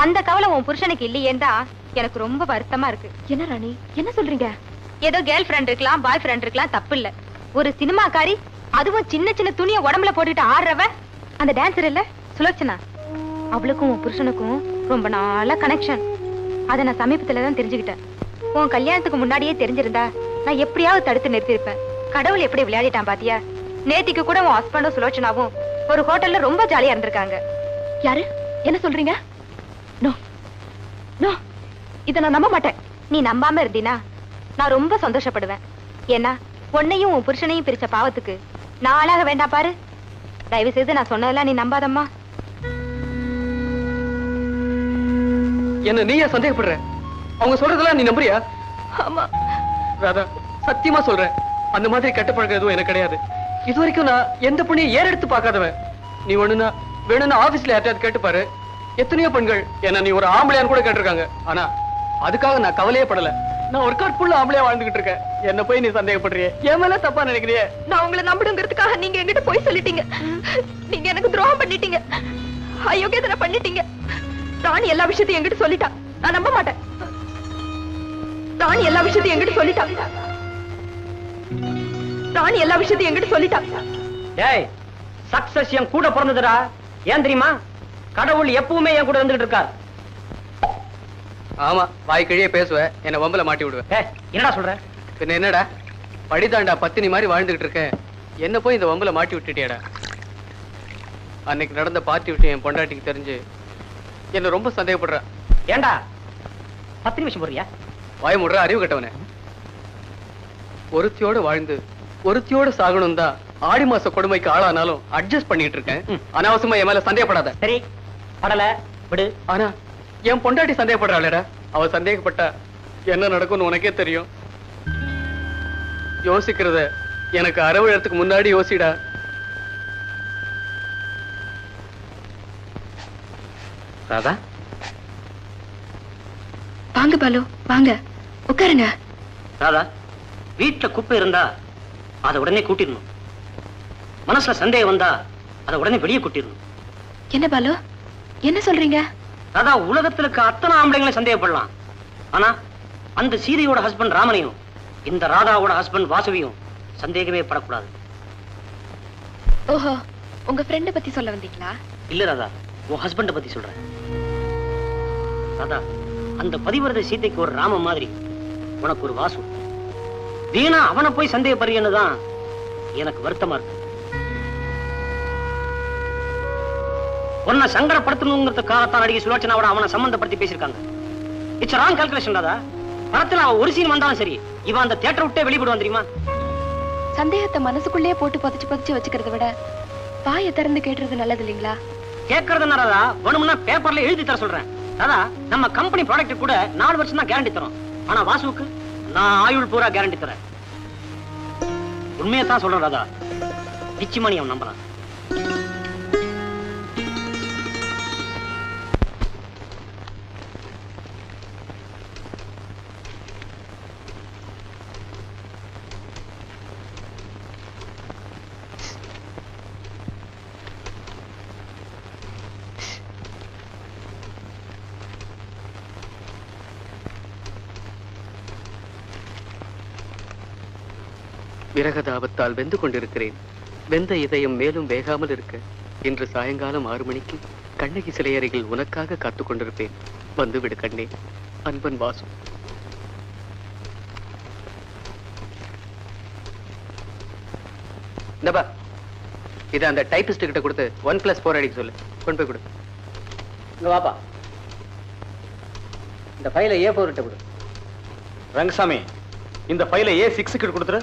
அந்த கவலை உன் புருஷனுக்கு இல்லையேன்னு தான் எனக்கு ரொம்ப வருத்தமா இருக்கு. என்ன ராணி, என்ன சொல்றீங்க? ஏதோ கேர்ள் ஃப்ரெண்ட் இருக்கலாம், பாய் ஃப்ரெண்ட் இருக்கலாம், தப்பு இல்ல. ஒரு சினிமாக்காரி, அதுவும் சின்ன சின்ன துணியை உடம்புல போட்டுட்டு ஆடுறவ, அந்த டான்சர் இல்ல சுலோச்சனா, அவளுக்கும் உன் புருஷனுக்கும் ரொம்ப நாளா கனெக்ஷன். அதை நான் சமீபத்துல தான் தெரிஞ்சுக்கிட்டேன். உன் கல்யாணத்துக்கு முன்னாடியே தெரிஞ்சிருந்தா நான் எப்படியாவது தடுத்து நிறுத்திருப்பேன். கடவுள் எப்படி விளையாடிட்டான் பாத்தியா? நேத்திக்கு கூட உன் ஹஸ்பண்டும் சுலோச்சனாவும் ஒரு ஹோட்டல்ல ரொம்ப ஜாலியா இருந்திருக்காங்க. யாரு, என்ன சொல்றீங்க? நோ நோ, இத நான் நம்ப மாட்டேன். நீ நம்பாம இருந்தீனா நான் ரொம்ப சந்தோஷப்படுவேன். ஏன்னா உன்னையும் உன் புருஷனையும் பிரிச்ச பாவத்துக்கு நான் ஆளாக வேண்டாம் பாரு. தயவு செய்து நான் சொன்னதெல்லாம் நீ நம்பாதம்மா. என்ன நீயா சந்தேகப்படுற? அவங்க சொல்றதெல்லாம் நீ நம்புறியா? ஆமா ராதா, சத்தியமா சொல்றேன், அந்த மாதிரி கெட்ட பழக்கம் எதுவும் எனக்கு கிடையாது. இது வரைக்கும் நான் எந்த பொண்ணையும் ஏறெடுத்து பார்க்காதவன். நீ வேணும்னா ஆபீஸ்ல யார்ட்டாவது கேட்டுப்பாரு. எத்தனையோ பெண்கள் என்ன நீ ஒரு ஆம்பளையான்னு கூட கேட்டிருக்காங்க. ஆனா அதுக்காக நான் கவலையே படல. நான் ஒரு காட்புள்ள ஆம்பளையா வாழ்ந்துகிட்டு இருக்கேன். என்ன போய் நீ சந்தேகப்படுறியே? என் மேல தப்பா நினைக்கிறியே? நான் உங்களை நம்பிடுங்கிறதுக்காக நீங்க என்கிட்ட போய் சொல்லிட்டீங்க. நீங்க எனக்கு துரோகம் பண்ணிட்டீங்க, அயோக்கியத்தனை பண்ணிட்டீங்க. ராணி எல்லா விஷயத்தையும் என்கிட்ட சொல்லிட்டா, நான் நம்ப மாட்டேன். ராணி எல்லா விஷயத்தையும் என்கிட்ட சொல்லிட்டா. ராணி எல்லா விஷயத்தையும் என்கிட்ட சொல்லிட்டா. டேய், சக்சஸ் என் கூட பிறந்ததுடா. ஏன் தெரியுமா? கடவுள் எப்பவுமே என் கூட இருந்துட்டு இருக்கார். ஆமா, வாய் கிழியே பேசுவேன், என்ன வம்பல மாட்டி விடுவேன். என்னடா சொல்ற? பின்ன என்னடா, படிதாண்டா பத்தினி மாதிரி வாழ்ந்துகிட்டு இருக்கேன். என்ன போய் இந்த வம்பல மாட்டி விட்டுட்டியாடா. அன்னைக்கு நடந்த பார்ட்டி விஷயம் என் பொண்டாட்டிக்கு தெரிஞ்சு என்ன ரொம்ப சந்தேகப்படுற. ஏண்டா பத்தினி விஷயம் போறியா? வாய் முடுற அறிவு கட்டவனே. ஒருத்தியோடு வாழ்ந்து ஒருத்தியோடு சாகணும் தான் ஆடி மாச கொடுமைக்கு ஆளானாலும் அட்ஜஸ்ட் பண்ணிட்டு இருக்கேன். அனாவசியமா என் மேல சந்தேகப்படாத. சரி, படல விடு. ஆனா என் பொண்டாட்டி சந்தேகப்படுறாளேடா. அவ சந்தேகப்பட்டா என்ன நடக்கும்னு உனக்கே தெரியும். யோசிக்கிறத எனக்கு அறவிழத்துக்கு முன்னாடி யோசிடா. ராதா, வாங்க பாலு, வாங்க உட்காருங்க. ராதா, வீட்டுல குப்பை இருந்தா அதை உடனே கூட்டிடணும். மனசுல சந்தேகம் வந்தா அதை உடனே வெளியே கூட்டிடணும். என்ன பாலு, என்ன சொல்றீங்க? ராதா, உலகத்துல இருக்க அத்தனை ஆம்பளைங்களை சந்தேகப்படலாம். ஆனா அந்த சீதையோட ஹஸ்பண்ட் ராமனையும் இந்த ராதாவோட ஹஸ்பண்ட் வாசுவியும் சந்தேகமே படக்கூடாது. ஓஹோ, உங்க ஃப்ரெண்ட பத்தி சொல்ல வந்தீங்களா? இல்ல ராதா, உன் ஹஸ்பண்ட பத்தி சொல்றேன். ராதா, அந்த பதிவிரத சீதைக்கு ஒரு ராம மாதிரி உனக்கு ஒரு வாசு. வீணா அவனை போய் சந்தேகப்படுறீன்னு தான் எனக்கு வருத்தமா இருக்கு. உன்னை சங்கடப்படுத்தணுங்கிறதுக்காகத்தான் நடிகை சுலோச்சனாவோட அவனை சம்பந்தப்படுத்தி பேசியிருக்காங்க. It's wrong calculation. படத்துல அவன் ஒரு சீன் வந்தாலும் சரி, இவன் அந்த தியேட்டர் விட்டே வெளிப்படுவான் தெரியுமா? சந்தேகத்தை மனசுக்குள்ளே போட்டு புதைச்சு வச்சுக்கிறத விட வாயை திறந்து கேட்டுறது நல்லது இல்லைங்களா? கேட்கறது ராதா, வேணும்னா பேப்பர்ல எழுதி தர சொல்றேன். ராதா, நம்ம கம்பெனி ப்ராடக்ட் கூட 4 வருஷம் தான் கேரண்டி தரோம். ஆனா வாசுவுக்கு நான் ஆயுள் பூரா கேரண்டி தரேன். உண்மையை தான் சொல்றேன் ராதா, நிச்சயமா நீ அவன் நம்பலாம். விரகதாபத்தால் வெந்து கொண்டிருக்கிறேன். வெந்த இதயம் மேலும் வேகாமல் இருக்க இன்று சாயங்காலம் 6 மணிக்கு கண்ணகி சிலை அருகில் உனக்காக காத்துக் கொண்டிருப்பேன். வந்து விடு கண்ணே. அன்பன் வாசு. இந்தப்பா, இதை அந்த டைபிஸ்ட் கிட்ட கொடுத்து 1+4 அடிக்க சொல்லு. கொண்டு போய் கொடு. இங்க வாப்பா, இந்த ஃபைலை A4 கிட்ட கொடு. ரங்கசாமி, இந்த ஃபைலை A6 கிட்ட கொடுத்துரு.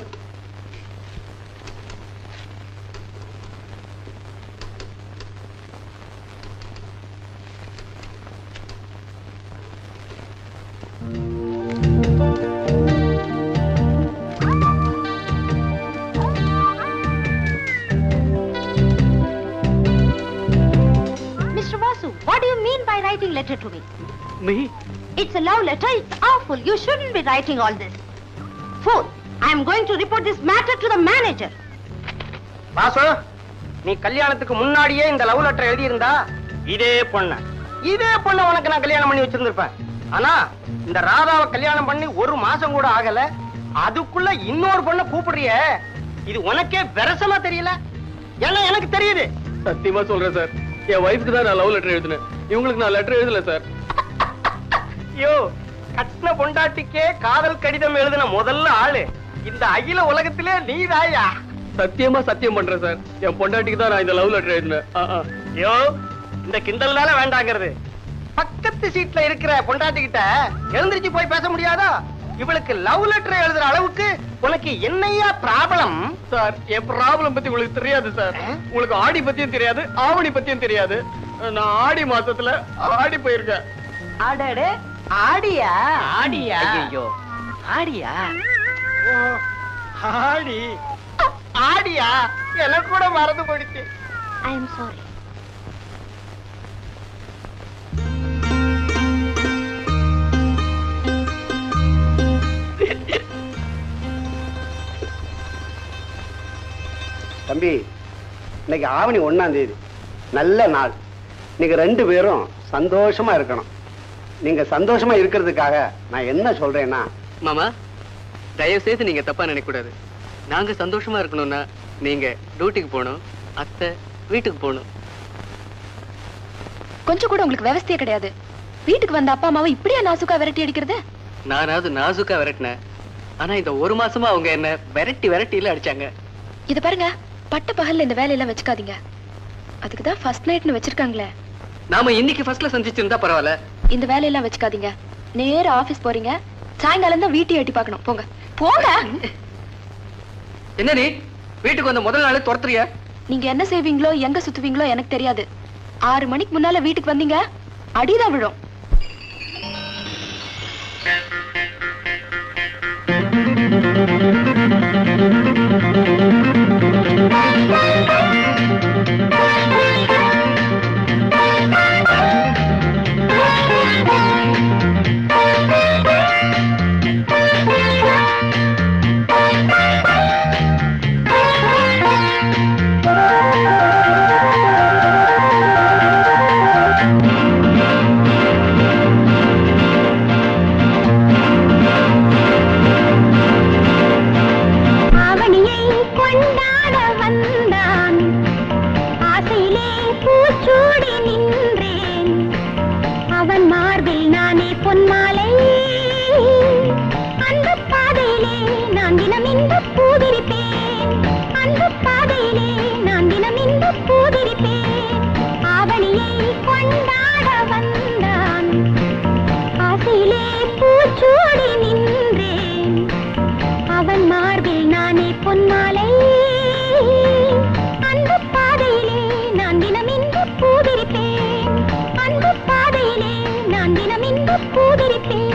Letter to me. Me? It's a love letter. It's awful. You shouldn't be writing all this. Fool, I am going to report this matter to the manager. Vasu, நீ கல்யாணத்துக்கு முன்னாடியே இந்த லவ் லெட்டர் எழுதி இருந்தா இதே பொண்ண உனக்கு நான் கல்யாணம் பண்ணி வச்சிருந்திருப்பேன். ஆனா இந்த ராதாவை கல்யாணம் பண்ணி 1 மாசம் கூட ஆகல, அதுக்குள்ள இன்னொரு பொண்ணை கூப்பிடுறிய, இது உனக்கே விரசமா தெரியல? ஏன்னா எனக்கு தெரியுது. சத்தியமா சொல்றேன் சார், என் வைஃப்க்கு தான் நான் லவ் லெட்டர் எழுதினேன். இவங்களுக்கு நான் லெட்டர் எழுதல சார். ஐயோ, கட்டின பொண்டாட்டிக்கே காதல் கடிதம் எழுதின முதல்ல ஆளு இந்த அகில உலகத்திலே நீதாயா? சத்தியமா சத்தியம் பண்றேன் சார், என் பொண்டாட்டிக்கு தான் நான் இந்த லவ் லெட்டர் எழுதினேன். ஐயோ, இந்த கிண்டல்னால வேண்டாங்கிறது. பக்கத்து சீட்ல இருக்கிற பொண்டாட்டி கிட்ட எழுந்திருச்சு போய் பேச முடியாதா? இவளுக்கு லவ் லெட்டர் எழுதுற அளவுக்கு உனக்கு என்னையா ப்ராப்ளம்? சார், என் ப்ராப்ளம் பத்தி உங்களுக்கு தெரியாது சார். உங்களுக்கு ஆடி பத்தியும் தெரியாது, ஆவணி பத்தியும் தெரியாது. நான் ஆடி மாசத்துல ஆடி போயிருக்கேன். ஆடடே, ஆடியா? ஆடியா? ஐயோ, ஆடியா? ஆடி ஆடியா? எனக்கு கூட மறந்து போயிடுச்சு. I am sorry. தம்பி, இன்னைக்கு ஆவணி 1ஆம் தேதி, நல்ல நாள். நீங்க 2 பேரும் சந்தோஷமா இருக்கணும். நீங்க சந்தோஷமா இருக்கிறதுக்காக நான் என்ன சொல்றேன்னா, மாமா, தயவு செய்து நீங்க தப்பா நினைக்க கூடாது. நாங்க சந்தோஷமா இருக்கணும்னா நீங்க டியூட்டிக்கு போகணும், அத்தை வீட்டுக்கு போகணும். கொஞ்சம் கூட உங்களுக்கு விவசாய கிடையாது. வீட்டுக்கு வந்த அப்பா அம்மாவை இப்படியே நாசுக்கா விரட்டி அடிக்கிறது? நானாவது நாசுக்கா விரட்டினேன், ஆனா இந்த 1 மாசமா அவங்க என்ன விரட்டில அடிச்சாங்க. இது பாருங்க, பட்ட பகல்ல இந்த வேலையெல்லாம் வச்சுக்காதீங்க. அதுக்குதான் ஃபர்ஸ்ட் நைட்னு வச்சிருக்காங்களே. நாம இன்னைக்கு ஃபர்ஸ்ட்ல சந்திச்சிருந்தா பரவாயில்ல. இந்த வேலையெல்லாம் வச்சுக்காதீங்க. நேரா ஆபீஸ் போறீங்க, சாயங்காலம் தான் வீட்டை எட்டி பார்க்கணும். போங்க போங்க. என்ன நீ வீட்டுக்கு வந்த முதல் நாளே துரத்துறிய? நீங்க என்ன செய்வீங்களோ எங்க சுத்துவீங்களோ எனக்கு தெரியாது. 6 மணிக்கு முன்னால வீட்டுக்கு வந்தீங்க, அடிதான் விழும். பூவிரிப்பேன்.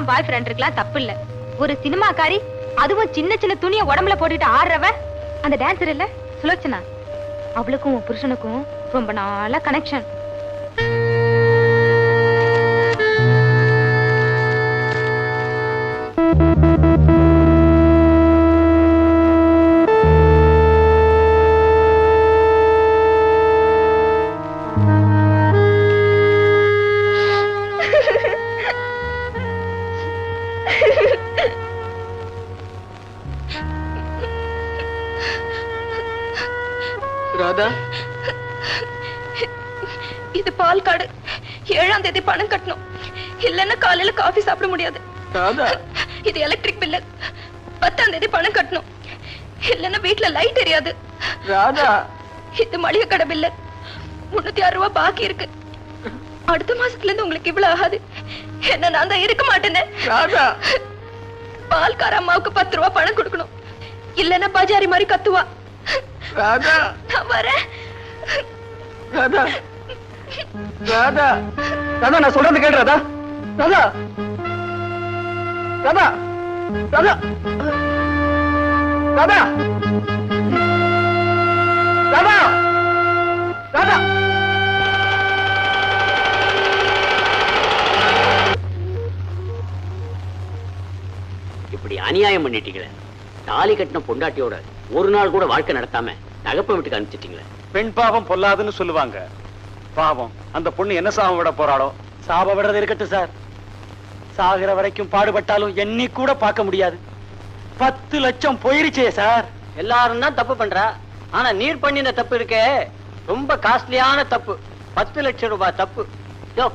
பாய் ஃப்ரெண்ட் இருக்கலாம், தப்பு இல்ல. ஒரு சினிமாக்காரி, அதுவும் சின்ன சின்ன துணியை உடம்புல போட்டுட்டு ஆடுறவ அந்த டான்சர் இல்ல சுலோச்சனா, அவளுக்கும் புருஷனுக்கும் ரொம்ப நாளா கனெக்ஷன். ராதா, இது பால் கார்டு. 7ஆம் தேதி பணம் கட்டணும், இல்லன்னா காலையில காஃபி சாப்பிட முடியாது. ராதா, இது எலக்ட்ரிக் பில்லு. 10ஆம் தேதி பணம் கட்டணும், இல்லன்னா வீட்டுல லைட் எரியாது. ராதா, இது மளிகை கடை பில்லு. 306 ரூபாய் பாக்கி இருக்கு. அடுத்த மாசத்துல இருந்து உங்களுக்கு இவ்வளவு ஆகாது. என்ன நான் தான் இருக்க மாட்டேன்னு. ராதா, பால்கார அம்மாவுக்கு 10 ரூபாய் பணம் கொடுக்கணும், இல்லன்னா பஜாரி மாதிரி கத்துவா. ராதா, நான் வரேன். ராதா, ராதா, ராதா, நான் சொல்றது கேளு ராதா. ராதா, ராதா, ராதா, ராதா, ராதா, ராதா. இப்படி அநியாயம் பண்ணிட்டீங்களே. தாலி கட்டின பொண்டாட்டியோட ஒரு நாள் கூட வாழ்க்கை நடத்தாம தகப்ப வீட்டுக்கு அனுப்பிச்சிட்டீங்களே. பெண் பாவம் பொல்லாதுன்னு சொல்லுவாங்க. பாவம் அந்த பொண்ணு என்ன சாபம் விட போறாளோ? சாப விடுறது இருக்கட்டும் சார், சாகிற வரைக்கும் பாடுபட்டாலும் எண்ணி கூட பார்க்க முடியாது. 10 லட்சம் போயிருச்சே சார். எல்லாரும் தான் தப்பு பண்றா, ஆனா நீர் பண்ணின தப்பு இருக்கே ரொம்ப காஸ்ட்லியான தப்பு. 10 லட்சம் ரூபாய் தப்பு. யோ,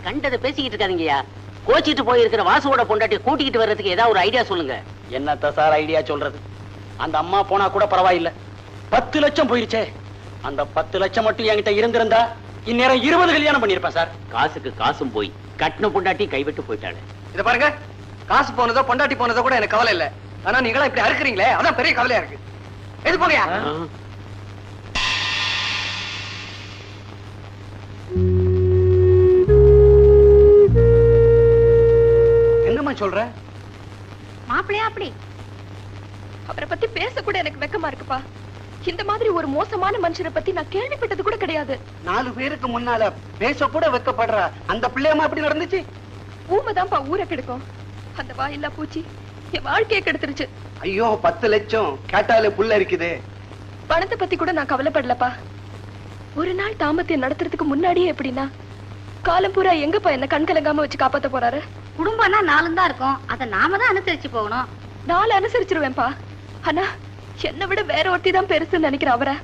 கண்டதை பேசிக்கிட்டு இருக்காதீங்கயா. கோச்சிட்டு போயிருக்கிற வாசுவோட பொண்டாட்டி கூட்டிக்கிட்டு வர்றதுக்கு ஏதாவது ஒரு ஐடியா சொல்லுங்க. என்னத்த சார் ஐடியா சொல்றது? அந்த அம்மா போனா கூட பரவாயில்லை, 10 லட்சம் போயிருச்சே. அந்த 10 லட்சம் மட்டும் என்கிட்ட இருந்திருந்தா இந்நேரம் 20 கல்யாணம் பண்ணிருப்பேன் சார். காசுக்கு காசும் போய் கட்டின பொண்டாட்டி கைவிட்டு போயிட்டாளே. இத பாருங்க, காசு போனதோ பொண்டாட்டி போனதோ கூட எனக்கு கவலை இல்ல. ஆனா நீங்களா இப்படி அறுக்குறீங்களே, அதான் பெரிய கவலையா இருக்கு. எது போங்கயா. என்னம்மா சொல்ற? மாப்பிள்ளையா அப்படி? அவரை பத்தி பேச கூட எனக்கு வெக்கமா இருக்குப்பா. இந்த மாதிரி ஒரு மோசமான மனுஷரை பத்தி நான் கேள்விப்பட்டது கூட கிடையாது. 4 பேருக்கு முன்னால பேச கூட வெக்கப்படுற அந்த பிள்ளையம்மா எப்படி நடந்துச்சு? ஊமைதான்ப்பா ஊரை கெடுக்கும். அந்த வாயில்லா பூச்சி என் வாழ்க்கையை கெடுத்துருச்சு. ஐயோ 10 லட்சம் கேட்டாலே புல்ல இருக்குது. பணத்தை பத்தி கூட நான் கவலைப்படலப்பா. ஒரு நாள் தாம்பத்தியம் நடத்துறதுக்கு முன்னாடியே எப்படின்னா காலம் பூரா எங்கப்பா என்ன கண் கலங்காம வச்சு காப்பாத்த போறாரு? குடும்பம்னா 4 தான் இருக்கும், அதை நாம தான் அனுசரிச்சு போகணும். 4 அனுசரிச்சிருவேன்பா. ஆனா என்னை விட வேற ஒருத்தி தான் பெருசுன்னு நினைக்கிற அவரை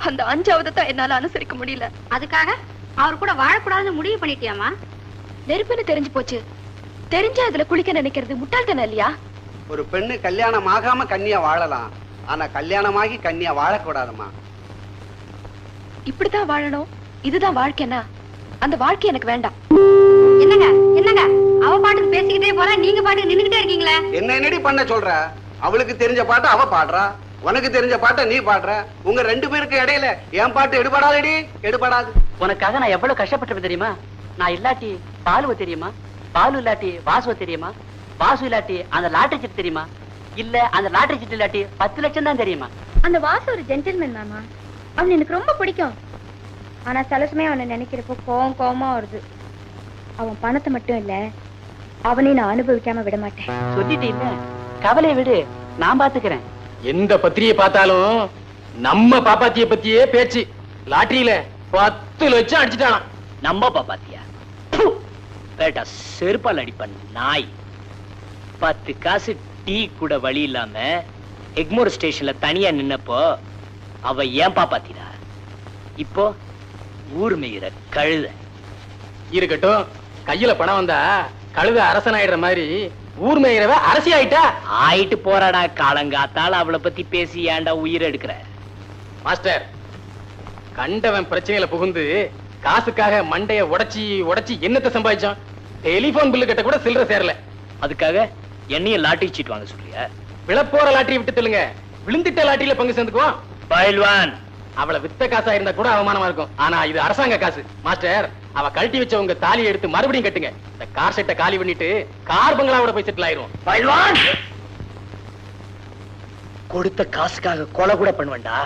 அந்த 5வது தான் என்னால அனுசரிக்க முடியல. அதுக்காக அவர் கூட வாழக்கூடாதுன்னு முடிவு பண்ணிட்டியாமா? நெருப்புன்னு தெரிஞ்சு போச்சு, தெரிஞ்சா அதுல குளிக்க நினைக்கிறது முட்டாள்தானே இல்லையா? ஒரு பெண்ணு கல்யாணம் ஆகாம கன்னியா வாழலாம், ஆனா கல்யாணமாகி கன்னியா வாழக்கூடாதுமா. இப்படித்தான் வாழணும், இதுதான் வாழ்க்கைன்னா அந்த வாழ்க்கை எனக்கு வேண்டாம். என்னங்க என்னங்க, அவ பாட்டுக்கு பேசிக்கிட்டே போற, நீங்க பாட்டுக்கு நின்னுகிட்டே இருக்கீங்களே. என்ன என்னடி பண்ண சொல்ற? அவளுக்கு தெரிஞ்ச பாட்டு அவ பாடுறா, உனக்கு தெரிஞ்ச பாட்டை நீ பாடுற. உங்க 2 பேருக்கு இடையில என் பாட்டு எடுபடாதடி, எடுபடாது. உனக்காக நான் எவ்வளவு கஷ்டப்பட்டிருப்பேன் தெரியுமா? நான் இல்லாட்டி பாலுவ தெரியுமா? பாலு இல்லாட்டி வாசுவ தெரியுமா? வாசு இல்லாட்டி அந்த லாட்டரி சீட்டு தெரியுமா? இல்ல அந்த லாட்டரி சீட்டு இல்லாட்டி 10 லட்சம் தான் தெரியுமா? அந்த வாசு ஒரு ஜென்டில்மேன் மாமா, அவன் எனக்கு ரொம்ப பிடிக்கும். ஆனா சில சமயம் அவனை நினைக்கிறப்போ கோவமா வருது. அவன் பணத்தை மட்டும் இல்ல, அவனை நான் அனுபவிக்காம விட மாட்டேன். சொல்லிட்டு இல்ல, கவலையை விடு, நான் பாத்துக்கிறேன். எந்த பத்திரியை பார்த்தாலும் நம்ம பாப்பாத்திய பத்தியே பேச்சு. லாட்டரியில 10 லட்சம் அடிச்சுட்டானா நம்ம பாப்பாத்தியா? பேட்டா செருப்பால் அடிப்பன் நாய். 10 காசு டீ கூட வழி இல்லாம எக்மோர் ஸ்டேஷன்ல தனியா நின்னப்போ அவ ஏன் பாப்பாத்திடா. இப்போ ஊர் மேயிற கழுத. இருக்கட்டும், கையில பணம் வந்தா கழுத அரசன் ஆயிடுற மாதிரி ஊர் மேயிறவ அரசி ஆயிட்டா. ஆயிட்டு போறாடா, காலங்காத்தால அவளை பத்தி பேசி ஏன்டா உயிர் எடுக்கிற? மாஸ்டர், கண்டவன் பிரச்சனையில புகுந்து காசுக்காக மண்டைய உடைச்சி என்னத்தை சம்பாதிச்சான்? டெலிபோன் பில்லு கட்ட கூட சில்லற சேரல. அதுக்காக என்னையும் லாட்டரி சீட் வாங்க சொல்றியா? விழப்போற லாட்டரி விட்டு சொல்லுங்க, விழுந்துட்ட லாட்டரியில பங்கு சேர்ந்துக்குவோம். பயில்வான், அவளை வித்த காசா இருந்தா கூட அவமானமா இருக்கும். ஆனா இது அரசாங்க காசு. மாஸ்டர், அவ கழட்டி வச்ச உங்க தாலியை எடுத்து மறுபடியும் கட்டுங்க. இந்த கார் செட்டை காலி பண்ணிட்டு கார் பங்களாவோட போய் செட்டில் ஆயிரும். பயில்வான், கொடுத்த காசுக்காக கொலை கூட பண்ணுவேன்டா.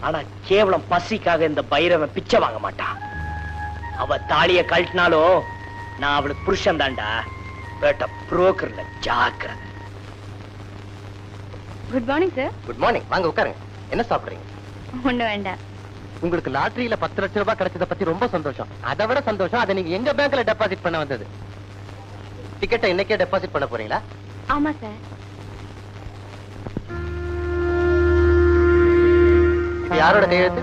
ஆனா கேவலம் பசிக்காக இந்த பைரவன் பிச்சை வாங்க மாட்டான். அவ தாலிய கழட்டினாலும் நான் அவளுக்கு புருஷன் தான்டா. பேட்ட புரோக்கர்ல ஜாக்கிரதை. Good morning sir. Good morning, வாங்க உட்காருங்க. என்ன சாப்பிடுறீங்க? ஒண்ணு வேண்டாம். உங்களுக்கு லாட்டரியில 10 லட்சம் ரூபாய் கிடைச்சத பத்தி ரொம்ப சந்தோஷம். அதை விட சந்தோஷம், அதை நீங்க எங்க பேங்க்ல டெபாசிட் பண்ண வந்தது. டிக்கெட்டை இன்னைக்கே டெபாசிட் பண்ண போறீங்களா? ஆமா சார். யாரோட கையெழுத்து?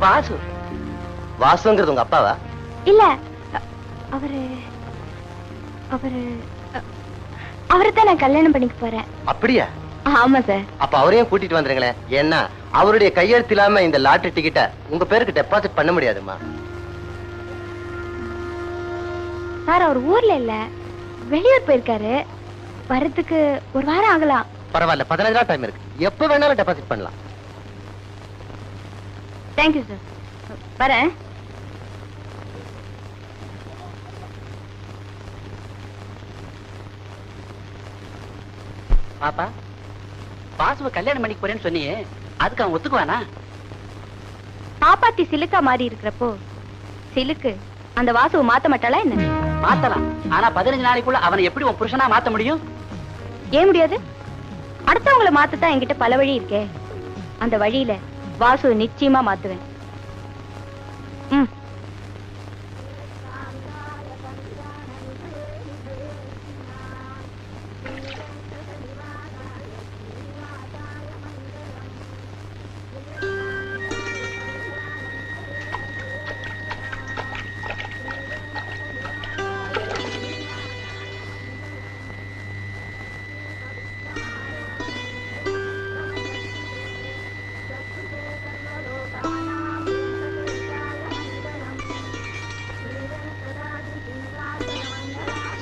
வாசு. வாசுங்கிறது உங்க அப்பாவா? இல்ல, அவரைத்தான் நான் கல்யாணம் பண்ணிக்க போறேன். அப்படியா? ஆமா சார். அப்ப அவரையும் கூட்டிட்டு வந்துருங்களேன். ஏன்னா அவருடைய கையெழுத்து இல்லாம இந்த லாட்டரி டிக்கெட்டை உங்க பேருக்கு டெபாசிட் பண்ண முடியாதுமா. சார் அவர் ஊர்ல இல்ல, வெளியூர் போயிருக்காரு. வரதுக்கு 1 வாரம் ஆகலாம். பரவாயில்ல, 15 நாள் டைம் இருக்கு. எப்ப வேணாலும் டெபாசிட் பண்ணலாம். Thank you sir. வரேன். பாப்பா, வாசுவ கல்யாணம் பண்ணிக்க போறேன்னு சொன்னியே, அதுக்கு அவன் ஒத்துக்குவானா? பாப்பாத்தி சிலுக்கா மாறி இருக்கிறப்போ சிலுக்கு அந்த வாசுவை மாத்த மாட்டாளா என்ன? மாத்தலாம். ஆனா 15 நாளைக்குள்ள அவனை எப்படி உன் புருஷனா மாத்த முடியும்? ஏன் முடியாது? அடுத்தவங்களை மாத்தத்தான் என்கிட்ட பல வழி இருக்கே. அந்த வழியில வாசுவை நிச்சயமா மாத்துவேன்.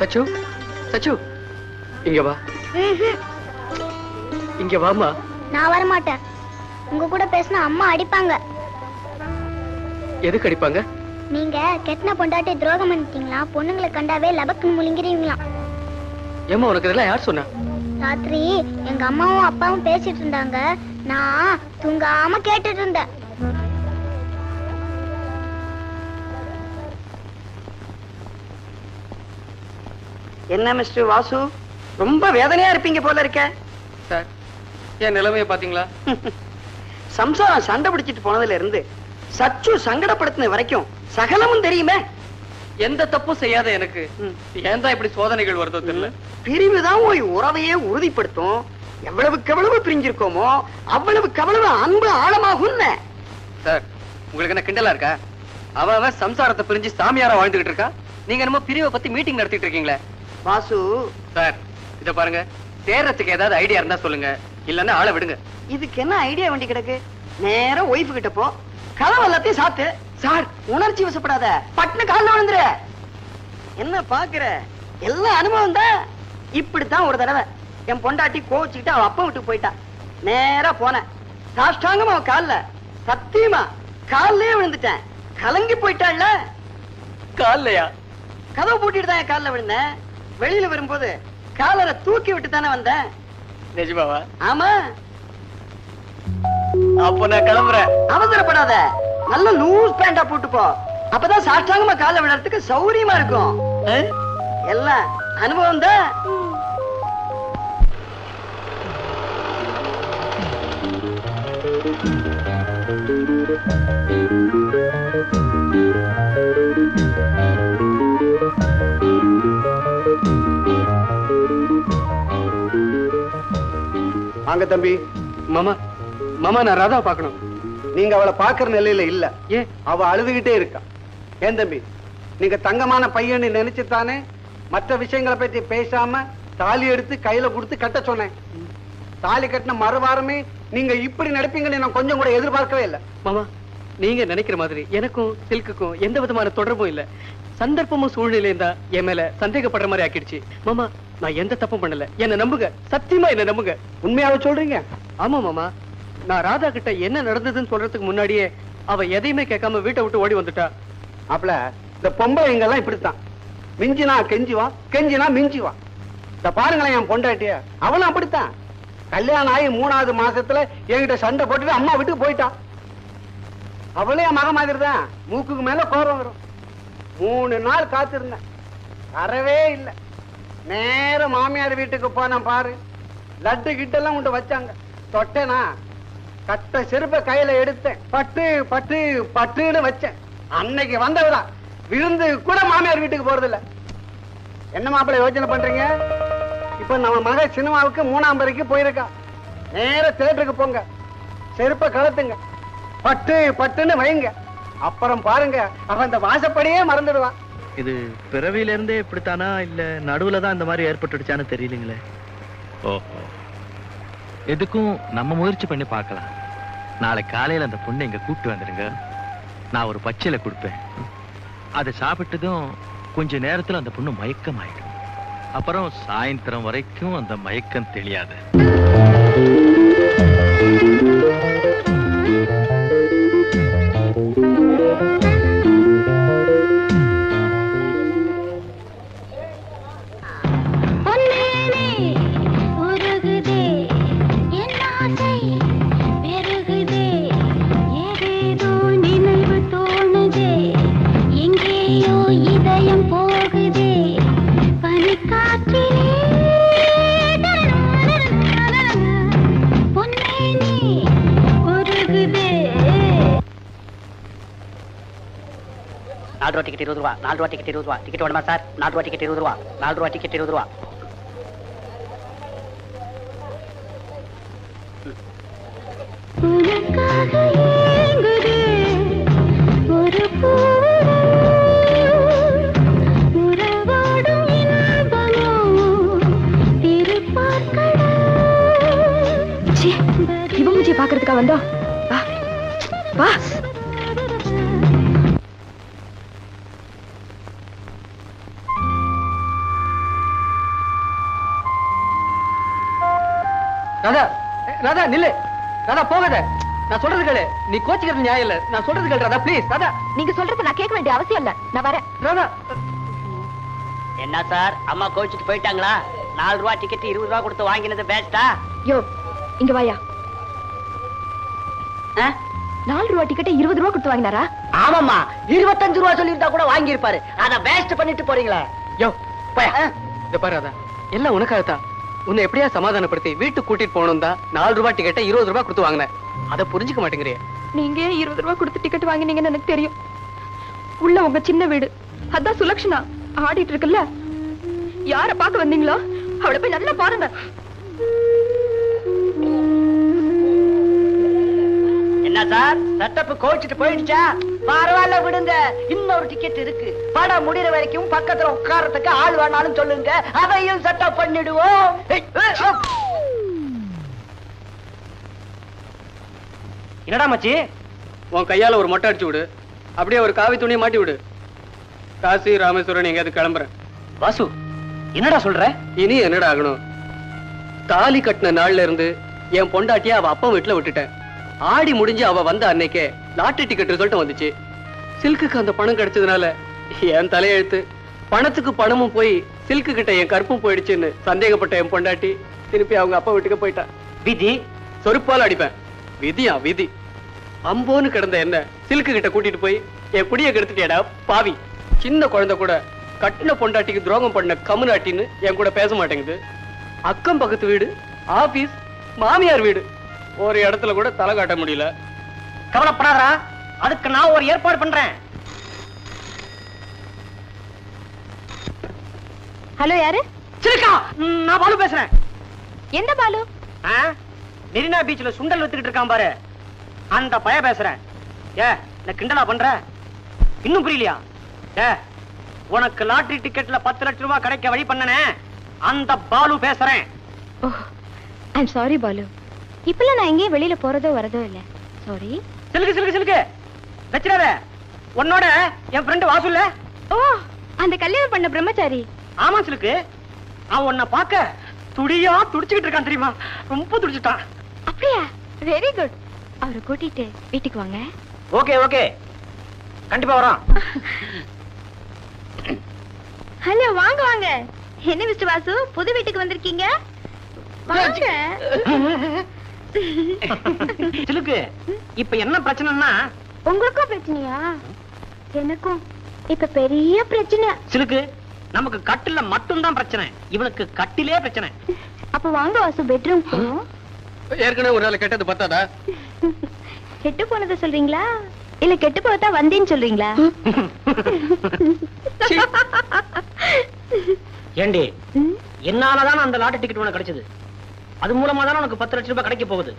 சச்சு, சச்சு, இங்க வா. இங்க வாமா. நான் வர மாட்டேன். உங்க கூட பேசினா அம்மா அடிப்பாங்க. எதுக்கு அடிப்பாங்க? நீங்க கெட்டின பொண்டாட்டி துரோகம் பண்ணிட்டீங்களா? பொண்ணுங்களை கண்டாவே லபக்கு முழுங்கிறீங்களா? ஏமா உனக்கு இதெல்லாம் யார் சொன்னா? ராத்திரி எங்க அம்மாவும் அப்பாவும் பேசிட்டு இருந்தாங்க. நான் தூங்காம கேட்டுட்டு இருந்தேன். என்ன மிஸ்டர் வாசு, ரொம்ப வேதனையா இருப்பீங்க போல இருக்க. சார், என் நிலைமைய பாத்தீங்களா? சம்சாரம் சண்டை பிடிச்சிட்டு போனதுல இருந்து சச்சு சங்கடப்படுத்தின வரைக்கும் சகலமும் தெரியுமே. எந்த தப்பும் செய்யாத எனக்கு ஏன் தான் இப்படி சோதனைகள் வருதோ தெரியல. பிரிவுதான் ஒரு உறவையே உறுதிப்படுத்தும். எவ்வளவுக்கு எவ்வளவு பிரிஞ்சிருக்கோமோ அவ்வளவுக்கு அவ்வளவு அன்பு ஆழமாகும். சார், உங்களுக்கு என்ன கிண்டலா இருக்கா? அவ சம்சாரத்தை பிரிஞ்சு சாமியாரா வாழ்ந்துகிட்டு இருக்கா. நீங்க என்னமோ பிரிவை பத்தி மீட்டிங் நடத்திட்டு இருக்கீங்களே. வாசு சார், இத பாருங்க, தேர்றதுக்கு ஏதாவது ஐடியா இருந்தா சொல்லுங்க, இல்லன்னா ஆளை விடுங்க. இதுக்கு என்ன ஐடியா வேண்டி கிடக்கு? நேரா ஒய்ஃப் கிட்ட போ, கதவு எல்லாத்தையும் சாத்து. சார், உணர்ச்சி வசப்படாத, பட்டுன்னு கால்ல விழுந்துரு. என்ன பாக்குற? எல்லா அனுபவம் தான். இப்படித்தான் ஒரு தடவை என் பொண்டாட்டி கோச்சுக்கிட்டு அவ அப்பா விட்டு போயிட்டா. நேரா போனேன், சாஷ்டாங்கமா அவ கால்ல, சத்தியமா கால்லயே விழுந்துட்டேன். கலங்கி போயிட்டாள்ல. கால்லையா? கதவு பூட்டிட்டு தான் என் கால்ல விழுந்தேன். வெளியில வரும்போது காலரை தூக்கி விட்டு தானே வந்தேன். நிஜமாவா? ஆமா. அப்ப நான் கிளம்புறேன். அவசரப்படாத, நல்ல லூஸ் பேண்டா போட்டு போ. அப்பதான் சாஷ்டாங்கமா கால விழறதுக்கு சௌரியமா இருக்கும். எல்லாம் அனுபவம் தான். வாங்க தம்பி. மாமா, மாமா, நான் ராதா பார்க்கணும். நீங்க அவளை பாக்குற நிலையில இல்ல. ஏன்? அவ அழுதுகிட்டே இருக்கா. ஏன் தம்பி, நீங்க தங்கமான பையன்னு நினைச்சுத்தானே மற்ற விஷயங்களை பத்தி பேசாம தாலி எடுத்து கையில கொடுத்து கட்ட சொன்னேன். தாலி கட்டின மறுவாரமே நீங்க இப்படி நடப்பீங்கன்னு நான் கொஞ்சம் கூட எதிர்பார்க்கவே இல்லை. மாமா, நீங்க நினைக்கிற மாதிரி எனக்கும் சில்க்குக்கும் எந்த விதமான தொடர்பும் இல்ல. சந்தர்ப்பமும் சூழ்நிலையும் தான் என் மேல சந்தேகப்படுற மாதிரி ஆக்கிடுச்சு. மாமா, நான் எந்த தப்பும் பண்ணல, என்ன நம்புங்க. சத்தியமா என்ன நம்புங்க. உண்மையாவே சொல்றீங்க? ஆமா மாமா, நான் ராதா கிட்ட என்ன நடந்ததுன்னு சொல்றதுக்கு முன்னாடியே அவ எதையுமே கேட்காம வீட்டை விட்டு ஓடி வந்துட்டா. அப்பல இந்த பொம்பளைங்க எல்லாம் இப்படித்தான். மிஞ்சினா கெஞ்சிவா, கெஞ்சினா மிஞ்சிவா. இந்த பாருங்களேன், என் பொண்டாட்டிய அவளும் அப்படித்தான். கல்யாணம் ஆகி 3வது மாசத்துல என்கிட்ட சண்டை போட்டுட்டு அம்மா விட்டு போயிட்டா. அவளே என் மக மாதிரி தான். மூக்குக்கு மேல கோபம் வரும். 3 நாள் காத்திருந்தேன், வரவே இல்லை. நேர மாமியார் வீட்டுக்கு போனேன். பாரு, லட்டு கிட்டெல்லாம் உண்டு வச்சாங்க. தொட்டேனா கட்ட செருப்ப கையில எடுத்தேன். பட்டு பட்டு பட்டுன்னு வச்சேன். அன்னைக்கு வந்தவரா விருந்து கூட மாமியார் வீட்டுக்கு போறதில்ல. என்ன மாப்பிள்ளை யோசனை பண்றீங்க? இப்ப நம்ம மக சினிமாவுக்கு 3ஆம் வரைக்கு போயிருக்கா. நேர தியேட்டருக்கு போங்க, செருப்ப கலத்துங்க, பட்டு பட்டுன்னு வைங்க. அப்புறம் பாருங்க, அவன் இந்த வாசப்படியே மறந்துடுவான். இது பிறவில இருந்தே இப்படித்தானா இல்ல நடுவுல தான் இந்த மாதிரி ஏற்பட்டுடுச்சான்னு தெரியலீங்களே. ஓஹோ, எதுக்கும் நம்ம முயற்சி பண்ணி பார்க்கலாம். நாளை காலையில அந்த பொண்ணை இங்க கூப்பிட்டு வந்துடுங்க. நான் ஒரு பச்சையில கொடுப்பேன். அதை சாப்பிட்டதும் கொஞ்ச நேரத்துல அந்த பொண்ணு மயக்கம் ஆயிடும். அப்புறம் சாயந்தரம் வரைக்கும் அந்த மயக்கம் தெரியாது. எங்கேயோ 4 ரூபா டிக்கெட் 20 ரூபா 4 ரூபா டிக்கெட் 20 ரூபா டிக்கெட் வேணுமா சார் 4 ரூபா டிக்கெட் 20 ரூபா 4 ரூபா டிக்கெட் 20 ரூபா இவன் மூஞ்சியை பாக்குறதுக்கா வந்தோம் வா வா ராதா ராதா நில்லு ராதா போகாத நான் சொல்றது கேளு நீ கோச்சிக்கிறது நியாயம் இல்ல நான் சொல்றது கேளு ராதா ப்ளீஸ் ராதா நீங்க சொல்றது நான் கேட்க வேண்டிய அவசியம் இல்ல நான் வரேன் ராதா என்ன சார் அம்மா கோச்சிட்டு போயிட்டாங்களா 4 ரூபா டிக்கெட் 20 ரூபா கொடுத்து வாங்கினது பேஸ்டா யோ இங்க வாயா 4 ரூபா டிக்கெட் 20 ரூபா கொடுத்து வாங்கினாரா ஆமாம்மா 25 ரூபா சொல்லியிருந்தா கூட வாங்கி இருப்பாரு அத வேஸ்ட் பண்ணிட்டு போறீங்களா யோ போயா இத பாரு ராதா எல்லாம் உனக்காகத்தான் உன்னை எப்படியா சமாதானப்படுத்தி வீட்டுக்கு கூட்டிட்டு போகணும் தான் 4 ரூபா டிக்கெட்டை 20 ரூபா கொடுத்து வாங்கினேன் அதை புரிஞ்சுக்க மாட்டேங்கிறிய நீங்க 20 ரூபா கொடுத்து டிக்கெட் வாங்கினீங்கன்னு எனக்கு தெரியும் உள்ள உங்க சின்ன வீடு அதான் சுலக்ஷனா ஆடிட்டு இருக்குல்ல யார பார்க்க வந்தீங்களோ அவளை போய் நல்லா பாருங்க என்ன சார் செட்டப் கோச்சிட்டு போயிடுச்சா பரவாயில்ல விடுங்க இன்னொரு டிக்கெட் இருக்கு படம் முடிகிற வரைக்கும் பக்கத்துல உட்காரத்துக்கு ஆள் வேணாலும் சொல்லுங்க அதையும் செட்டப் பண்ணிடுவோம் என்னடா மச்சி உன் கையால ஒரு மொட்டை அடிச்சு விடு அப்படியே ஒரு காவி துணியை மாட்டி விடு காசி ராமேஸ்வரன் எங்கேயாவது கிளம்புறேன் வாசு என்னடா சொல்ற இனி என்னடா ஆகணும் தாலி கட்டின நாள்ல இருந்து என் பொண்டாட்டிய அவ அப்பா வீட்டுல விட்டுட்டேன் ஆடி முடிஞ்சு அவ வந்த அன்னைக்கே லாட்டரி டிக்கெட் ரிசல்ட் வந்துச்சு சில்க்குக்கு அந்த பணம் கிடைச்சதுனால என் தலையெழுத்து பணத்துக்கு பணமும் போய் சில்க்கு கிட்ட என் கற்பும் போயிடுச்சுன்னு சந்தேகப்பட்ட என் பொண்டாட்டி திருப்பி அவங்க அப்பா வீட்டுக்கு போயிட்டா விதி சொருப்பால் அடிப்பேன் விதியா விதி அம்போன்னு கிடந்த என்ன சில்க்கு கிட்ட கூட்டிட்டு போய் என் குடிய கெடுத்துட்டேடா பாவி சின்ன குழந்தை கூட கட்டின பொண்டாட்டிக்கு துரோகம் பண்ண கம்முனாட்டின்னு என் கூட பேச மாட்டேங்குது அக்கம் பக்கத்து வீடு ஆபீஸ் மாமியார் வீடு ஒரு இடத்துல கூட தலை காட்ட முடியல கவலைப்படாதா அதுக்கு நான் ஒரு ஏற்பாடு பண்றேன் ஹலோ யாரு சிரிக்கா நான் பாலு பேசுறேன் எந்த பாலு மெரினா பீச்ல சுண்டல் வித்துக்கிட்டு இருக்கான் பாரு அந்த பய பேசுறேன் என்ன கிண்டலா பண்ற இன்னும் புரியலையா உனக்கு லாட்டரி டிக்கெட்ல 10 லட்சம் ரூபாய் கிடைக்க வழி பண்ணனே அந்த பாலு பேசுறேன் ஐம் சாரி பாலு இப்பெல்லாம் நான் எங்கேயும் வெளியில போறதோ வரதோ இல்ல சாரி சிலுக்கு சிலுக்கு சிலுக்கு வச்சிடாத உன்னோட என் ஃப்ரெண்ட் வாசுல்ல ஓ அந்த கல்யாணம் பண்ண பிரம்மச்சாரி ஆமா சிலுக்கு அவன் உன்னை பார்க்க துடியா துடிச்சுக்கிட்டு இருக்கான் தெரியுமா ரொம்ப துடிச்சுட்டான் அப்படியா வெரி குட் அவரை கூட்டிட்டு வீட்டுக்கு வாங்க ஓகே ஓகே கண்டிப்பா வரோம் ஹலோ வாங்க வாங்க என்ன மிஸ்டர் வாசு புது வீட்டுக்கு வந்திருக்கீங்க வாங்க சிலுக்கு இப்ப என்ன பிரச்சனைன்னா உங்களுக்கும் பிரச்சனையா எனக்கும் இப்ப பெரிய பிரச்சனை சிலுக்கு நமக்கு கட்டில மட்டும்தான் பிரச்சனை இவனுக்கு கட்டிலே பிரச்சனை அப்ப வாங்க வாசு பெட்ரூம் போவோம் ஏற்கனவே ஒரு நாள் கெட்டது பத்தாதா கெட்டு போனதை சொல்றீங்களா இல்ல கெட்டு போதா வந்தேன்னு சொல்றீங்களா ஏண்டி என்னாலதான் அந்த லாட்டரி டிக்கெட் உனக்கு கிடைச்சது அது மூலமா தான் உனக்கு 10 லட்சம் ரூபாய் கிடைக்க போகுது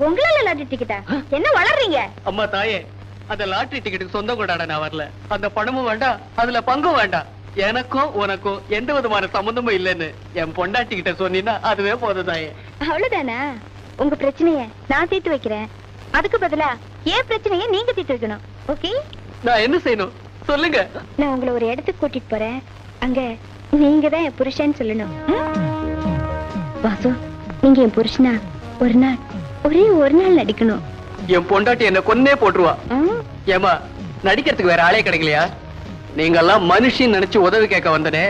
உங்களால லாட்டரி டிக்கெட்டா என்ன வளர்றீங்க அம்மா தாயே அந்த லாட்டரி டிக்கெட்டுக்கு சொந்தம் கொண்டாட நான் வரல அந்த பணமும் வேண்டாம் அதுல பங்கும் வேண்டாம் எனக்கும் உனக்கும் எந்த விதமான சம்பந்தமும் இல்லைன்னு என் பொண்டாட்டி கிட்ட சொன்னீங்கன்னா அதுவே போதும் தாயே அவ்வளவுதானா உங்க பிரச்சனைய நான் தீர்த்து வைக்கிறேன் அதுக்கு பதிலா ஏன் பிரச்சனைய நீங்க தீர்த்து வைக்கணும் ஓகே நான் என்ன செய்யணும் சொல்லுங்க நான் உங்களை ஒரு இடத்துக்கு கூட்டிட்டு போறேன் அங்க நீங்க தான் என் புருஷன் சொல்லணும் வாசு நீங்க என் புருஷனா ஒரு நாள் ஒரே ஒரு நாள் நடிக்கணும் என் பொண்டாட்டி என்ன கொன்னே போட்டுருவா ஏமா நடிக்கிறதுக்கு வேற ஆளே கிடைக்கலையா நீங்க எல்லாம் மனுஷன் நினைச்சு உதவி கேட்க வந்தனே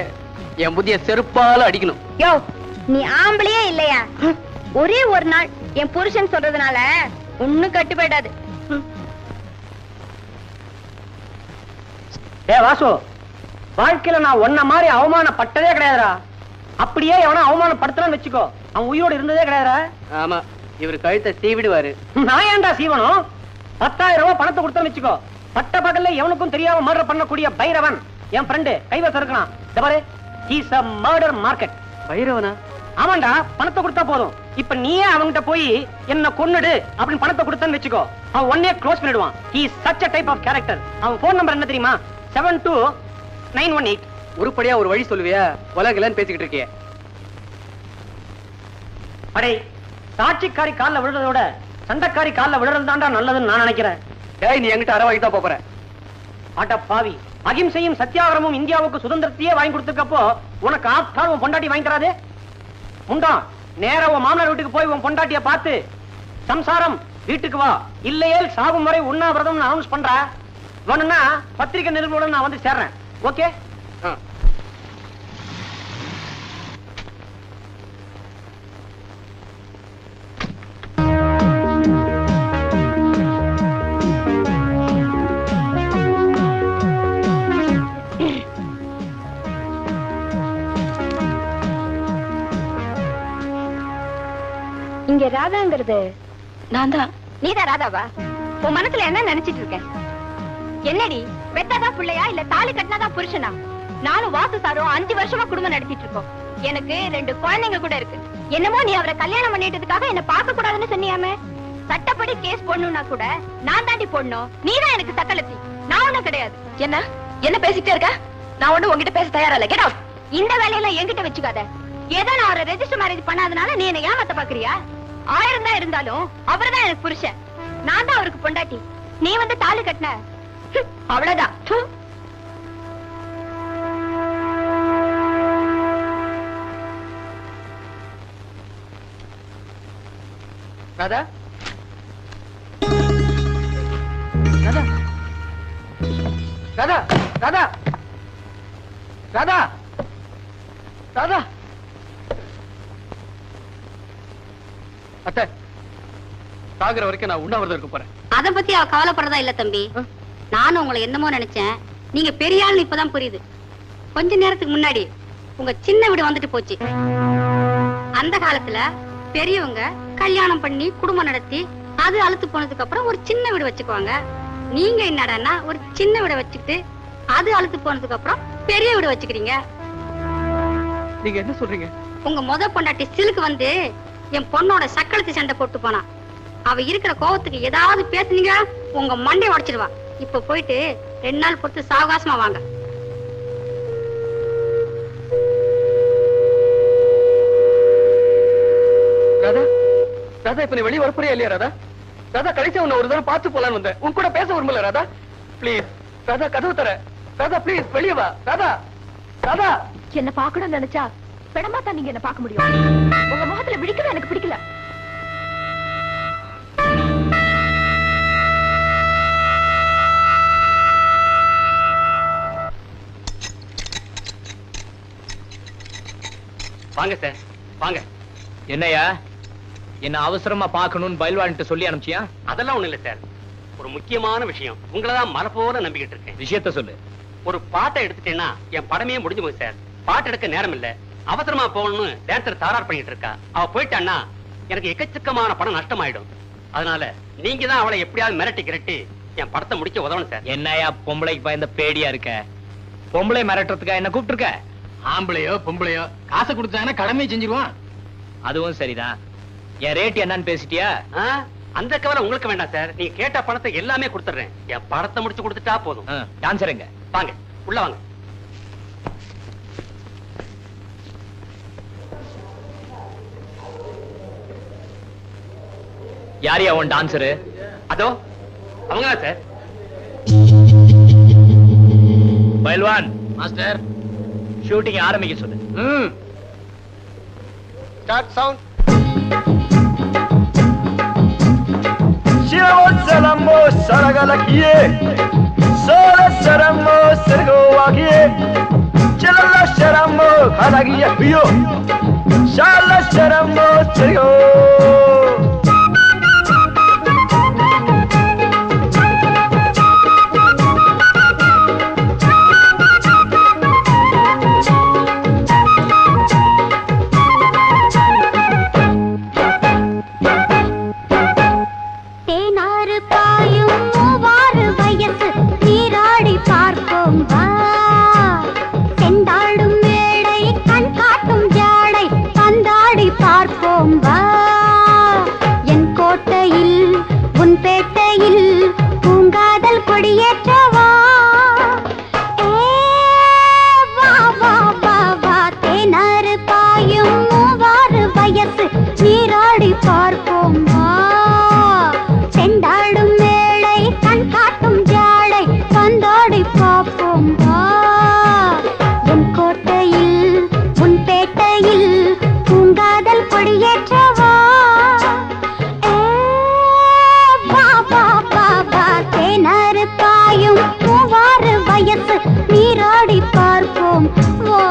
என் புதிய செருப்பால அடிக்கணும் யோ நீ ஆம்பளையே இல்லையா ஒரே ஒரு நாள் என் புருஷன் சொல்றதுனால ஒண்ணும் கட்டு போயிடாது வாசு வாழ்க்கையில நான் ஒன்ன மாதிரி அவமானப்பட்டதே கிடையாதுடா அப்படியே எவனா அவமானப்படுத்தலாம்னு வச்சுக்கோ அவன் உயிரோடு இருந்ததே கிடையாதுடா ஆமா இவர் கழுத்தை சீவிடுவாரு நான் ஏன்டா சீவனம் 10,000 ரூபாய் பணத்தை கொடுத்தேன்னு வச்சுக்கோ பட்ட பகல்ல எவனுக்கும் தெரியாம மர்டர் பண்ணக்கூடிய பைரவன் என் ஃப்ரெண்டு கைவசம் இருக்கான். இந்த பாரு, ஹீஸ் a murder market. பைரவனா? ஆமாண்டா, பணத்தை கொடுத்தா போதும். இப்ப நீயே அவன்கிட்ட போய் என்ன கொன்னுடு அப்படின்னு பணத்தை கொடுத்தான்னு வெச்சுக்கோ, அவன் ஒன்னே க்ளோஸ் பண்ணிடுவான். he is such a type of character. அவன் போன் நம்பர் என்ன தெரியுமா? 72918. உருப்படியா ஒரு வழி சொல்லுவியா? உலகலன்னு பேசிக்கிட்டு இருக்கியே. அடே, சாட்சிக்காரி கால்ல விழுறதோட சண்டைக்காரி கால்ல விழுறது தான்டா நல்லதுன்னு நான் நினைக்கிறேன். ஏய், நீ என்கிட்ட அரை வாங்கி தான் போற. ஆட்ட பாவி, அகிம்சையும் சத்தியாகிரமும் இந்தியாவுக்கு சுதந்திரத்தையே வாங்கி கொடுத்துக்கப்போ உனக்கு ஆப்டால் உன் பொண்டாட்டி வாங்கி தராது? உண்டா, நேரா உன் மாமனார் வீட்டுக்கு போய் உன் பொண்டாட்டிய பார்த்து சம்சாரம் வீட்டுக்கு வா, இல்லையே சாகும் வரை உண்ணாவிரதம் அனௌன்ஸ் பண்ற. வேணும்னா பத்திரிகை நிருபருடன் நான் வந்து சேர்றேன். ஓகே? இங்க ராதாங்கிறது நான் தான். நீதான் ராதாவா? உன் மனசுல என்ன நினைச்சிட்டு இருக்க? என்னடி, பெத்தாதான் பிள்ளையா இல்ல தாலி கட்டினாதான் புருஷனா? நானும் வாசு சாரும் 5 வருஷமா குடும்பம் நடத்திட்டு இருக்கோம். எனக்கு 2 குழந்தைங்க கூட இருக்கு. என்னமோ நீ அவரை கல்யாணம் பண்ணிட்டதுக்காக என்ன பார்க்க கூடாதுன்னு சொன்னியாமே. சட்டப்படி கேஸ் போடணும்னா கூட நான் தாண்டி போடணும். நீதான் எனக்கு சக்கலத்தி, நான் ஒண்ணும் கிடையாது. என்ன பேசிட்டே இருக்க? நான் ஒண்ணு உங்ககிட்ட பேச தயாரா இல்ல. Get out. இந்த வேலையெல்லாம் என்கிட்ட வச்சுக்காத. ஏதோ நான் அவரை ரெஜிஸ்டர் மேரேஜ் பண்ணாதனால நீ என்ன ஏமாத்த பாக்குறியா? 1000 தான் இருந்தாலும் அவர்தான் எனக்கு புருஷன், நான் தான் அவருக்கு பொண்டாட்டி. நீ வந்து தாலி கட்டின அவ்வளவுதான். ராதா, ராதா, ராதா, ராதா, ராதா, ராதா. அத்தை, சாகுற வரைக்கும் நான் உண்ணாவிரதம் இருக்க போறேன். அத பத்தி அவ கவலைப்படுறதா இல்ல தம்பி. நானும் உங்களை என்னமோ நினைச்சேன். நீங்க பெரிய ஆள்னு இப்பதான் புரியுது. கொஞ்ச நேரத்துக்கு முன்னாடி உங்க சின்ன வீடு வந்துட்டு போச்சு. அந்த காலத்துல பெரியவங்க கல்யாணம் பண்ணி குடும்பம் நடத்தி அது அழுத்து போனதுக்கு அப்புறம் ஒரு சின்ன வீடு வச்சுக்குவாங்க. நீங்க என்னடான்னா ஒரு சின்ன வீடு வச்சுக்கிட்டு அது அழுத்து போனதுக்கு அப்புறம் பெரிய வீடு வச்சுக்கிறீங்க. நீங்க என்ன சொல்றீங்க? உங்க முத பொண்டாட்டி சிலுக்கு வந்து என் பொண்ணோட சக்களத்து சண்டை போட்டு போனா. அவ இருக்கிற கோவத்துக்கு ஏதாவது பேசுனீங்க உங்க மண்டைய உடைச்சிடுவா. இப்ப போயிட்டு 2 நாள் பொறுத்து சாவகாசமா வாங்க. ராதா, ராதா, இப்ப நீ வெளியே வரப்போறியா இல்லையா? ராதா, ராதா, கடைசியா உன்னை ஒரு தடவை பார்த்து போலான்னு வந்தேன். உன் கூட பேச விரும்பல. ராதா பிளீஸ், ராதா கதவு தர. ராதா பிளீஸ் வெளியே வா. ராதா, ராதா. என்ன பாக்கணும்னு நினைச்சா பெடமா தான் நீங்க என்ன பார்க்க முடியும். உங்க முகத்துல விழிக்கிறது எனக்கு பிடிக்கல. வாங்க சார், வாங்க. என்னையா, என்ன அவசரமா பாக்கணும்னு பயில்வான்ட்டு சொல்லி அனுப்பிச்சியா? அதெல்லாம் ஒண்ணு இல்ல சார், ஒரு முக்கியமான விஷயம். உங்களதான் மலை போல நம்பிக்கிட்டு இருக்கேன். விஷயத்த சொல்லு. ஒரு பாட்டை எடுத்துட்டேன்னா என் படமே முடிஞ்சு போகுது சார். பாட்டு எடுக்க நேரம் இல்ல, அவசரமா போகணும்னு டான்சர் தாரார் பண்ணிட்டு இருக்கா. அவ போயிட்டான்னா எனக்கு எக்கச்சக்கமான பணம் நஷ்டமாயிடும். அதனால நீங்க தான் அவளை எப்படியாவது மிரட்டி கிரட்டி என் படத்தை முடிக்க உதவணும் சார். என்னையா பொம்பளைக்கு பயந்த பேடியா இருக்க? பொம்பளை மிரட்டுறதுக்கா என்ன கூப்பிட்டு இருக்க? ஆம்பளையோ பொம்பளையோ காசை கொடுத்தாங்கன்னா கடமையை செஞ்சிருவான். அதுவும் சரிதான். என் ரேட் என்னன்னு பேசிட்டியா? அந்த கவலை உங்களுக்கு வேண்டாம் சார். நீங்க கேட்ட பணத்தை எல்லாமே கொடுத்துறேன். என் படத்தை முடிச்சு கொடுத்துட்டா போதும். டான்சர் எங்க? வாங்க, உள்ள வாங்க. யாரியா உன் டான்சரு? அதோ அவங்கதான் சார். பயில்வான் மாஸ்டர், ஷூட்டிங் ஆரம்பிக்க சொல்லு. Start sound. Salamo saragalakiye sala saramo sergo wakiye chalala saramo khadagiye biyo shala saramo sergo பார்ப்போம் வா செண்டாடும் மேடை கண் காட்டும் ஜாடை பந்தாடி பார்ப்போம் வா என் கோட்டையில் உன் பேட்டையில் பூங்காதல் கொடியேற்றவா தேனாறு பாயும் மூவாறு வயசு நீராடி பார்ப்போம் வா செண்டாடும் மேளை கண் காட்டும் ஜாடை பந்தாடி பார்ப்போம் வா உன் கோட்டையில் உன் பேட்டையில் பூங்காதல் கொடியேற்றவா தேனாறு பாயும் மூவாறு வயசு நீராடி பார்ப்போம் வா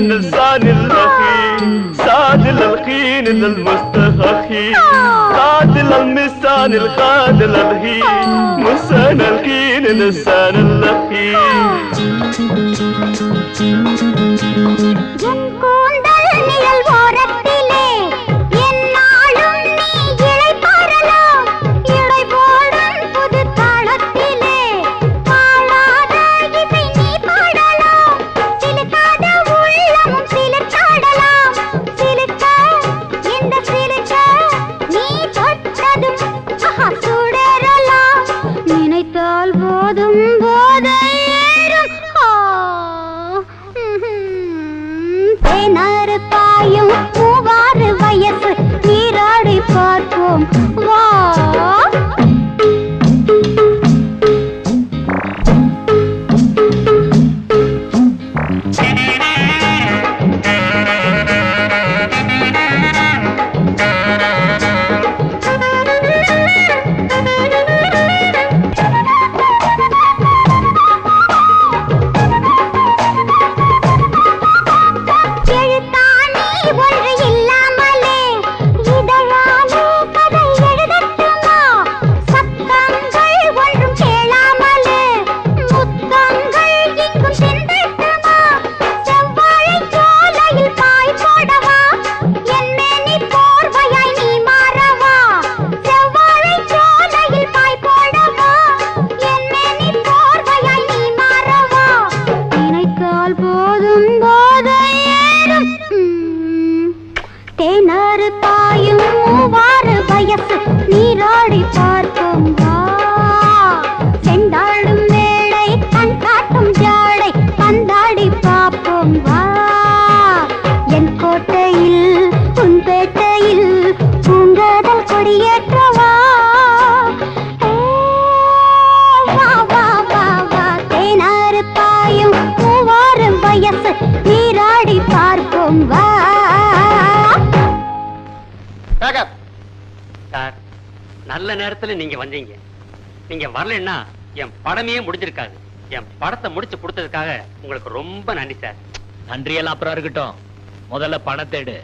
اللسان الرخيم سادل الخين المستخخي قاتل المسان القاتل الهين مسان الخين اللسان اللخيم பாயும் மூவாறு வயசு நீராடி பார்ப்போம் வா தேனாறு பாயும் மூவாறு வயசு நீராடி பார்ப்போம் வா செண்டாடும் மேடை கண் காட்டும் ஜாடை பந்தாடி பார்ப்போம் வா என் கோட்டையில் உன் பேட்டையில் பூங்காதல் கொடியேற்றவா தேனாறு பாயும் மூவாறு வயசு நீராடி பார்ப்போம் வா சார், நல்ல நேரத்துல நீங்க வந்தீங்க. நீங்க வரலன்னா என் படமே முடிஞ்சிருக்காது. என் படத்தை முடிச்சு கொடுத்ததுக்காக உங்களுக்கு ரொம்ப நன்றி சார். நன்றியெல்லாம் அப்புறம் இருக்கட்டும், முதல்ல பணத்தை எடு.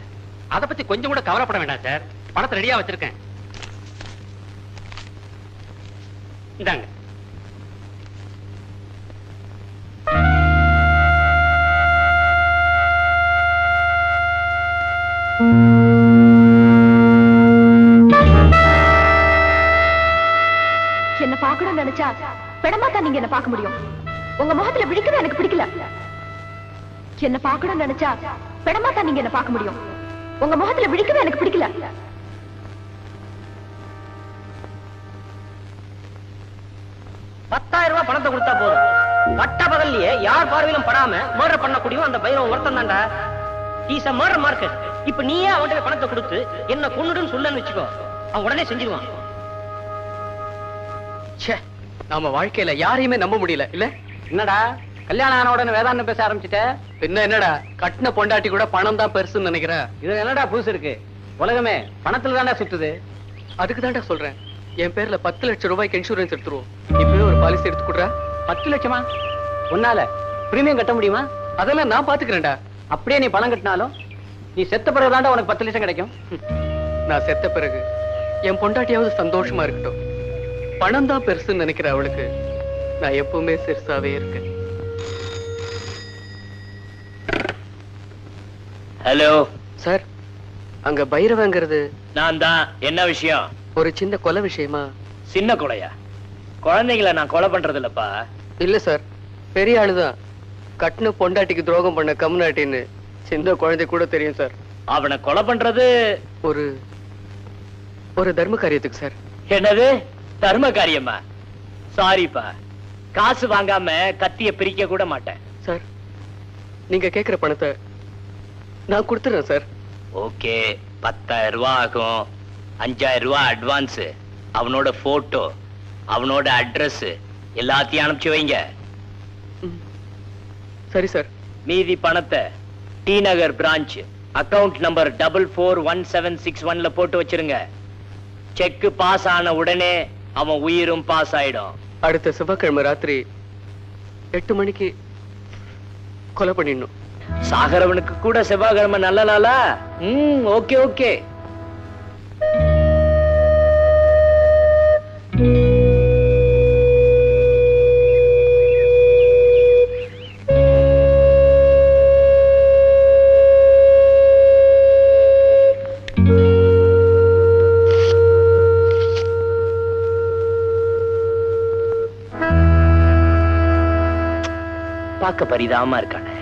அதை பத்தி கொஞ்சம் கூட கவலைப்பட வேண்டாம் சார். படத்தை ரெடியா வச்சிருக்கேன். இந்தாங்க. என்ன பார்க்கணும்னு நினைச்சா பெடமா தான் நீங்க என்ன பார்க்க முடியும். உங்க முகத்துல விழிக்கிறது எனக்கு பிடிக்கல. என்ன பார்க்கணும்னு நினைச்சா பெடமா தான் நீங்க என்ன பார்க்க முடியும். உங்க முகத்துல விழிக்கிறது எனக்கு பிடிக்கல. ரூபாய் பணத்தை கொடுத்தா போதும். பட்ட பகல்லையே யார் பார்வையிலும் படாம மர்டர் பண்ணக்கூடிய அந்த பைரவன் ஒருத்தன் தான்டா. Is a murder market. இப்ப நீயே அவன்கிட்ட பணத்தை கொடுத்து என்ன கொன்னுடுன்னு சொல்லன்னு வச்சுக்கோ, அவன் உடனே செஞ்சிருவான். நாம வாழ்க்கையில யாரையுமே நம்ப முடியல இல்ல. என்னடா கல்யாணம் ஆன உடனே வேதாந்தம் பேச ஆரம்பிச்சுட்ட? பின்ன என்னடா, கட்டின பொண்டாட்டி கூட பணம் தான் பெருசுன்னு நினைக்கிறேன். இது என்னடா புதுசு இருக்கு? உலகமே பணத்துல தானே சுத்துது. அதுக்கு தான்டா சொல்றேன், என் பேர்ல 10 லட்சம் ரூபாய்க்கு இன்சூரன்ஸ் எடுத்துருவோம். இப்பவே ஒரு பாலிசி எடுத்து கொடுறா. 10 லட்சமா? உன்னால பிரீமியம் கட்ட முடியுமா? அதெல்லாம் நான் பாத்துக்கிறேன்டா. அப்படியே நீ பணம் கட்டினாலும் நீ செத்த பிறகுதான்டா உனக்கு 10 லட்சம் கிடைக்கும். நான் செத்த பிறகு என் பொண்டாட்டியாவது சந்தோஷமா இருக்கட்டும். பணம் தான் பெருசுன்னு நினைக்கிற அவளுக்கு நான் எப்பவுமே சிறுசாவே இருக்கேன். ஹலோ சார், அங்க பைரவங்கிறது நான் தான். என்ன விஷயம்? ஒரு சின்ன கொலை விஷயமா? சின்ன கொலையா? குழந்தைங்களை நான் கொலை பண்றது இல்லப்பா. இல்ல சார், பெரிய ஆளுதான். கட்டின பொண்டாட்டிக்கு துரோகம் பண்ண கம்நாட்டின்னு சின்ன குழந்தை கூட தெரியும் சார். அவனை கொலை பண்றது ஒரு ஒரு தர்ம காரியத்துக்கு சார். என்னது தர்ம காரியமா? சாரிப்பா, காசு வாங்காம கத்திய பிரிக்க கூட மாட்டேன். சார், நீங்க கேக்குற பணத்தை நான் கொடுத்துறேன் சார். ஓகே, 10,000 ரூபாய் ஆகும். 5,000 ரூபாய் அட்வான்ஸ், அவனோட போட்டோ, அவனோட அட்ரஸ் எல்லாத்தையும் அனுப்பிச்சு வைங்க. சரி சார். மீதி பணத்தை டி நகர் பிரான்ச் அக்கவுண்ட் நம்பர் 441761ல போட்டு வச்சிருங்க. செக் பாஸ் ஆன உடனே அவன் உயிரும் பாஸ் ஆயிடும். அடுத்த செவ்வாய்க்கிழமை ராத்திரி 8 மணிக்கு கொலை பண்ணிடணும். சாகரவனுக்கு கூட செவ்வாய்க்கிழமை நல்ல நாளா? Okay okay. பார்க்க பரிதாபமா இருக்கானே.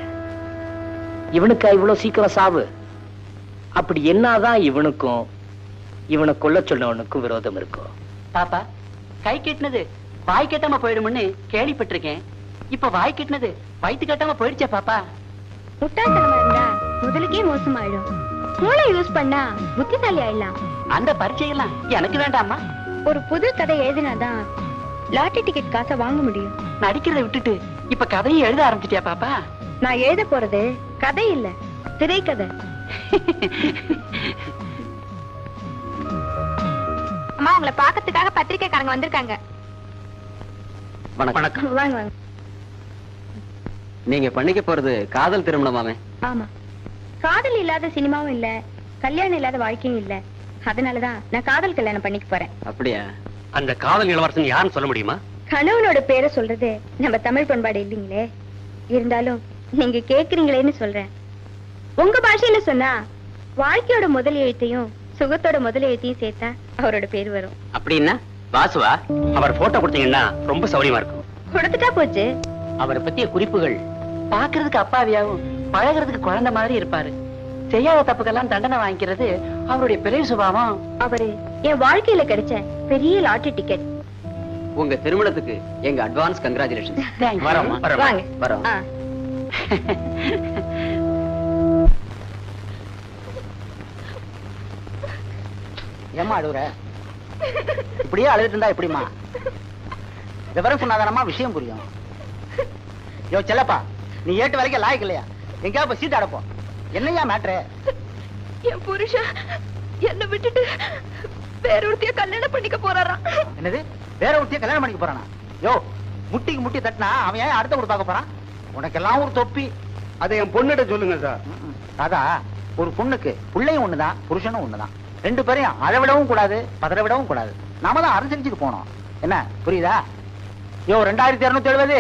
இவனுக்கா இவ்வளவு சீக்கிரம் சாவு? அப்படி என்னதான் இவனுக்கும் இவனை கொல்ல சொன்னவனுக்கும் விரோதம் இருக்கும்? பாப்பா, கை கெட்டினது வாய் கெட்டாம போயிடும்னு கேள்விப்பட்டிருக்கேன். இப்ப வாய் கெட்டினது வயிற்று கட்டாம போயிடுச்சே பாப்பா. முட்டாள்தனமா இருந்தா முதலுக்கே மோசமாயிடும். மூளை யூஸ் பண்ணா புத்திசாலி ஆயிடலாம். அந்த பரீட்சையெல்லாம் எனக்கு வேண்டாமா? ஒரு புது கதை எழுதினாதான் லாட்டரி டிக்கெட் காசை வாங்க முடியும். நடிக்கிறத விட்டுட்டு இப்ப கதையை எழுத ஆரம்பிச்சிட்டியா பாப்பா? நான் எழுத போறது கதை இல்ல, திரைக்கதை. அம்மா, உங்களை பாக்கிறதுக்காக பத்திரிக்கைக்காரங்க வந்திருக்காங்க. வணக்கம். வாங்க வாங்க. நீங்க பண்ணிக்க போறது காதல் திருமணமாமே? ஆமா, காதல் இல்லாத சினிமாவும் இல்ல, கல்யாணம் இல்லாத வாழ்க்கையும் இல்ல. அதனாலதான் நான் காதல் கல்யாணம் பண்ணிக்க போறேன். அப்படியா? அந்த காதல் இளவரசன் யாருன்னு சொல்ல முடியுமா? கணவனோட பேரை சொல்றது நம்ம தமிழ் பண்பாடு இல்லைங்களே. இருந்தாலும் நீங்க கேக்குறீங்களேன்னு சொல்றேன். உங்க பாஷையில சொன்னா வாழ்க்கையோட முதல் எழுத்தையும் சுகத்தோட முதல் எழுத்தையும் சேர்த்தா அவரோட பேர் வரும். அப்படின்னா வாசுவா, அவர் போட்டோ கொடுத்தீங்கன்னா ரொம்ப சௌரியமா இருக்கும். கொடுத்துட்டா போச்சு. அவரை பத்திய குறிப்புகள் பாக்குறதுக்கு அப்பாவியாவும் பழகிறதுக்கு குழந்தை மாதிரி இருப்பாரு. செய்யாத தப்புக்கெல்லாம் தண்டனை வாங்கிக்கிறது அவருடைய பெரிய சுபாவம். அவரு என் வாழ்க்கையில கிடைச்ச பெரிய லாட்டரி டிக்கெட். உங்க திருமணத்துக்கு எங்க அட்வான்ஸ் கங்க்ராச்சுலேஷன். வாங்க. வரோம். ஏமா அழுகுற? இப்படியே அழுதுட்டு இருந்தா எப்படிமா? விவரம் சொன்னாதானமா விஷயம் புரியும். யோ செல்லப்பா, நீ ஏட்டு வேலைக்கு லாய்க்கு இல்லையா? எங்கேயாவது சீட் அடப்போம். என்னையா மேட்ரு? என் புருஷன் என்ன விட்டுட்டு வேற ஒருத்தைய கல்யாணம் பண்ணிக்க போறாராம். என்னது? வேற ஒருத்தைய கல்யாணம் பண்ணிக்க போறானா? யோ, முட்டிக்கு முட்டி தட்டினா அவன் ஏன் அடுத்த கூட பார்க்க போறான்? உனக்கெல்லாம் ஒரு தொப்பி. அதை என் பொண்ணுகிட்ட சொல்லுங்க சார். ராதா, ஒரு பொண்ணுக்கு பிள்ளையும் ஒண்ணுதான், புருஷனும் ஒண்ணுதான். ரெண்டு பேரையும் அழவிடவும் கூடாது, பதற விடவும் கூடாது. நாம தான் அரசரிச்சுட்டு போனோம். என்ன புரியுதா? யோ, 2270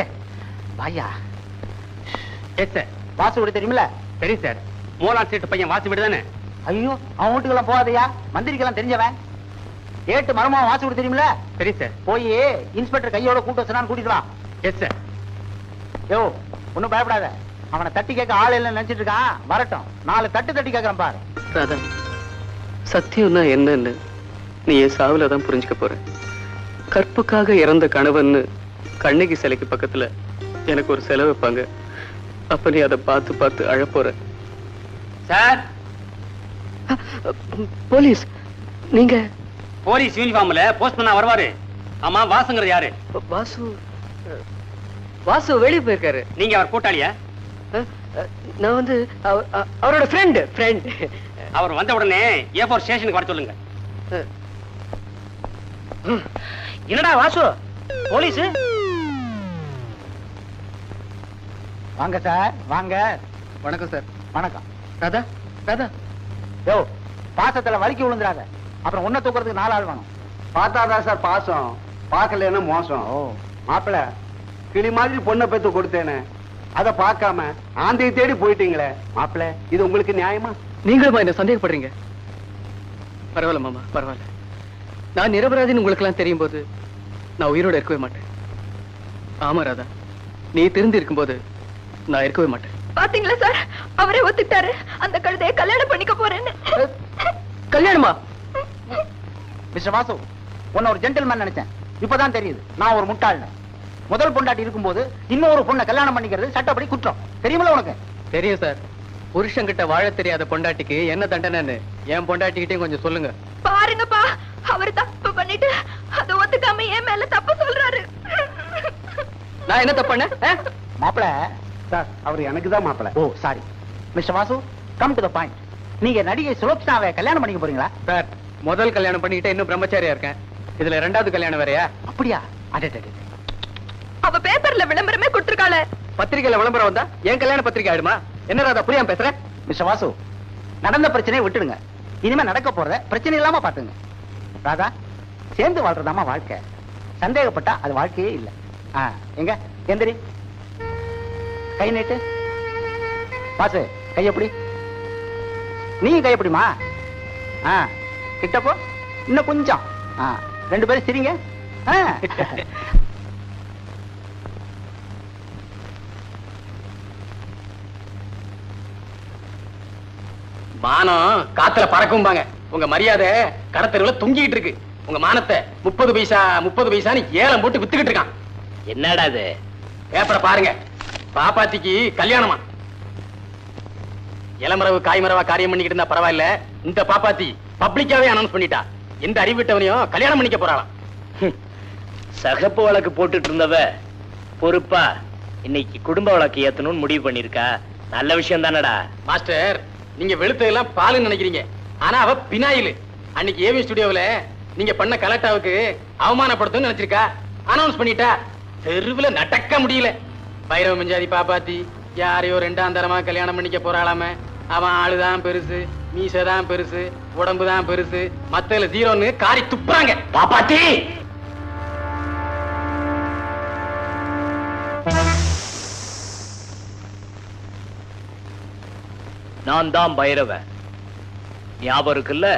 வாயா. Yes sir. வாசு வீடு தெரியுமில்ல? சரி சார். மோலான் சீட்டு பையன் வாசி வீடு தானே? ஐயோ, அவன் வீட்டுக்கெல்லாம் போகாதையா, மந்திரிக்கெல்லாம் தெரிஞ்சவன். ஏட்டு மரமா வாசு வீடு தெரியுமில்ல? சரி சார். போய் இன்ஸ்பெக்டர் கையோட கூட்டு வச்சான்னு கூட்டிட்டு வா. Yes sir. யோ, ஒன்னும் பயப்படாத. அவனை தட்டி கேட்க ஆள் இல்லைன்னு நினைச்சிட்டு இருக்கான். வரட்டும், 4 தட்டி கேட்கறேன் பாரு. ராதா, சத்தியம்னா என்னன்னு நீ என் சாவுல தான் புரிஞ்சுக்க போற. கற்புக்காக இறந்த கணவன்னு கண்ணகி சிலைக்கு பக்கத்துல எனக்கு ஒரு செலவு வைப்பாங்க. அப்ப நீ அதை பார்த்து பார்த்து அழப்போற. சார், போலீஸ் நீங்க? போலீஸ் யூனிஃபார்ம்ல போஸ்ட்மேனா வருவாரு. ஆமா, வாசுங்கிறது யாரு? வாசு. வாசு வெளியே போயிருக்காரு. நீங்க அவர் கூட்டாளியா? நான் வந்து அவரோட ஃப்ரெண்ட். அவர் வந்த உடனே A4 ஸ்டேஷனுக்கு வர சொல்லுங்க. என்னடா வாசு, போலீஸ்? வாங்க சார், வாங்க. வணக்கம் சார். வணக்கம். ராதா, ராதா யோ பாசத்துல வலிக்கி விழுந்துடாத, அப்புறம் உன்னை தூக்குறதுக்கு 4 ஆள் வேணும். பார்த்தாதான் சார் பாசம், பார்க்கலன்னா மோசம். மாப்பிள்ள கிளி மாதிரி பொண்ணை பெத்து கொடுத்தேனே, அதை பார்க்காம ஆந்தையை தேடி போயிட்டீங்களே மாப்பிள்ள, இது உங்களுக்கு நியாயமா? நீங்களுமா என்ன சந்தேகப்படுறீங்க? பரவாயில்ல மாமா, பரவாயில்ல. நான் நிரபராதின்னு உங்களுக்கு எல்லாம் தெரியும் போது நான் உயிரோட இருக்கவே மாட்டேன். ஆமா ராதா, நீ திருந்தி இருக்கும்போது நான் இருக்கவே மாட்டேன். பாத்தீங்களா சார், அவரே ஒத்துக்கிட்டாரு அந்த கழுதையை கல்யாணம் பண்ணிக்க போறேன்னு. கல்யாணமா? மிஸ்டர் வாசு, உன்ன ஒரு ஜென்டில்மேன் நினைச்சேன், இப்பதான் தெரியுது நான் ஒரு முட்டாள்னு. முதல் பொண்டாட்டி இருக்கும்போது இன்னொரு பொண்ணை கல்யாணம் பண்ணிக்கிறது சட்டப்படி குற்றம், தெரியுமில்ல உனக்கு? தெரியும் சார். புருஷன்கிட்ட வாழ தெரியாத பொண்டாட்டிக்கு என்ன தண்டனைன்னு என் பொண்டாட்டிக்கிட்டே கொஞ்சம் சொல்லுங்க. பாருங்கப்பா, அவர் தப்பு பண்ணிட்டு அதை ஒத்துக்காம என் மேல தப்பு சொல்றாரு. நான் என்ன தப்பு பண்ணேன்? மாப்பிள சார், அவர் எனக்கு தான் மாப்பிள. Oh sorry mister Vasu, come to the point. நீங்க நடிகை சுலோச்சனாவை கல்யாணம் பண்ணிக்க போறீங்களா? சார், முதல் கல்யாணம் பண்ணிக்கிட்டே இன்னும் பிரம்மச்சாரியா இருக்கேன், இதுல 2வது கல்யாணம் வேறயா? அப்படியா? அவ பேப்பர்ல விளம்பரமே கொடுத்திருக்காளே. பத்திரிகையில விளம்பரம் வந்தா என் கல்யாண பத்திரிகை ஆயிடுமா? என்ன ராதா புரியாம பேசுற? மிஸ்டர் வாசு, நடந்த பிரச்சனையை விட்டுடுங்க, இனிமே நடக்க போறத பிரச்சனை இல்லாம பாத்துங்க. ராதா, சேர்ந்து வாழ்றதாமா வாழ்க்கை, சந்தேகப்பட்டா அது வாழ்க்கையே இல்ல. எங்க எந்திரி, கை நீட்டு. வாசு, கை எப்படி? நீ கை எப்படிமா? கிட்டப்போ இன்னும் கொஞ்சம். 2 பேரும் சிரிங்க. மானம் காத்துல பறக்கும்பாங்க, உங்க மரியாதை கடத்தெருவுல தொங்கிட்டு இருக்கு. உங்க மானத்தை 30 பைசான்னு ஏலம் போட்டு வித்துக்கிட்டு இருக்கான். என்னடா இது? பேப்பரை பாருங்க, பாப்பாத்திக்கு கல்யாணமா. இளமரவு காய்மரவா காரியம் பண்ணிக்கிட்டு இருந்தா பரவாயில்ல, இந்த பாப்பாத்தி பப்ளிக்காவே அனௌன்ஸ் பண்ணிட்டா எந்த அறிவிட்டவனையும் கல்யாணம் பண்ணிக்க போறாளாம். சகப்பு வழக்கு போட்டுட்டு இருந்தவ பொறுப்பா இன்னைக்கு குடும்ப வழக்கு ஏத்தணும்னு முடிவு பண்ணிருக்கா. நல்ல விஷயம் தானடா மாஸ்டர். நீங்க வெளுத்ததெல்லாம் பாலுன்னு நினைக்கிறீங்க, ஆனா அவ பினாயில். அன்னைக்கு ஏவி ஸ்டுடியோவுல நீங்க பண்ண கலெக்டாவுக்கு அவமானப்படுத்தும் நினைச்சிருக்கா, அனௌன்ஸ் பண்ணிட்டா. தெருவுல நடக்க முடியல. பைரவ மஞ்சாதி பாப்பாத்தி யாரையோ 2ஆம் தரமா கல்யாணம் பண்ணிக்க போறாளாம. அவன் ஆளுதான் பெருசு, மீசதான் பெருசு, உடம்புதான் பெருசு, மத்தல 0ன்னு காரி துப்புறாங்க. பாப்பாத்தி, நான் தான் பைரவன், ஞாபகம் இருக்குல்ல?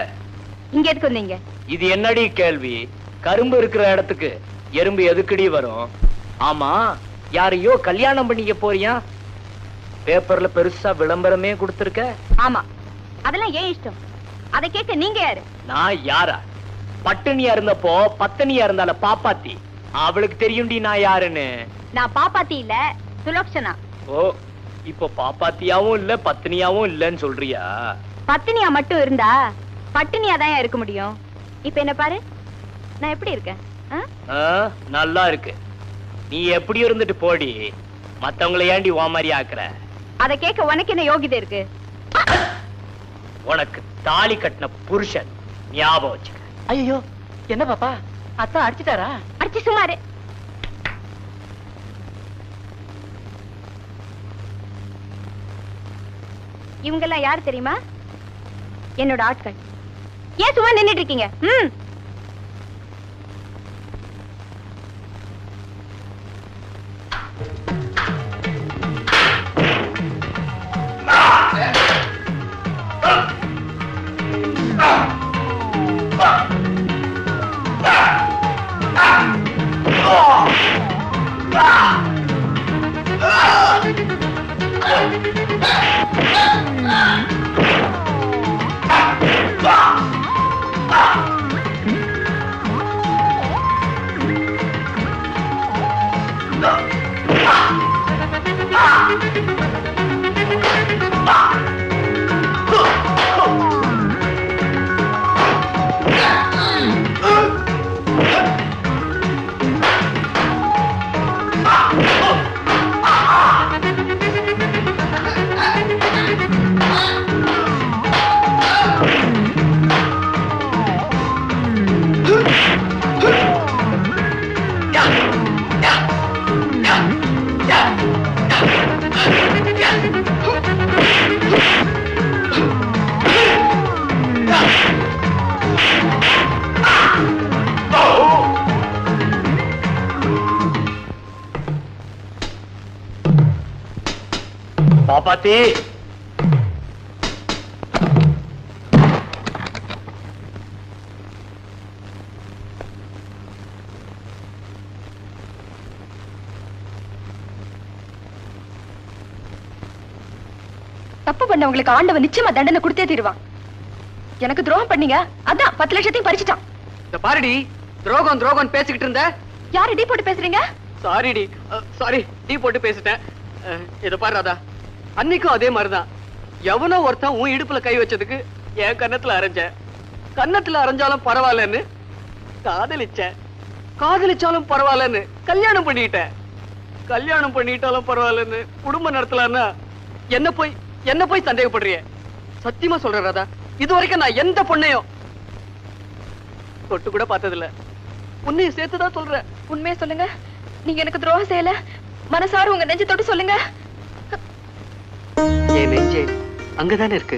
இங்க எதுக்கு வந்தீங்க? இது என்னடி கேள்வி? கரும்பு இருக்கிற இடத்துக்கு எறும்பு எதுக்கடி வரும்? ஆமா, யாரையோ கல்யாணம் பண்ணிக்க போறியா? பேப்பர்ல பெருசா விளம்பரமே கொடுத்திருக்க. ஆமா, அதெல்லாம் ஏன் இஷ்டம், அதை கேட்க நீங்க யாரு? நான் யாரா? பட்டினியா இருந்தப்போ பத்தினியா இருந்தால பாப்பாத்தி, அவளுக்கு தெரியும்டி நான் யாருன்னு. நான் பாப்பாத்தி இல்ல, சுலோச்சனா. ஓ, இப்போ பாப்பாத்தியாவும் இல்ல பத்தினியாவும் இல்லன்னு சொல்றியா? பத்தினியா மட்டும் இருந்தா பட்டினியா தான் இருக்க முடியும். இப்ப என்ன பாரு, நான் எப்படி இருக்கேன்? நல்லா இருக்கு. நீ எப்படி இருந்துட்டு போடி, மத்தவங்களை ஏண்டி ஓ மாதிரி ஆக்குற? அதை கேட்க உனக்கு என்ன யோகிதை இருக்கு? உனக்கு தாலி கட்டின புருஷன் ஞாபகம் வச்சுக்க. ஐயோ, என்ன பாப்பா, அத்தா அடிச்சிட்டாரா? அடிச்சு சுமாரு. இவங்கெல்லாம் யாரு தெரியுமா? என்னோட ஆட்கள். ஏன் சும்மா நின்னுட்டு இருக்கீங்க? பாப்பாத்தி. தப்பு பண்ணவங்களுக்கு ஆண்டவன் நிச்சயமா தண்டனை கொடுத்தே தீருவான். எனக்கு துரோகம் பண்ணீங்க, அதான் 10 லட்சத்தையும் பறிச்சுட்டான். இந்த பாருடி, துரோகம் துரோகம் பேசிக்கிட்டு இருந்த. யாரு டீ போட்டு பேசுறீங்க? சாரிடி, சாரி, டீ போட்டு பேசிட்டேன். இத பாரு ராதா, அன்னைக்கும் அதே மாதிரிதான். எவனோ ஒருத்தன் உன் இடுப்புல கை வச்சதுக்கு என் கன்னத்துல அரைஞ்ச. கன்னத்துல அரைஞ்சாலும் பரவாயில்லன்னு காதலிச்சேன். காதலிச்சாலும் பரவாயில்லன்னு கல்யாணம் பண்ணிட்டேன். கல்யாணம் பண்ணிட்டாலும் பரவாயில்லன்னு குடும்பம் நடத்தலான்னா என்ன போய் சந்தேகப்படுறிய? சத்தியமா சொல்றேன் ராதா, இது வரைக்கும் நான் எந்த பொண்ணையும் தொட்டு கூட பார்த்ததில்ல. உன்னையும் சேர்த்துதான் சொல்றேன். உண்மையை சொல்லுங்க, நீங்க எனக்கு துரோகம் செய்யல. மனசார உங்க நெஞ்சு தொட்டு சொல்லுங்க. என் நெஞ்சே அங்கதானே இருக்கு.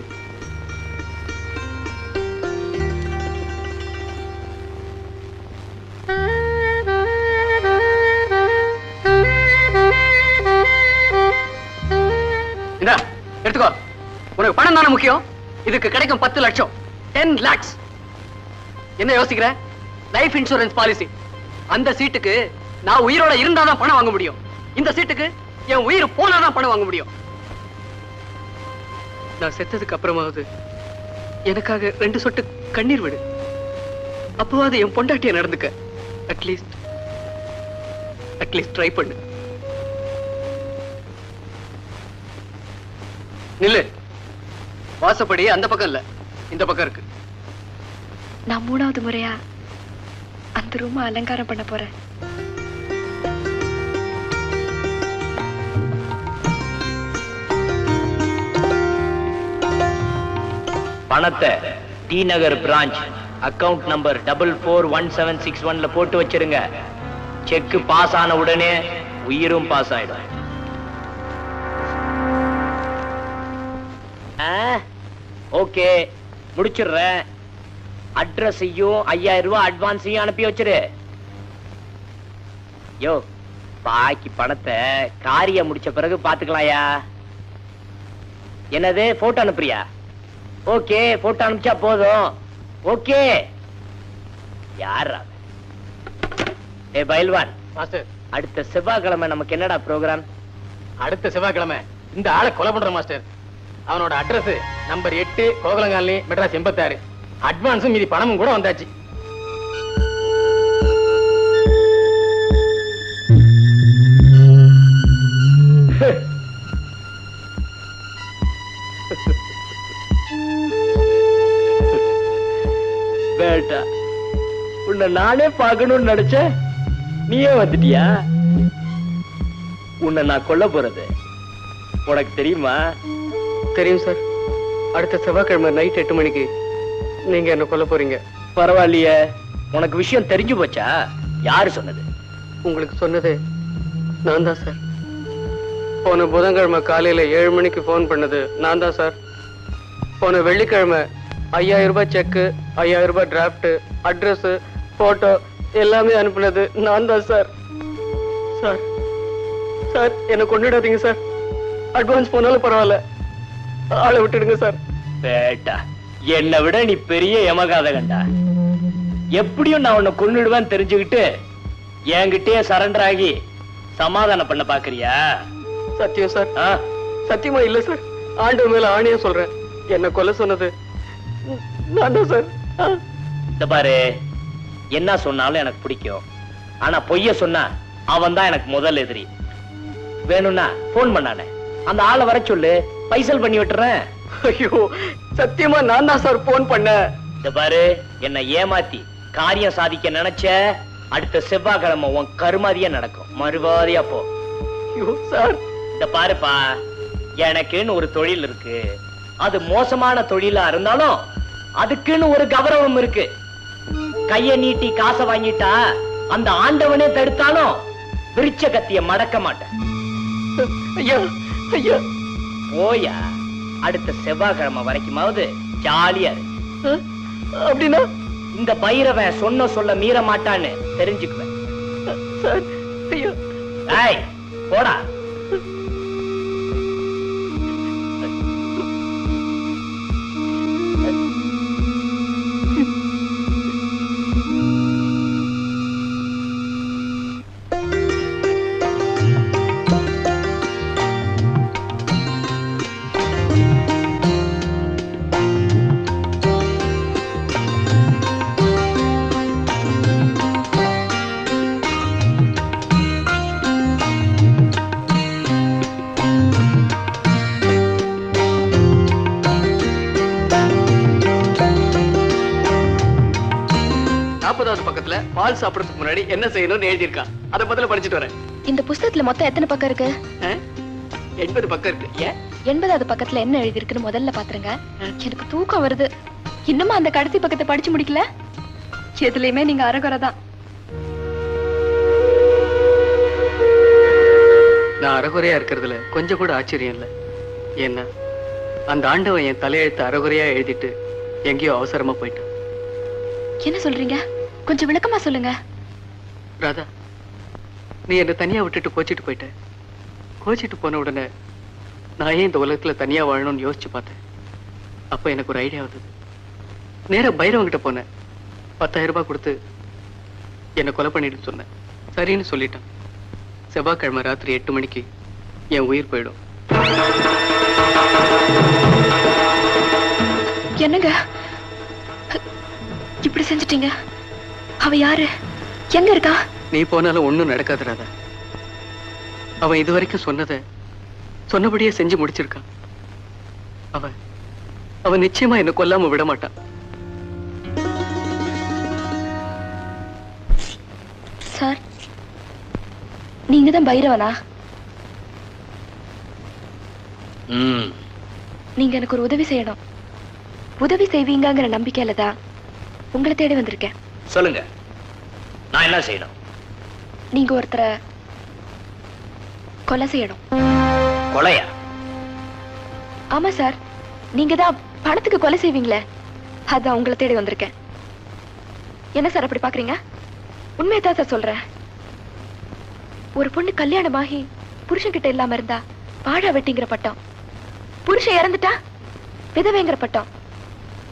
இந்தா எடுத்துக்கோ. உனக்கு பணம் தானே முக்கியம். இதுக்கு கிடைக்கும் 10 லட்சம், 10 lakhs. என்ன யோசிக்கிற? Life insurance policy. அந்த சீட்டுக்கு நான் உயிரோட இருந்தாதான் பணம் வாங்க முடியும். இந்த சீட்டுக்கு என் உயிர் போனாதான் பணம் வாங்க முடியும். நான் செத்ததுக்கு அப்புறமாவது எனக்காக 2 சொட்டு கண்ணீர் விடு. அப்போவாது என் பொண்டாட்டிய நடந்துக்க. அட்லீஸ்ட் ட்ரை பண்ணு. நில்லு. வாசப்படி அந்த பக்கம் இல்ல, இந்த பக்கம் இருக்கு. நான் 3வது முறையா அந்த ரூம அலங்காரம் பண்ண போறேன். பணத்தை டி நகர் பிரான்ச் அக்கவுண்ட் நம்பர் 441761 போட்டு வச்சிருங்க. செக் பாஸ் ஆன உடனே உயிரும் பாஸ் ஆயிடும். ஓகே, முடிச்சிடுறேன். அட்ரஸையும் 5000 ரூபாய் அட்வான்ஸையும் அனுப்பி வச்சிரு. யோ, பாக்கி பணத்தை காரியம் முடிச்ச பிறகு பாத்துக்கலாயா. என்னது, போட்டோ அனுப்புறியா? ஓகே, போட்டோ அனுப்பிச்சா போதும். ஓகே. யாரா? ஏ பைல்வான் மாஸ்டர், அடுத்த செவ்வாய்க்கிழமை நமக்கு என்னடா ப்ரோக்ராம்? அடுத்த செவ்வாய்க்கிழமை இந்த ஆளை கொலை பண்ற மாஸ்டர். அவனோட அட்ரஸ் நம்பர் 8 கோகலங்காலி, மெட்ராஸ் 86. அட்வான்ஸும் மீதி பணமும் கூட வந்தாச்சு. வேட்டா, உன்னை நானே பார்க்கணும்னு நினைச்சேன், நீயே வந்துட்டியா? உன்னை நான் கொல்ல போறது உனக்கு தெரியுமா? தெரியும் சார். அடுத்த செவ்வாய்க்கிழமை நைட் 8 மணிக்கு நீங்க என்ன கொல்ல போறீங்க. பரவாயில்லையே, உனக்கு விஷயம் தெரிஞ்சு போச்சா? யாரு சொன்னது? உங்களுக்கு சொன்னது நான் தான் சார். போன புதன்கிழமை காலையில 7 மணிக்கு போன் பண்ணது நான் தான் சார். போன வெள்ளிக்கிழமை 5000 ரூபாய் செக்கு, 5000 ரூபாய் டிராப்ட், அட்ரஸ், போட்டோ எல்லாமே அனுப்புனது நான் தான் சார். சார் சார், என்ன கொண்டுடாதீங்க சார். அட்வான்ஸ் போனாலும் பரவாயில்ல, ஆளை விட்டுடுங்க சார். பேட்டா, என்னை விட நீ பெரிய யமகாதகண்டா. எப்படியும் நான் உன்னை கொன்னுடுவேன்னு தெரிஞ்சுக்கிட்டு என்கிட்டயே சரண்டர் ஆகி சமாதானம் பண்ண பாக்குறியா? சத்தியம் சார். சத்தியமா இல்ல சார். ஆண்டவர் மேல ஆணையா சொல்றேன், என்ன கொல்ல சொன்னது நான் தான் சார். இந்த பாரு, என்ன சொன்னாலும் எனக்கு பிடிக்கும். ஆனா பொய்ய சொன்னா அவன் தான் எனக்கு முதல் எதிரி. வேணும்னா போன் பண்ணானே, அந்த ஆளை வர சொல்லு, பைசல் பண்ணி விட்டுறேன். ஐயோ, சத்தியமா நான் தான் சார் போன் பண்ண. இந்த பாரு, என்னை ஏமாத்தி காரியம் சாதிக்க நினைச்ச, அடுத்த செவ்வாய்க்கிழமை உன் கருமாதியா நடக்கும். மறுவாதியா போ. ஐயோ சார். இந்த பாருப்பா, எனக்குன்னு ஒரு தொழில் இருக்கு. அது மோசமான தொழிலா இருந்தாலும் அதுக்குன்னு ஒரு கௌரவம் இருக்கு. கைய நீட்டி காசை வாங்கிட்டா அந்த ஆண்டவனே தடுத்தாலும் விரிச்ச கத்திய மடக்க மாட்டேன். ஐயா ஐயா, போயா, அடுத்த செவ்வாய்க்கிழமை வரைக்குமாவது ஜாலியா இரு. அப்படின்னா இந்த பைரவன் சொன்ன சொல்ல மீற மாட்டான்னு தெரிஞ்சுக்குவேன். சார், ஐயா. ஏய், போடா. 40வது பக்கத்துல பால் சாப்பிடறதுக்கு முன்னாடி என்ன செய்யணும்னு எழுதியிருக்கான். அதை முதல்ல படிச்சுட்டு வரேன். இந்த புஸ்தகத்துல மொத்தம் எத்தனை பக்கம் இருக்கு? 80 பக்கம் இருக்கு. ஏன் 80வது பக்கத்துல என்ன எழுதி இருக்குன்னு முதல்ல பாத்துருங்க. எனக்கு தூக்கம் வருது. இன்னுமா அந்த கடைசி பக்கத்தை படிச்சு முடிக்கல? எதுலயுமே நீங்க அரகுறதான். நான் அறகுறையா இருக்கிறதுல கொஞ்சம் கூட ஆச்சரியம் இல்லை. ஏன்னா அந்த ஆண்டவன் என் தலையெழுத்து அறகுறையா எழுதிட்டு எங்கேயோ அவசரமா போயிட்டான். என்ன சொல்றீங்க? கொஞ்சம் விளக்கமா சொல்லுங்க. ராதா, நீ என்ன தனியா விட்டுட்டு கோச்சிட்டு போயிட்ட. கோச்சிட்டு போன உடனே நான் ஏன் இந்த உலகத்துல தனியா வாழணும்னு யோசிச்சு பார்த்தேன். அப்ப எனக்கு ஒரு ஐடியா வந்தது. நேரா பைரவங்கிட்ட போனேன். 10,000 ரூபாய் கொடுத்து என்னை கொலை பண்ணிட்டு சொன்னேன். சரின்னு சொல்லிட்டான். செவ்வாய்க்கிழமை ராத்திரி 8 மணிக்கு என் உயிர் போயிடும். என்னங்க இப்படி செஞ்சிட்டீங்க? அவ யாரு? எங்க இருக்கா? நீ போனாலும் ஒண்ணும் நடக்காது ராதா. அவன் இதுவரைக்கும் சொன்னபடியே செஞ்சு முடிச்சிருக்கான். அவன் நிச்சயமா என்ன கொல்லாம விட மாட்டான். சார், நீங்க தான் பைரவனா? நீங்க எனக்கு ஒரு உதவி செய்யணும். உதவி செய்வீங்கங்கிற நம்பிக்கையில தான் உங்களை தேடி வந்திருக்கேன். சொல்லுங்க, நான் என்ன செய்யணும்? நீங்க ஒருத்தரை கொலை செய்யணும். கொலையா? ஆமா சார், நீங்க தான் பணத்துக்கு கொலை செய்வீங்களே, அதான் உங்களை தேடி வந்திருக்கேன். என்ன சார் அப்படி பாக்குறீங்க? உண்மையதான் சார் சொல்றேன். ஒரு பொண்ணு கல்யாணமாகி புருஷன் கிட்ட இல்லாம இருந்தா வாழா வெட்டிங்கிற பட்டம், புருஷன் இறந்துட்டா விதவைங்கிற பட்டம்.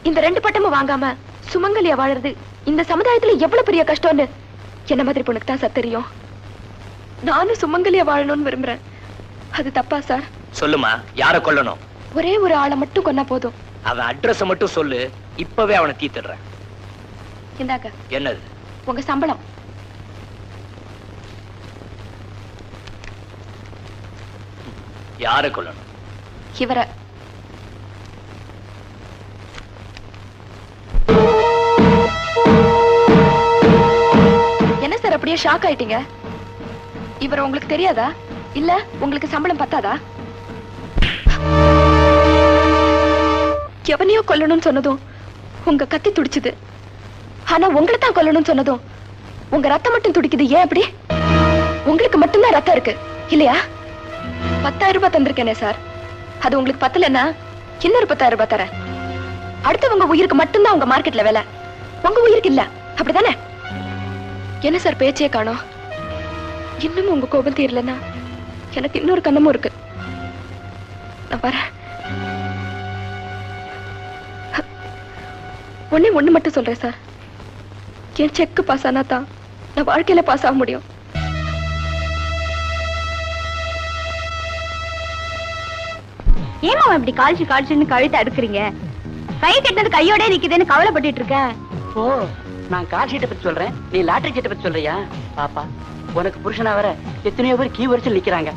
இந்த 2 பட்டமும் வாங்காம சுமங்கலியா வாழறது இந்த சமுதாயத்துல எவ்வளவு பெரிய கஷ்டம்னு என்ன மாதிரி பொண்ணுக்கு தான் சார் தெரியும். நானும் சுமங்கலியா வாழணும்னு விரும்புறேன். அது தப்பா சார்? சொல்லுமா, யார கொல்லணும்? ஒரே ஒரு ஆளை மட்டும் கொன்னா போதும். அவன் அட்ரஸ் மட்டும் சொல்லு, இப்பவே அவனை தீத்துடுறேன். இந்தாங்க. என்னது? உங்க சம்பளம். யார கொல்லணும்? இவரை. என்ன சார் அப்படியே ஷாக் ஆயிட்டீங்க? இவர் உங்களுக்கு தெரியாதா? இல்ல உங்களுக்கு சம்பளம் பத்தாதா? எவனையோ கொல்லணும்னு சொன்னதும் உங்க கத்தி துடிச்சுது. ஆனா உங்களை தான் கொல்லணும்னு சொன்னதும் உங்க ரத்தம் மட்டும் துடிக்குது. ஏன் அப்படி? உங்களுக்கு மட்டும்தான் ரத்தம் இருக்கு இல்லையா? 10,000 ரூபாய் தந்திருக்கேனே சார், அது உங்களுக்கு பத்தலன்னா இன்னொரு 10,000 ரூபாய் தரேன். அடுத்தவங்க உயிருக்கு மட்டும்தான் உங்க மார்க்கெட்ல வேலை, உங்க உயிருக்கு இல்ல. அப்படிதானே? என்ன சார் பேச்சே காணோம்? இன்னும் உங்க கோபம் தீரலன்னா எனக்கு இன்னொரு கண்ணமும் இருக்கு. நான் வரேன். ஒண்ணு மட்டும் சொல்றேன் சார், என் செக் பாஸ் ஆனா தான் நான் வாழ்க்கையில பாஸ் ஆக முடியும். ஏமா இப்படி கால்ச்சுன்னு கழுத்தை அடுக்குறீங்க? கை கட்டினது கையோட நிக்குதுன்னு கவலைப்பட்டு இருக்க. ஓ, நான் கால் ஷீட்டை பத்தி சொல்றேன், நீ லாட்டரி சீட்டை பத்தி சொல்றியா? பாப்பா, உனக்கு புருஷனா வர எத்தனையோ பேர் கீ வரிசையில் நிக்கிறாங்க.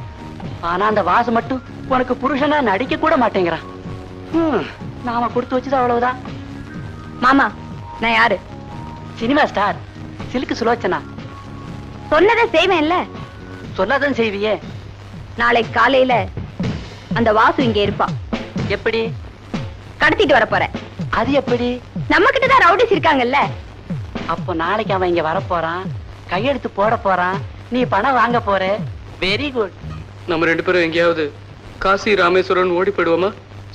ஆனா அந்த வாசம் மட்டும் உனக்கு புருஷனா நடிக்க கூட மாட்டேங்கிறான். நாம கொடுத்து வச்சது அவ்வளவுதான். மாமா, நான் யாரு? சினிமா ஸ்டார் சிலுக்கு சுலோச்சனா. சொன்னதை செய்வேன் இல்ல? சொல்லாதான் செய்வியே. நாளை காலையில அந்த வாசு இங்க இருப்பான். எப்படி? கடத்திட்டு வர போறேன். அது எப்படி? நம்ம கிட்டதான் ரவுடிஸ் இருக்காங்கல்ல. அப்போ நாளைக்கு அவன் இங்க வர போறான், கையெழுத்து போட போறான், நீ பணம் வாங்க போற. Very good. நம்ம 2 பேரும் எங்கேயாவது காசி ராமேஸ்வரன் ஓடி போயிடுவோமா?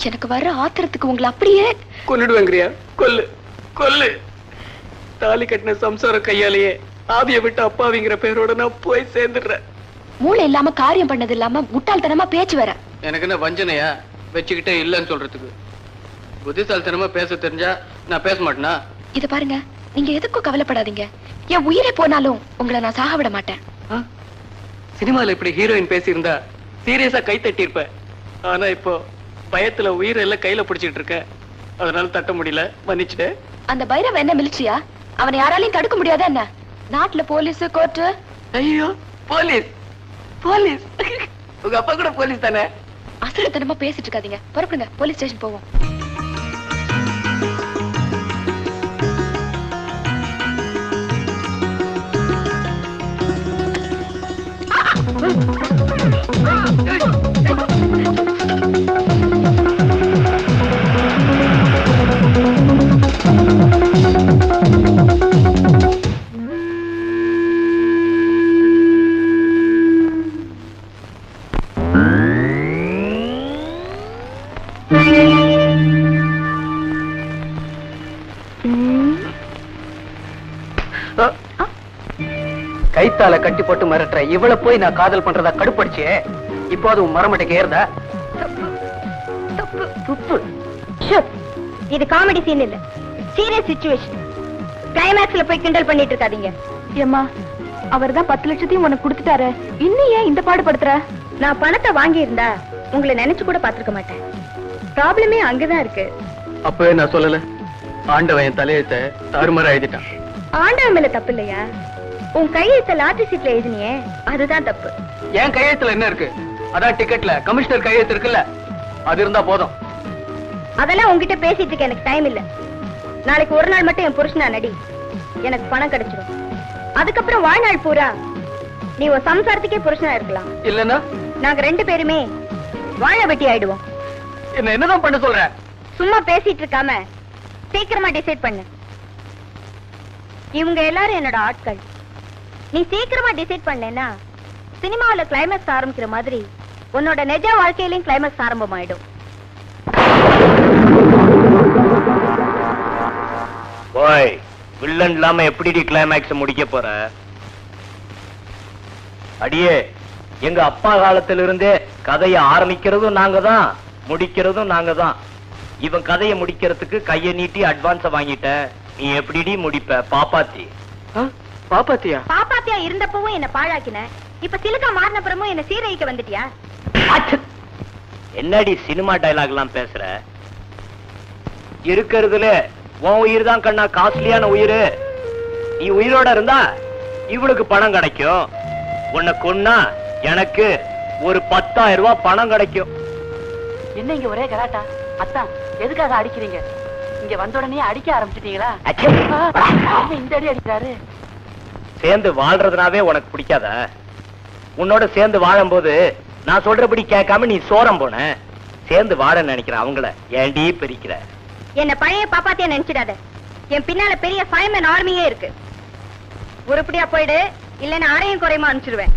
எனக்கு வர ஆத்திரத்துக்கு உங்களை அப்படியே கொன்னுடுவேங்கிறியா? கொல்லு கொல்லு. தாலி கட்டின சம்சார கையாலேயே ஆவிய விட்டு அப்பாவிங்கிற பேரோட நான் போய் சேர்ந்துடுறேன். மூளை இல்லாம காரியம் பண்ணது இல்லாம முட்டாள்தனமா பேச்சு வர. எனக்கு என்ன வஞ்சனையா வச்சுக்கிட்டே இல்லன்னு சொல்றதுக்கு? புத்திசாலித்தனமா பேச தெரிஞ்சா நான் பேச மாட்டேனா? இத பாருங்க, நீங்க எதுக்கும் கவலைப்படாதீங்க. என் உயிரே போனாலும் உங்களை நான் சாக விட மாட்டேன். சினிமால இப்படி ஹீரோயின் பேசியிருந்தா சீரியஸா கை தட்டி இருப்பேன். ஆனா இப்போ பயத்துல உயிரெல்லாம் கையில பிடிச்சிட்டு இருக்க, அதனால தட்ட முடியல, மன்னிச்சுட்டு. அந்த பைரவ என்ன மிலிட்ரியா? அவனை யாராலையும் தடுக்க முடியாத என்ன? நாட்டுல போலீஸ் கோர்ட்டு. ஐயோ, போலீஸ் போலீஸ் உங்க அப்பா கூட போலீஸ் தானே? அசலத்தனமா பேசிட்டு இருக்காதீங்க, புறப்படுங்க, போலீஸ் ஸ்டேஷன் போவோம். கைத்தால கட்டி போட்டு மிரட்டுற இவளை போய் நான் காதல் பண்றதா கடுப்படிச்சே. இப்போ அது மரமட்டைக்கு ஏறுதா? இது காமெடி சீன் இல்ல, சீரியஸ் சிச்சுவேஷன். கிளைமேக்ஸ்ல போய் கிண்டல் பண்ணிட்டு இருக்காதீங்க. ஏம்மா, அவர்தான் 10 லட்சத்தையும் உனக்கு கொடுத்துட்டாரு, இன்னும் ஏன் இந்த பாடுபடுத்துற? நான் பணத்தை வாங்கி இருந்தா உங்களை நினைச்சு கூட பாத்துருக்க மாட்டேன். ப்ராப்ளமே அங்கதான் இருக்கு. அப்பவே நான் சொல்லல, ஆண்டவன் என் தலையெழுத்த தாறுமாறா எழுதிட்டான். ஆண்டவன் மேல தப்பு இல்லையா? உன் கையெழுத்த லாட்டரி சீட்ல எழுதினியே, அதுதான் தப்பு. என் கையெழுத்துல என்ன இருக்கு? அதான் டிக்கெட்ல கமிஷனர் கையெழுத்து இருக்குல்ல, அது இருந்தா போதும். அதெல்லாம் உங்ககிட்ட பேசிட்டு இருக்க எனக்கு டைம் இல்ல. நாளைக்கு ஒரு நாள் மட்டும் என் புருஷனா நடி, எனக்கு பணம் கிடைச்சிடும். அதுக்கப்புறம் வாழ்நாள் பூரா நீ ஒரு சம்சாரத்துக்கே புருஷனா இருக்கலாம். இல்லன்னா நாங்க 2 பேருமே வாழ வெட்டி ஆயிடுவோம். என்ன என்னதான் பண்ண சொல்ற? சும்மா பேசிட்டு இருக்காம சீக்கிரமா டிசைட் பண்ணு. இவங்க எல்லாரும் என்னோட ஆட்கள். நீ சீக்கிரமா டிசைட் பண்ணேன்னா சினிமாவில கிளைமேக்ஸ் ஆரம்பிக்கிற மாதிரி உன்னோட நிஜ வாழ்க்கையிலயும் கிளைமேக்ஸ் ஆரம்பமாயிடும். ஓய், வில்லன் இல்லாம எப்படி கிளைமேக்ஸ் முடிக்க போற? அடியே, எங்க அப்பா காலத்துல இருந்தே கதையை ஆரம்பிக்கிறதும் நாங்க தான், முடிக்கிறதும் நாங்க தான். இவன் கதையை முடிக்கிறதுக்கு கைய நீட்டி அட்வான்ஸ வாங்கிட்ட. நீ எப்படி முடிப்ப? பாப்பாத்தி. பாப்பாத்தியா? பாப்பாத்தியா இருந்தப்பவும் என்ன பாழாக்கின, இப்ப சிலுக்கா மாறினப்புறமும் என்ன சீரழிக்க வந்துட்டியா? என்னடி சினிமா டயலாக் எல்லாம் பேசுற? இருக்கிறதுல உன் உயிர் தான் கண்ணா காஸ்ட்லியான உயிர். நீ உயிரோட இருந்தா இவளுக்கு பணம் கிடைக்கும். உன்னை கொன்னா எனக்கு ஒரு 10,000 ரூபாய் பணம் கிடைக்கும். என்ன இங்க ஒரே கலாட்டா? அத்தான், எதுக்காக அடிக்கிறீங்க? இங்க வந்த உடனே அடிக்க ஆரம்பிச்சிட்டீங்களா? இந்த அடி அடிக்கிறாரு. சேர்ந்து வாழ்றதுனாவே உனக்கு பிடிக்காத? உன்னோட சேர்ந்து வாழும்போது நான் சொல்றபடி கேட்காம நீ சோரம் போன. சேர்ந்து வாழ நினைக்கிற அவங்கள ஏண்டி பிரிக்கிற? என்ன பழைய பாப்பாத்தியா நினைச்சிடாத. என் பின்னால பெரிய ஃபைமன் ஆர்மியே இருக்கு. உருப்படியா போயிடு, இல்லன்னா அரையும் குறையுமா அனுப்பிச்சிடுவேன்.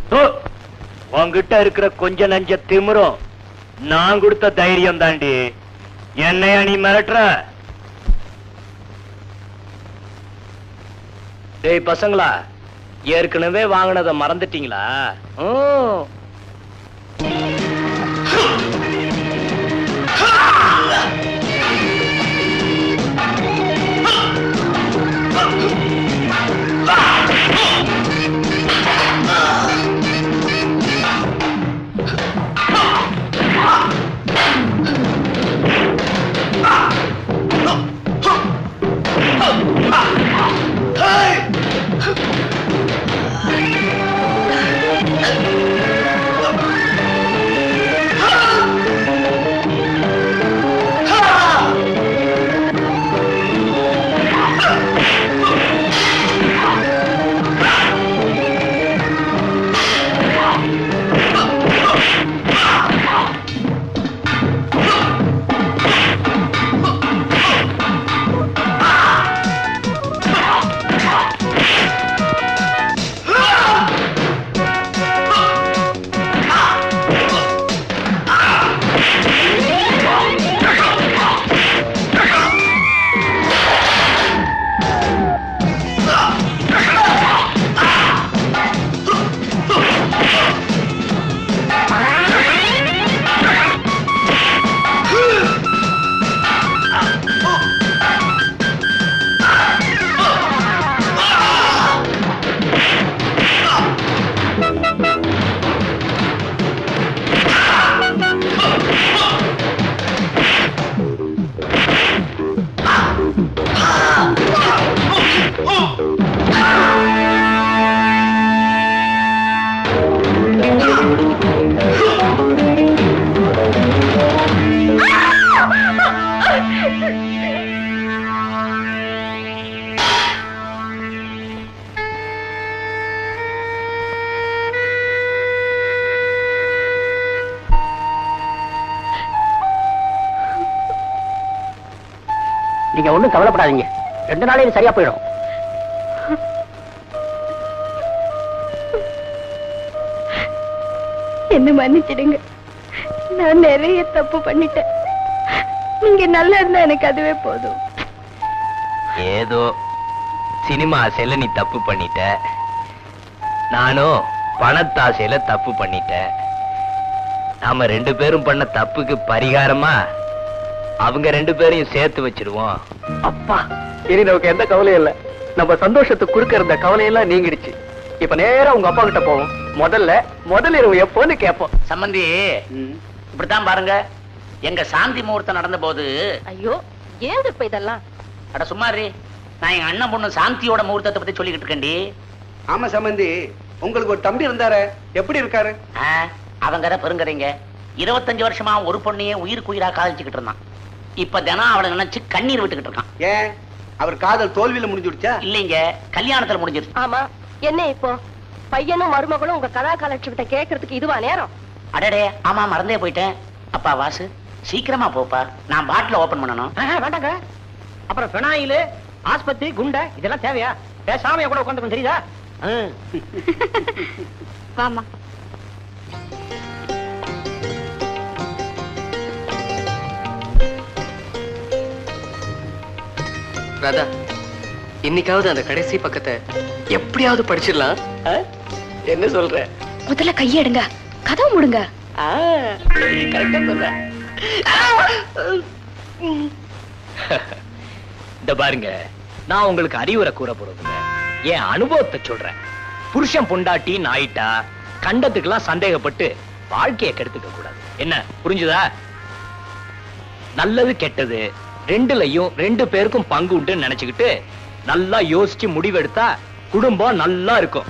உன்கிட்ட இருக்கிற கொஞ்ச நஞ்ச திமிரும் நான் கொடுத்த தைரியம் தாண்டி. என்னையா நீ மிரட்டுற? டேய் பசங்களா, ஏற்கனவே வாங்கினதை மறந்துட்டீங்களா? நீங்க ஒண்ணும் கவலைப்படாதீங்க, 2 நாளையில சரியா போயிடும். என்ன மன்னிச்சிடுங்க, நான் நிறைய தப்பு பண்ணிட்டேன். நீங்க நல்லா இருந்தா எனக்கு அதுவே போதும். ஏதோ சினிமா ஆசையில நீ தப்பு பண்ணிட்ட. நானும் பணத்தாசையில தப்பு பண்ணிட்டேன். நாம 2 பேரும் பண்ண தப்புக்கு பரிகாரமா அவங்க 2 பேரையும் சேர்த்து வச்சிருவோம். அப்பா, இனி நமக்கு எந்த கவலையும் இல்ல. நம்ம சந்தோஷத்துக்கு குறுக்க இருந்த கவலையெல்லாம் நீங்கிடுச்சு. இப்ப நேரா உங்க அப்பா கிட்ட போவோம். முதல் இரவு எப்போன்னு கேட்போம். சம்பந்தி, இப்படித்தான் பாருங்க, எங்க சாந்தி முகூர்த்தம் நடந்த போது. ஐயோ, ஏன் இப்ப இதெல்லாம்? அட சும்மாரி, நான் எங்க அண்ணன் பொண்ணு சாந்தியோட முகூர்த்தத்தை பத்தி சொல்லிக்கிட்டு இருக்கேன்டி. ஆமா சம்பந்தி, உங்களுக்கு ஒரு தம்பி இருந்தாரு, எப்படி இருக்காரு? அவங்க பெருங்கதைங்க. 25 வருஷமா ஒரு பொண்ணையே உயிருக்கு உயிரா காதலிச்சுக்கிட்டு இருந்தான். இப்ப தினம் அவளை நினைச்சு கண்ணீர் விட்டுக்கிட்டு இருக்கான். ஏன், அவர் காதல் தோல்வியில முடிஞ்சுடுச்சா? இல்லைங்க, கல்யாணத்துல முடிஞ்சிருச்சு. ஆமா, என்ன இப்போ பையனும் மருமகளும் உங்க கதா காலட்சேபத்தை கேட்கறதுக்கு இதுவா நேரம்? அடடே, ஆமா மறந்தே போயிட்டேன். அப்பா வாசு, சீக்கிரமா போப்பா, நான் பாட்டில ஓபன் பண்ணணும். வேண்டாங்க, அப்புறம் பெனாயில், ஆஸ்பத்திரி, குண்டை இதெல்லாம் தேவையா? பேசாம கூட உட்காந்து தெரியுதா? வாமா. ராதா, இன்னைக்காவது அந்த கடைசி பக்கத்தை எப்படியாவது படிச்சிடலாம். என்ன சொல்ற? முதல்ல கையெடுங்க, கதவு மூடுங்க. கரெக்டா சொல்ற. இந்த பாருங்க, நான் உங்களுக்கு அறிவுரை கூற போறதில்ல, என் அனுபவத்தை சொல்றேன். புருஷன் பொண்டாட்டி நாயிட்டா கண்டத்துக்கெல்லாம் சந்தேகப்பட்டு வாழ்க்கையை கெடுத்துக்க கூடாது. என்ன புரிஞ்சுதா? நல்லது கெட்டது 2லயும் 2 பேருக்கும் பங்கு உண்டு நினைச்சுக்கிட்டு நல்லா யோசிச்சு முடிவெடுத்தா குடும்பம் நல்லா இருக்கும்.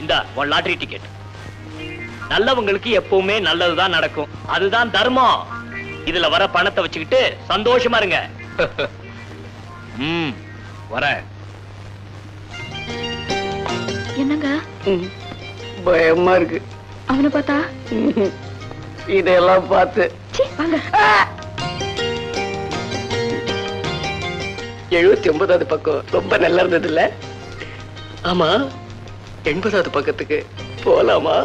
இந்த உன் லாட்டரி டிக்கெட். நல்லவங்களுக்கு எப்பவுமே நல்லதுதான் நடக்கும். அதுதான் தர்மம். இதுல வர பணத்தை வச்சுக்கிட்டு சந்தோஷமா இருங்க. வர. என்னங்க பயமா இருக்கு. அவனை பார்த்தா? இதெல்லாம் பார்த்து வாங்க. 79வது பக்கம் ரொம்ப நல்லா இருந்தது இல்ல? ஆமா, 80வது பக்கத்துக்கு போலாமா?